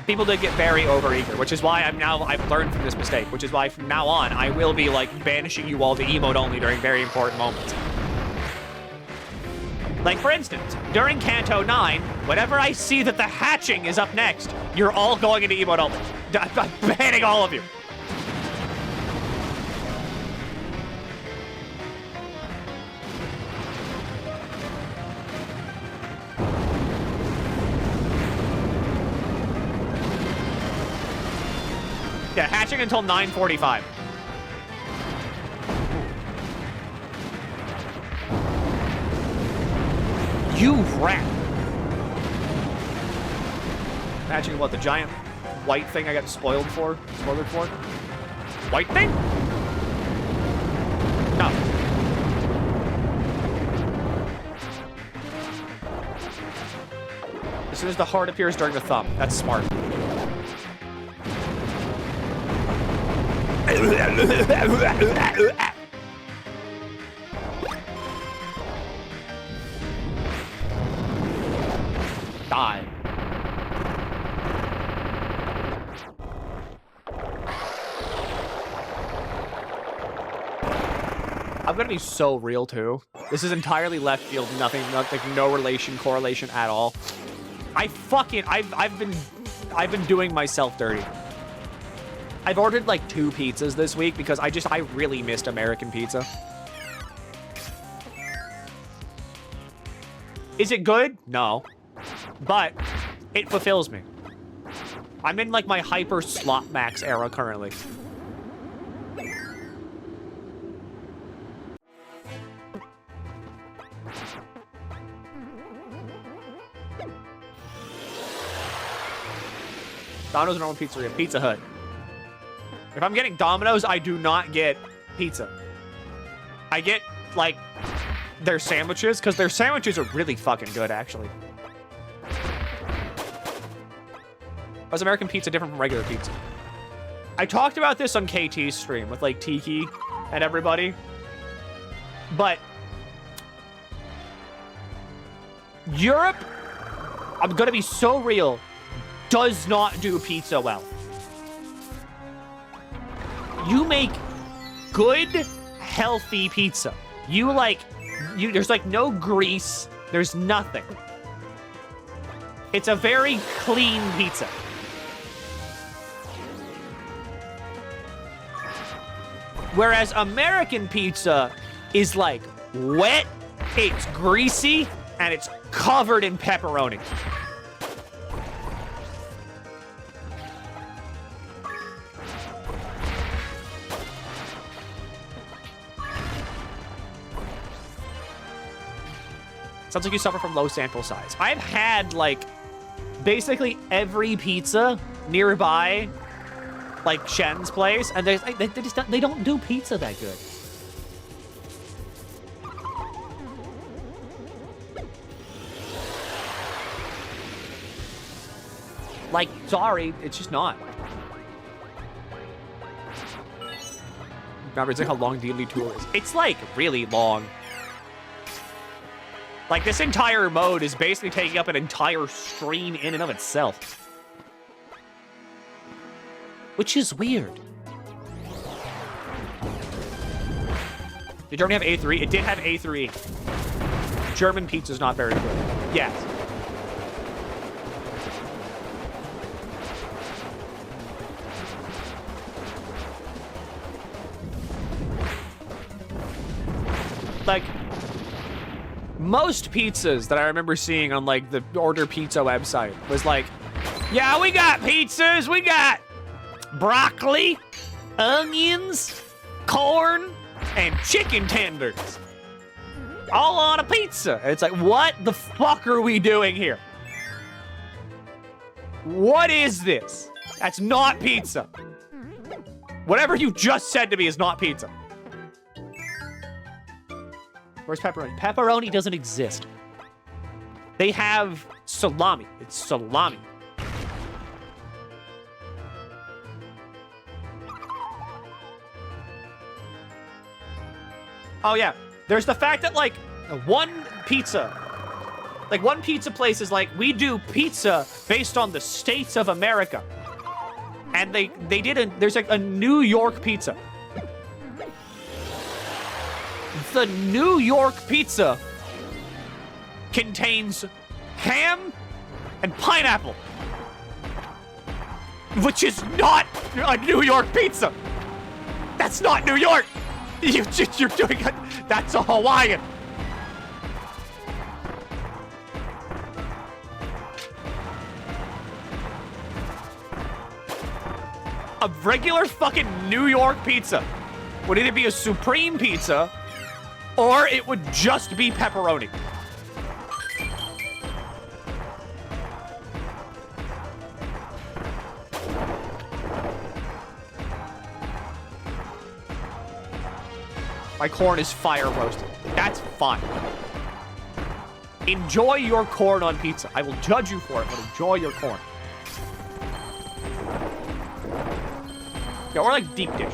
People did get very overeager, which is why I've learned from this mistake, which is why from now on, I will be like banishing you all to emote only during very important moments. Like for instance, during Kanto 9, whenever I see that the hatching is up next, you're all going into emote only. I'm banning all of you. Yeah, hatching until 9:45. You rat. Hatching what, the giant white thing I got spoiled for? White thing? No. As soon as the heart appears during the thumb. That's smart. Die. I'm gonna be so real too. This is entirely left field, nothing, no correlation at all. I've been doing myself dirty. I've ordered like 2 pizzas this week because I really missed American pizza. Is it good? No. But it fulfills me. I'm in like my hyper slot max era currently. Domino's and normal pizzeria, Pizza Hut. If I'm getting Domino's, I do not get pizza. I get, like, their sandwiches, because their sandwiches are really fucking good, actually. Was American pizza different from regular pizza? I talked about this on KT's stream with, like, Tiki and everybody. But Europe, I'm gonna be so real, does not do pizza well. You make good, healthy pizza. There's like no grease, there's nothing. It's a very clean pizza. Whereas American pizza is like wet, it's greasy, and it's covered in pepperoni. Sounds like you suffer from low sample size. I've had, like, basically every pizza nearby, like Shen's place, and they don't do pizza that good. Like, sorry, it's just not. Remember, it's like how long Dedede Tour is. It's, like, really long. Like, this entire mode is basically taking up an entire stream in and of itself. Which is weird. Did Germany have A3? It did have A3. German pizza's not very good. Yes. Like, most pizzas that I remember seeing on, like, the Order Pizza website was like, yeah, we got pizzas, we got broccoli, onions, corn, and chicken tenders. All on a pizza. And it's like, what the fuck are we doing here? What is this? That's not pizza. Whatever you just said to me is not pizza. Where's pepperoni? Pepperoni doesn't exist. They have salami. It's salami. Oh, yeah. There's the fact that, like, one pizza place is like, we do pizza based on the states of America. And there's like a New York pizza. The New York pizza contains ham and pineapple, which is not a New York pizza. That's not New York. You're doing it. That's a Hawaiian. A regular fucking New York pizza would either be a supreme pizza or it would just be pepperoni. My corn is fire roasted. That's fine. Enjoy your corn on pizza. I will judge you for it, but enjoy your corn. Yeah, or like deep dish.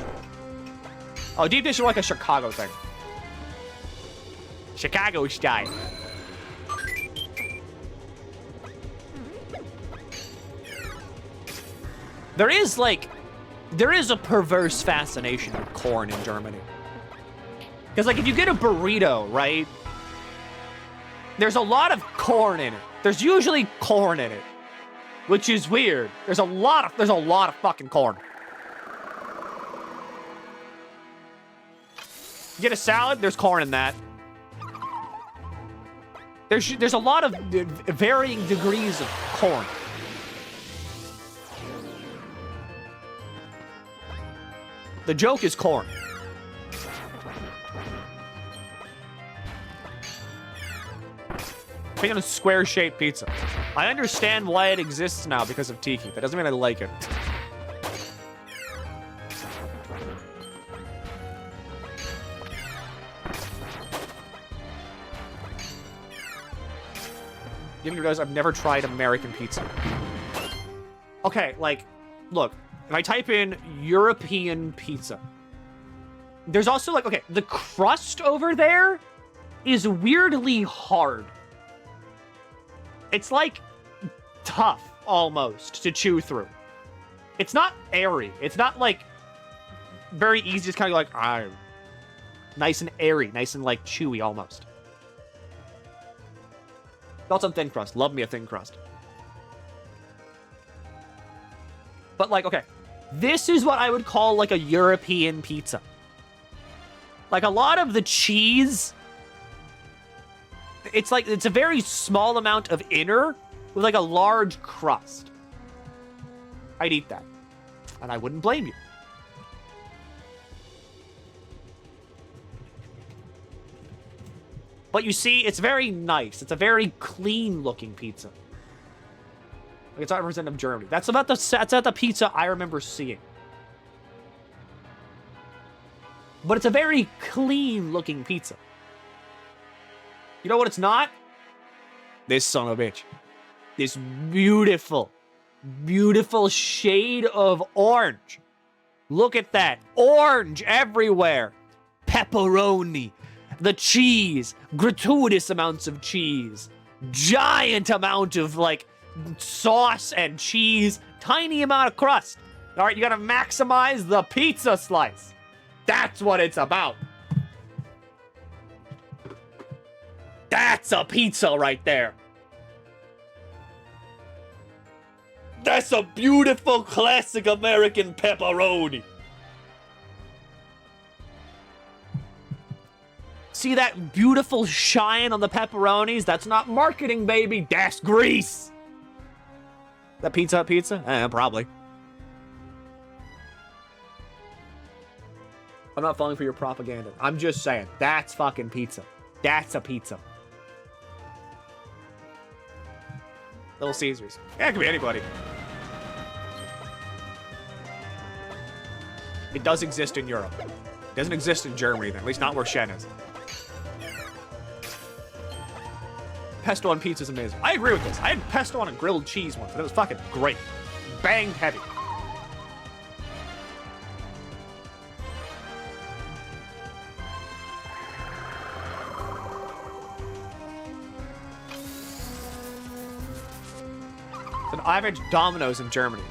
Oh, deep dish is like a Chicago thing. Chicago style. There is a perverse fascination with corn in Germany. Because, like, if you get a burrito, right? There's a lot of corn in it. There's usually corn in it, which is weird. There's a lot of fucking corn. You get a salad, there's corn in that. There's a lot of varying degrees of corn. The joke is corn. Speaking of square-shaped pizza, I understand why it exists now because of Tiki. That doesn't mean I like it. You didn't realize I've never tried American pizza. Okay, like, look, if I type in European pizza, there's also, like, okay, the crust over there is weirdly hard. It's, like, tough, almost, to chew through. It's not airy. It's not, like, very easy, just kind of like, nice and airy, nice and, like, chewy, almost. Thoughts on thin crust. Love me a thin crust. But, like, okay, this is what I would call, like, a European pizza. Like, a lot of the cheese, it's, like, it's a very small amount of inner with, like, a large crust. I'd eat that. And I wouldn't blame you. But you see, it's very nice. It's a very clean-looking pizza. Like, it's not representative of Germany. That's about the pizza I remember seeing. But it's a very clean-looking pizza. You know what it's not? This son of a bitch. This beautiful, beautiful shade of orange. Look at that. Orange everywhere. Pepperoni. The cheese. Gratuitous amounts of cheese. Giant amount of, like, sauce and cheese, tiny amount of crust. All right, you gotta maximize the pizza slice. That's what it's about. That's a pizza right there. That's a beautiful classic American pepperoni. See that beautiful shine on the pepperonis? That's not marketing, baby. That's grease. That Pizza Hut pizza? Probably. I'm not falling for your propaganda. I'm just saying, that's fucking pizza. That's a pizza. Little Caesars. Yeah, it could be anybody. It does exist in Europe. It doesn't exist in Germany, then. At least not where Shen is. Pesto on pizza is amazing. I agree with this. I had pesto on a grilled cheese once, and it was fucking great. Banged heavy. It's an average Domino's in Germany.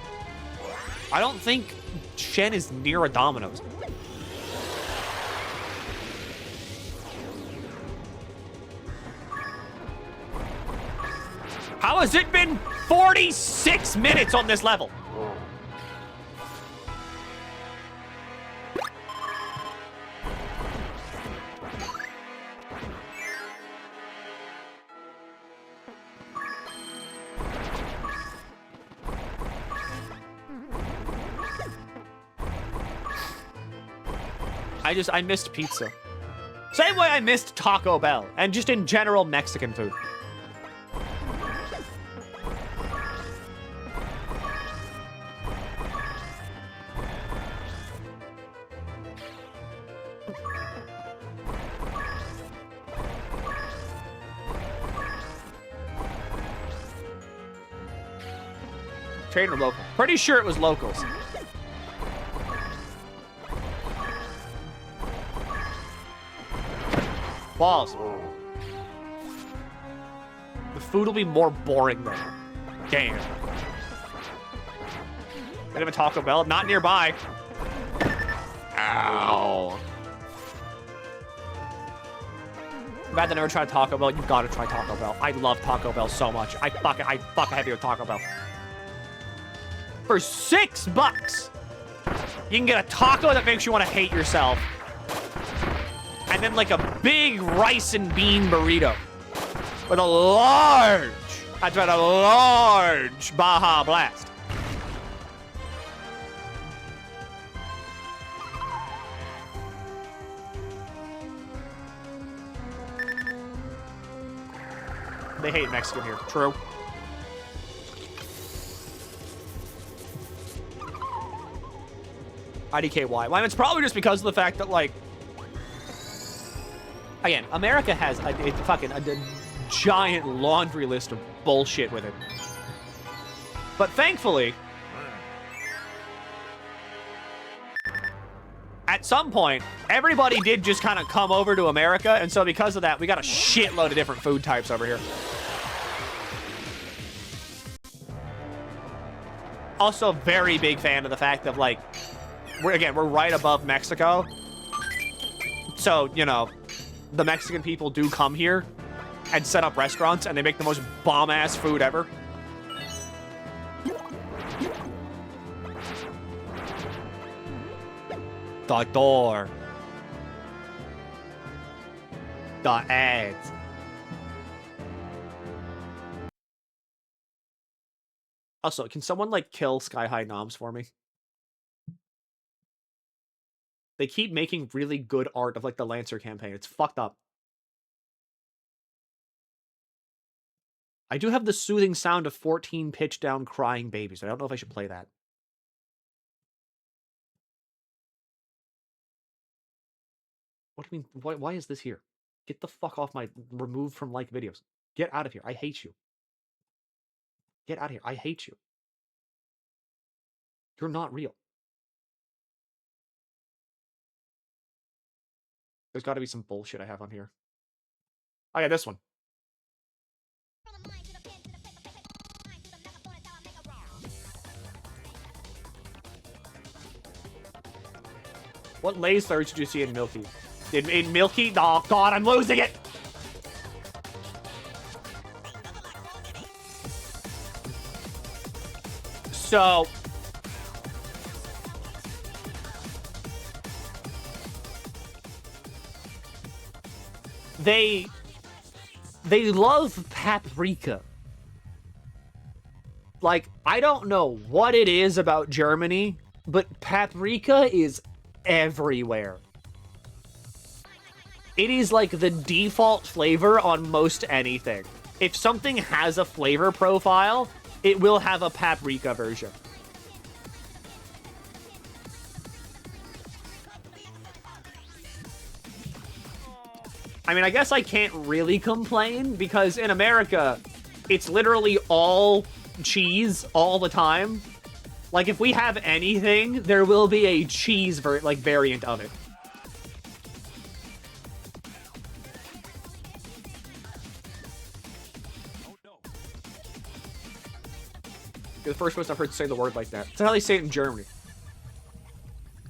I don't think Shen is near a Domino's. How has it been 46 minutes on this level? I missed pizza. Same way I missed Taco Bell, and just in general Mexican food. Chain or local? Pretty sure it was locals. Balls. The food will be more boring though. Damn. They have a Taco Bell? Not nearby. Ow. Bad that I never tried Taco Bell. You gotta try Taco Bell. I love Taco Bell so much. I fucking heavy with Taco Bell. For $6, you can get a taco that makes you want to hate yourself. And then like a big rice and bean burrito. With a large, that's right, a large Baja Blast. They hate Mexican here. True. IDKY. Well, it's probably just because of the fact that, like, again, America has a giant laundry list of bullshit with it. But thankfully, at some point, everybody did just kind of come over to America, and so because of that, we got a shitload of different food types over here. Also, very big fan of the fact that, like, we're right above Mexico. So, you know, the Mexican people do come here and set up restaurants, and they make the most bomb-ass food ever. The door. The ads. Also, can someone, like, kill Sky High Noms for me? They keep making really good art of, like, the Lancer campaign. It's fucked up. I do have the soothing sound of 14 pitch down crying babies. I don't know if I should play that. What do you mean? Why is this here? Get the fuck off my... Removed from like videos. Get out of here. I hate you. Get out of here. I hate you. You're not real. There's got to be some bullshit I have on here. Oh yeah, this one. What lasers did you see in Milky? In Milky? Oh god, I'm losing it! So... They love paprika. Like, I don't know what it is about Germany, but paprika is everywhere. It is like the default flavor on most anything. If something has a flavor profile, it will have a paprika version. I mean, I guess I can't really complain because in America, it's literally all cheese all the time. Like, if we have anything, there will be a cheese variant of it. You're the first person I've heard say the word like that. That's how they say it in Germany.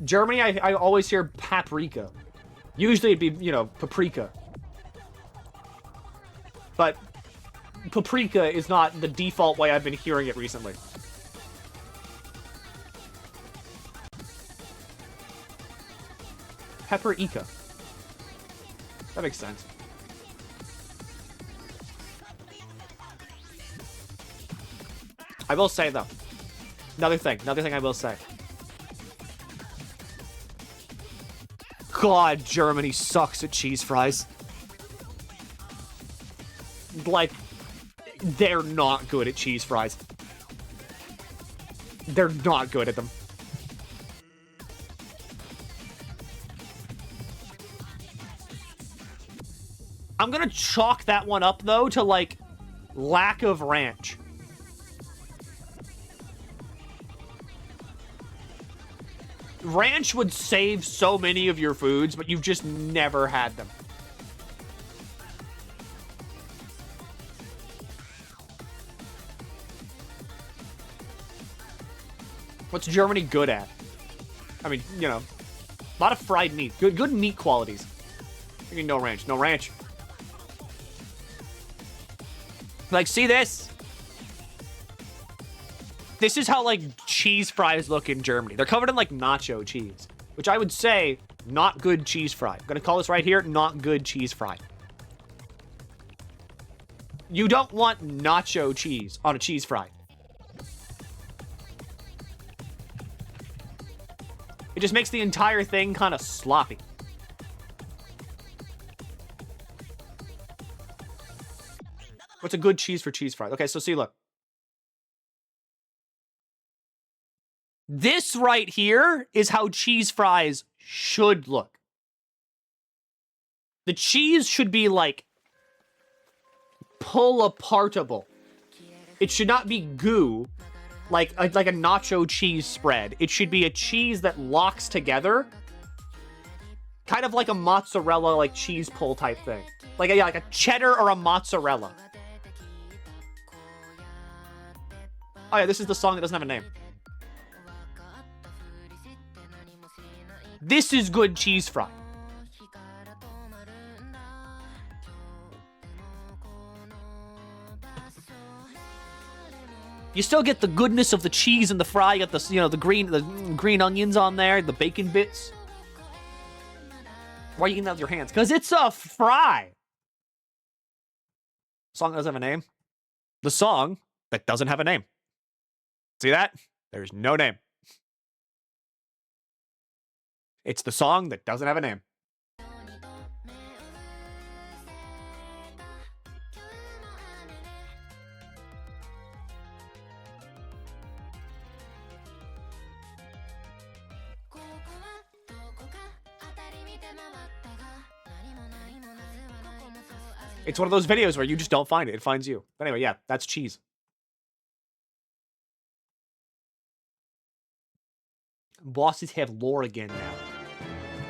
Germany, I always hear paprika. Usually it'd be, you know, paprika. But paprika is not the default way I've been hearing it recently. Pepper-ika. That makes sense. I will say, though. Another thing I will say. God, Germany sucks at cheese fries. Like, they're not good at cheese fries. They're not good at them. I'm gonna chalk that one up, though, to, like, lack of ranch. Ranch would save so many of your foods, but you've just never had them. What's Germany good at? I mean, you know, a lot of fried meat. Good meat qualities. I mean, no ranch. No ranch. Like, see this? This is how, like, cheese fries look in Germany. They're covered in, like, nacho cheese. Which I would say, not good cheese fry. I'm gonna call this right here, not good cheese fry. You don't want nacho cheese on a cheese fry. It just makes the entire thing kind of sloppy. What's a good cheese for cheese fries? Okay, so see, look. This right here is how cheese fries should look. The cheese should be, like, pull-apartable. It should not be goo, like a nacho cheese spread. It should be a cheese that locks together, kind of like a mozzarella, like cheese pull type thing. Like a cheddar or a mozzarella. Oh yeah, this is the song that doesn't have a name. This is good cheese fry. You still get the goodness of the cheese and the fry. You got the, the green onions on there, the bacon bits. Why are you eating that with your hands? Because it's a fry. Song that doesn't have a name. The song that doesn't have a name. See that? There's no name. It's the song that doesn't have a name. It's one of those videos where you just don't find it. It finds you. But anyway, yeah, that's cheese. Bosses have lore again now.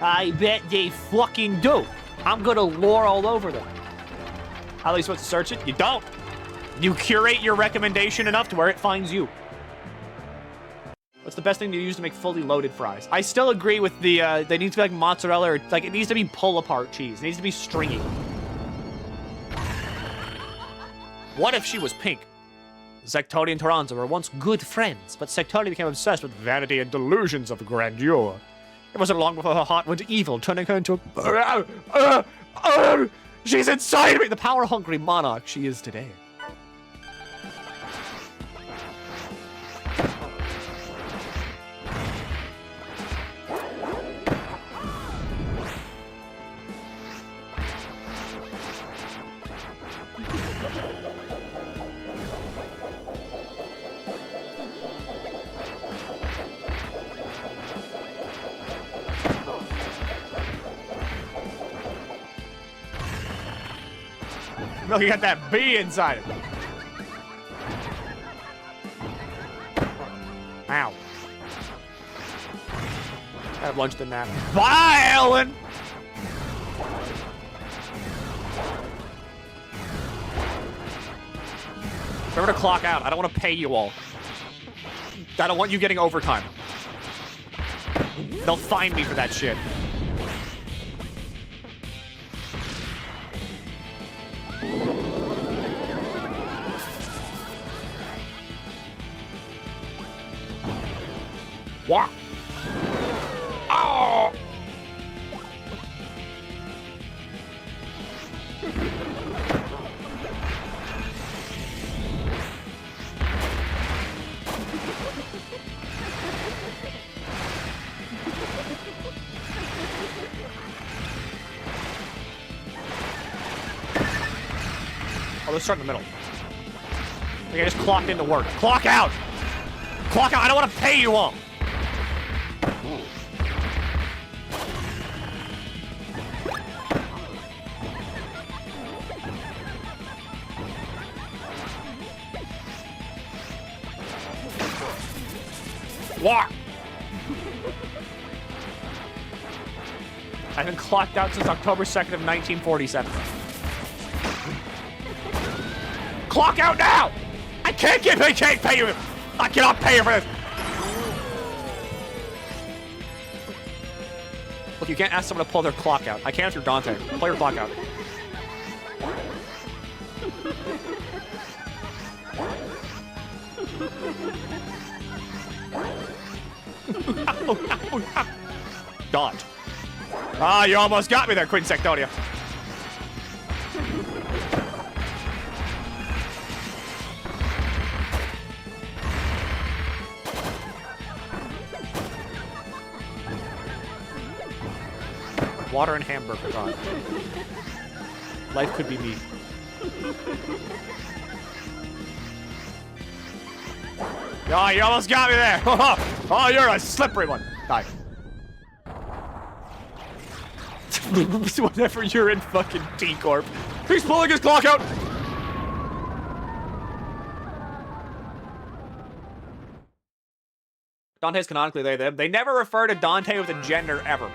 I bet they fucking do. I'm gonna lore all over them. How are you supposed to search it? You don't. You curate your recommendation enough to where it finds you. What's the best thing to use to make fully loaded fries? I still agree with the, they need to be like mozzarella or, like, it needs to be pull-apart cheese. It needs to be stringy. What if she was pink? Sectoni and Toronto were once good friends, but Sectoni became obsessed with vanity and delusions of grandeur. It wasn't long before her heart went evil, turning her into a... She's inside me! The power-hungry monarch she is today. Milky got that bee inside it. Ow. I have lunch than that. Bye, Ellen! Remember to clock out. I don't want to pay you all. I don't want you getting overtime. They'll fine me for that shit. What? Oh! Oh, let's start in the middle. I just clocked into work. Clock out! Clock out! I don't want to pay you all! What? I've been clocked out since October 2nd of 1947. Clock out now! I can't pay you! I cannot pay you for this! Look, you can't ask someone to pull their clock out. I can if you're Dante. Pull your clock out. Dodge. Ah, you almost got me there, Queen Sectonia. Water and hamburger, God. Life could be me. Oh, you almost got me there. Oh, you're a slippery one. Die. Whenever you're in fucking T-Corp. He's pulling his clock out. Dante's canonically they, them. They never refer to Dante with a gender ever.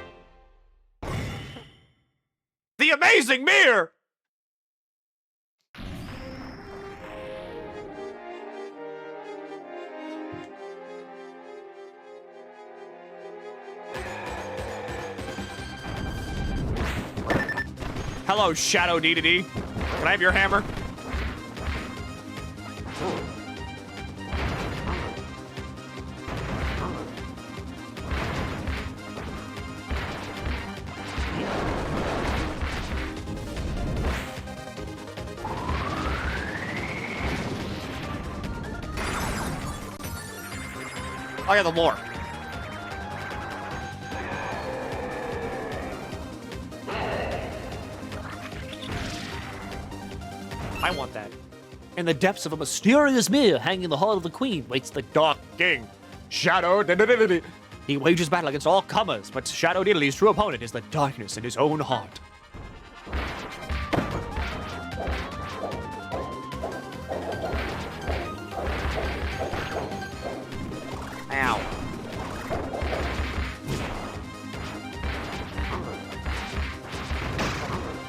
The amazing mirror! Hello, Shadow Dedede. Can I have your hammer? Oh yeah, the lore. I want that. In the depths of a mysterious mirror hanging in the hall of the queen waits the dark King. Shadow Dedede. He wages battle against all comers, but Shadow Dedede's true opponent is the darkness in his own heart. Ow.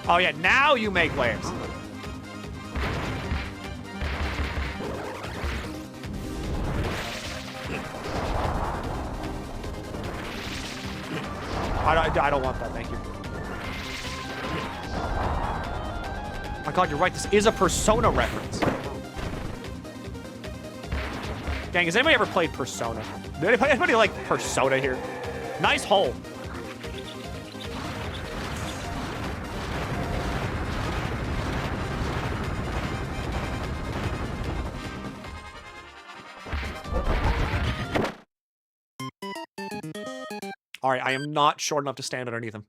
Oh yeah, now you make waves. I don't want that, thank you. My god, you're right, this is a Persona reference. Dang, has anybody ever played Persona? Did anybody like Persona here? Nice hole. All right, I am not short enough to stand underneath him.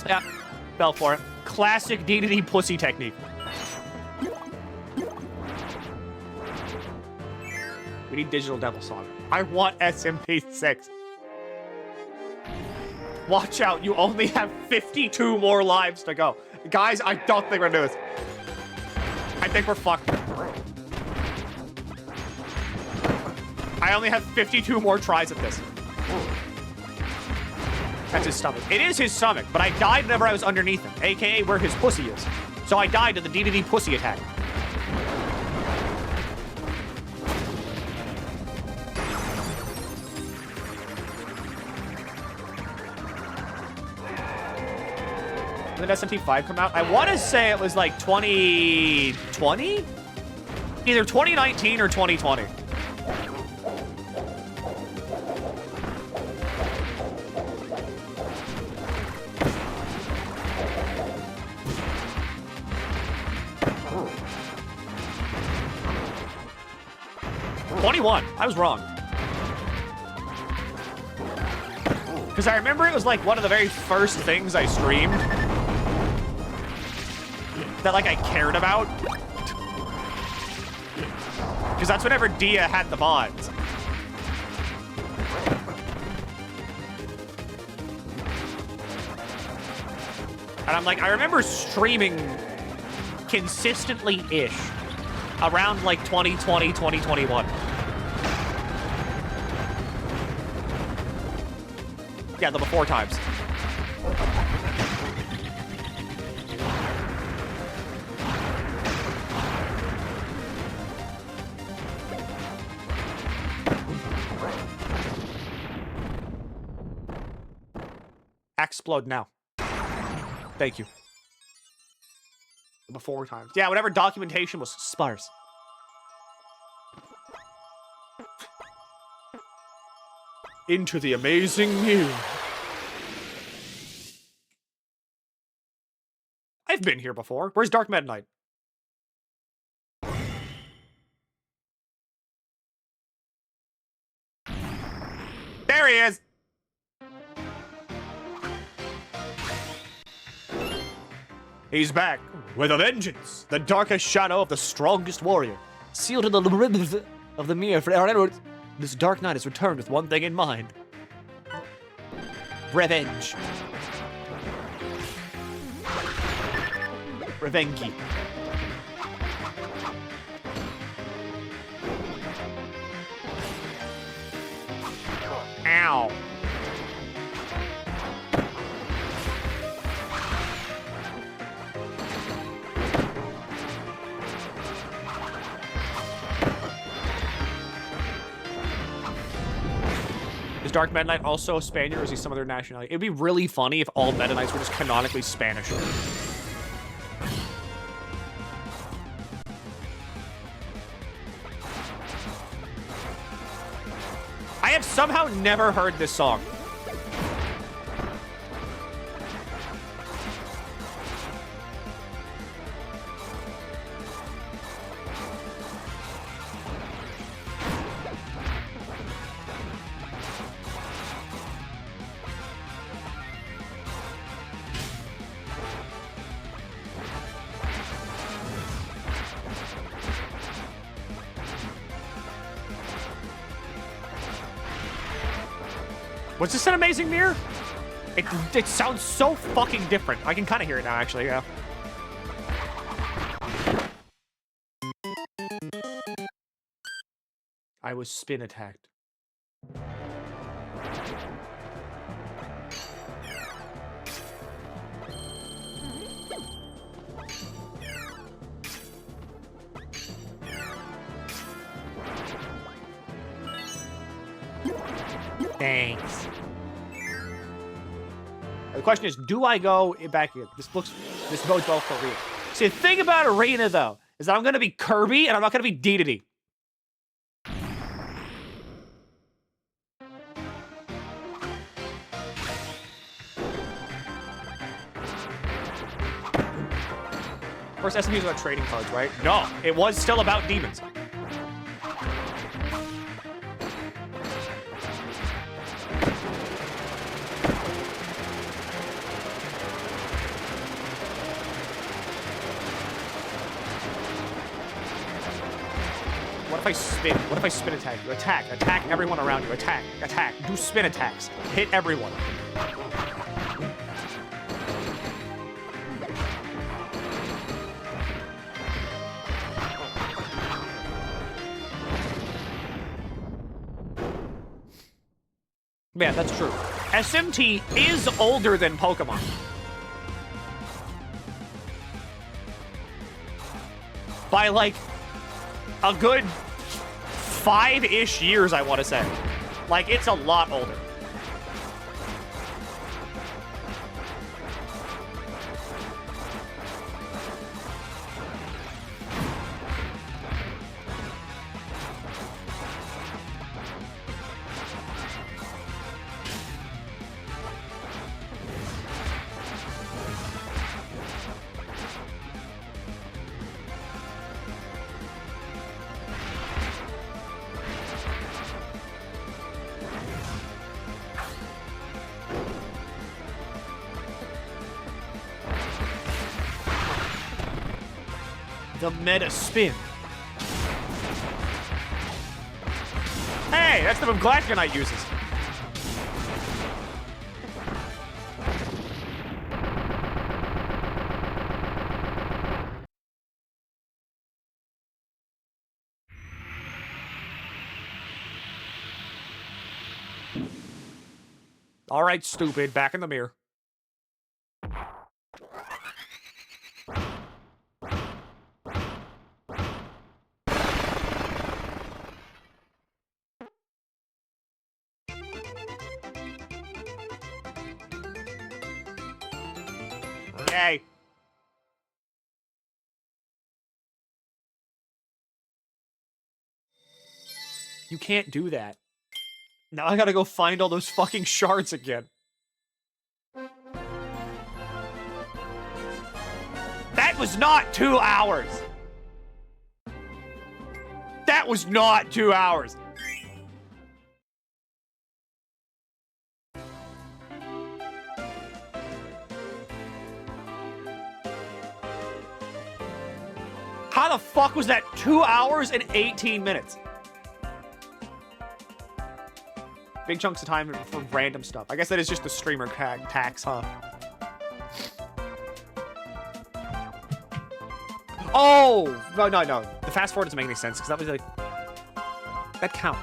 Yeah, fell for it. Classic Dedede pussy technique. We need Digital Devil Song. I want SMP6. Watch out, you only have 52 more lives to go. Guys, I don't think we're gonna do this. I think we're fucked. I only have 52 more tries at this. That's his stomach. It is his stomach, but I died whenever I was underneath him, aka where his pussy is. So I died to the Dedede pussy attack. When did SMT5 come out? I want to say it was like 2020? Either 2019 or 2020. I was wrong. Because I remember it was like one of the very first things I streamed that like I cared about. Because that's whenever Dia had the mods. And I'm like, I remember streaming consistently-ish around like 2020, 2021. Yeah, the before times. Explode now. Thank you. The before times. Yeah, whatever documentation was sparse. Into the amazing mirror. I've been here before. Where's Dark Meta Knight? There he is! He's back with a vengeance, the darkest shadow of the strongest warrior. Sealed in the ribs of the mirror forever. This dark knight has returned with one thing in mind. Revenge. Revengi. Ow. Is Dark Meta Knight also a Spaniard, or is he some other nationality? It'd be really funny if all Meta Knights were just canonically Spanish. I have somehow never heard this song. Was this an amazing mirror? It sounds so fucking different. I can kind of hear it now, actually, yeah. I was spin attacked. Thanks. The question is, do I go back here? This bodes well for Arena. See, the thing about Arena, though, is that I'm going to be Kirby, and I'm not going to be Dedede. Of course, SMU is about trading cards, right? No, it was still about demons. What if I spin? What if I spin attack you? Attack. Attack everyone around you. Attack. Attack. Do spin attacks. Hit everyone. Man, that's true. SMT is older than Pokemon. By like a good 5-ish years, I want to say. Like, it's a lot older. The meta spin. Hey, that's the move Gladkanite uses. All right, stupid. Back in the mirror. Okay. You can't do that. Now I gotta go find all those fucking shards again. That was not 2 hours. That was not 2 hours. How the fuck was that 2 hours and 18 minutes? Big chunks of time for random stuff. I guess that is just the streamer tax, huh? Oh! No. The fast forward doesn't make any sense, because that was like... That count.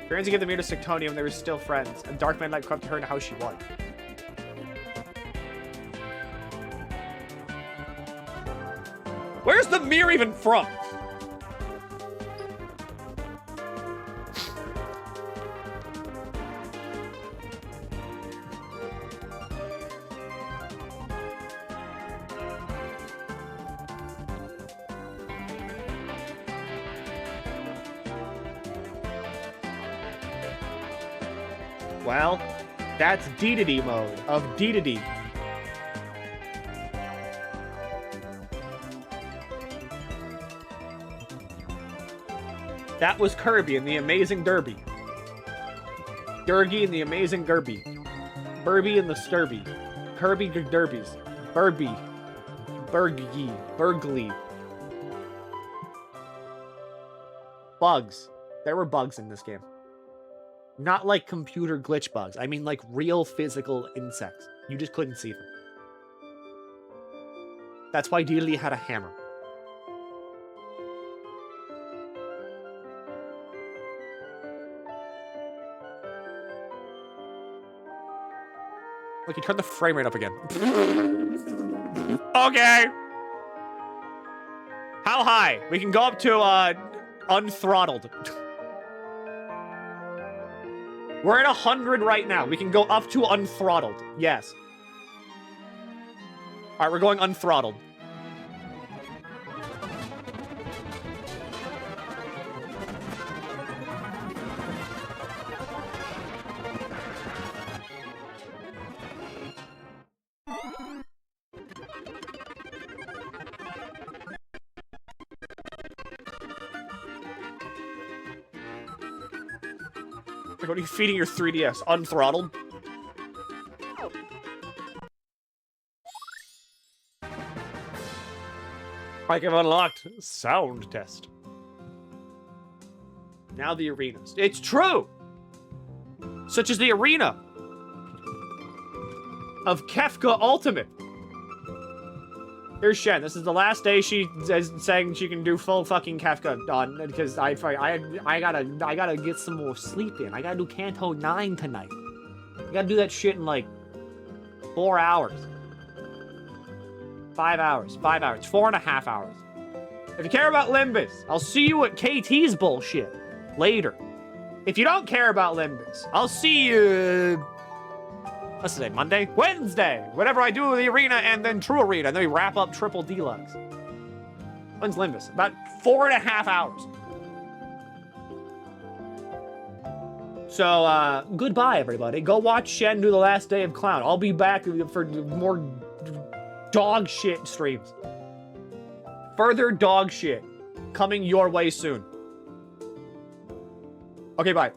Guernsey gave the mirror to Sictonia when they were still friends, and Dark Man Light corrupted her into how she was. Where's the mirror even from? Well, that's Dedede mode of Dedede. That was Kirby in the Amazing Derby. Durgy in the Amazing Gerby. Burby in the Sturby. Kirby Derbies. Burby. Burgy. Burgly. Bugs. There were bugs in this game. Not like computer glitch bugs. I mean like real physical insects. You just couldn't see them. That's why Dedede had a hammer. Look, you turned the frame rate up again. Okay. How high? We can go up to, unthrottled. We're at 100 right now. We can go up to unthrottled. Yes. Alright, we're going unthrottled. What are you feeding your 3DS? Unthrottled? I have unlocked sound test. Now the arenas. It's true! Such as the arena of Kefka Ultimate. Here's Shen. This is the last day she is saying she can do full fucking Kefka on because I gotta get some more sleep in. I gotta do Kanto 9 tonight. I gotta do that shit in like 4 hours. 5 hours. 5 hours. 4.5 hours. If you care about Limbus, I'll see you at KT's bullshit later. If you don't care about Limbus, I'll see you... What's today? Monday? Wednesday! Whenever I do the arena and then True Arena, and then we wrap up Triple Deluxe. When's Limbus? About 4.5 hours. So, goodbye, everybody. Go watch Shen do the last day of Clown. I'll be back for more dog shit streams. Further dog shit coming your way soon. Okay, bye.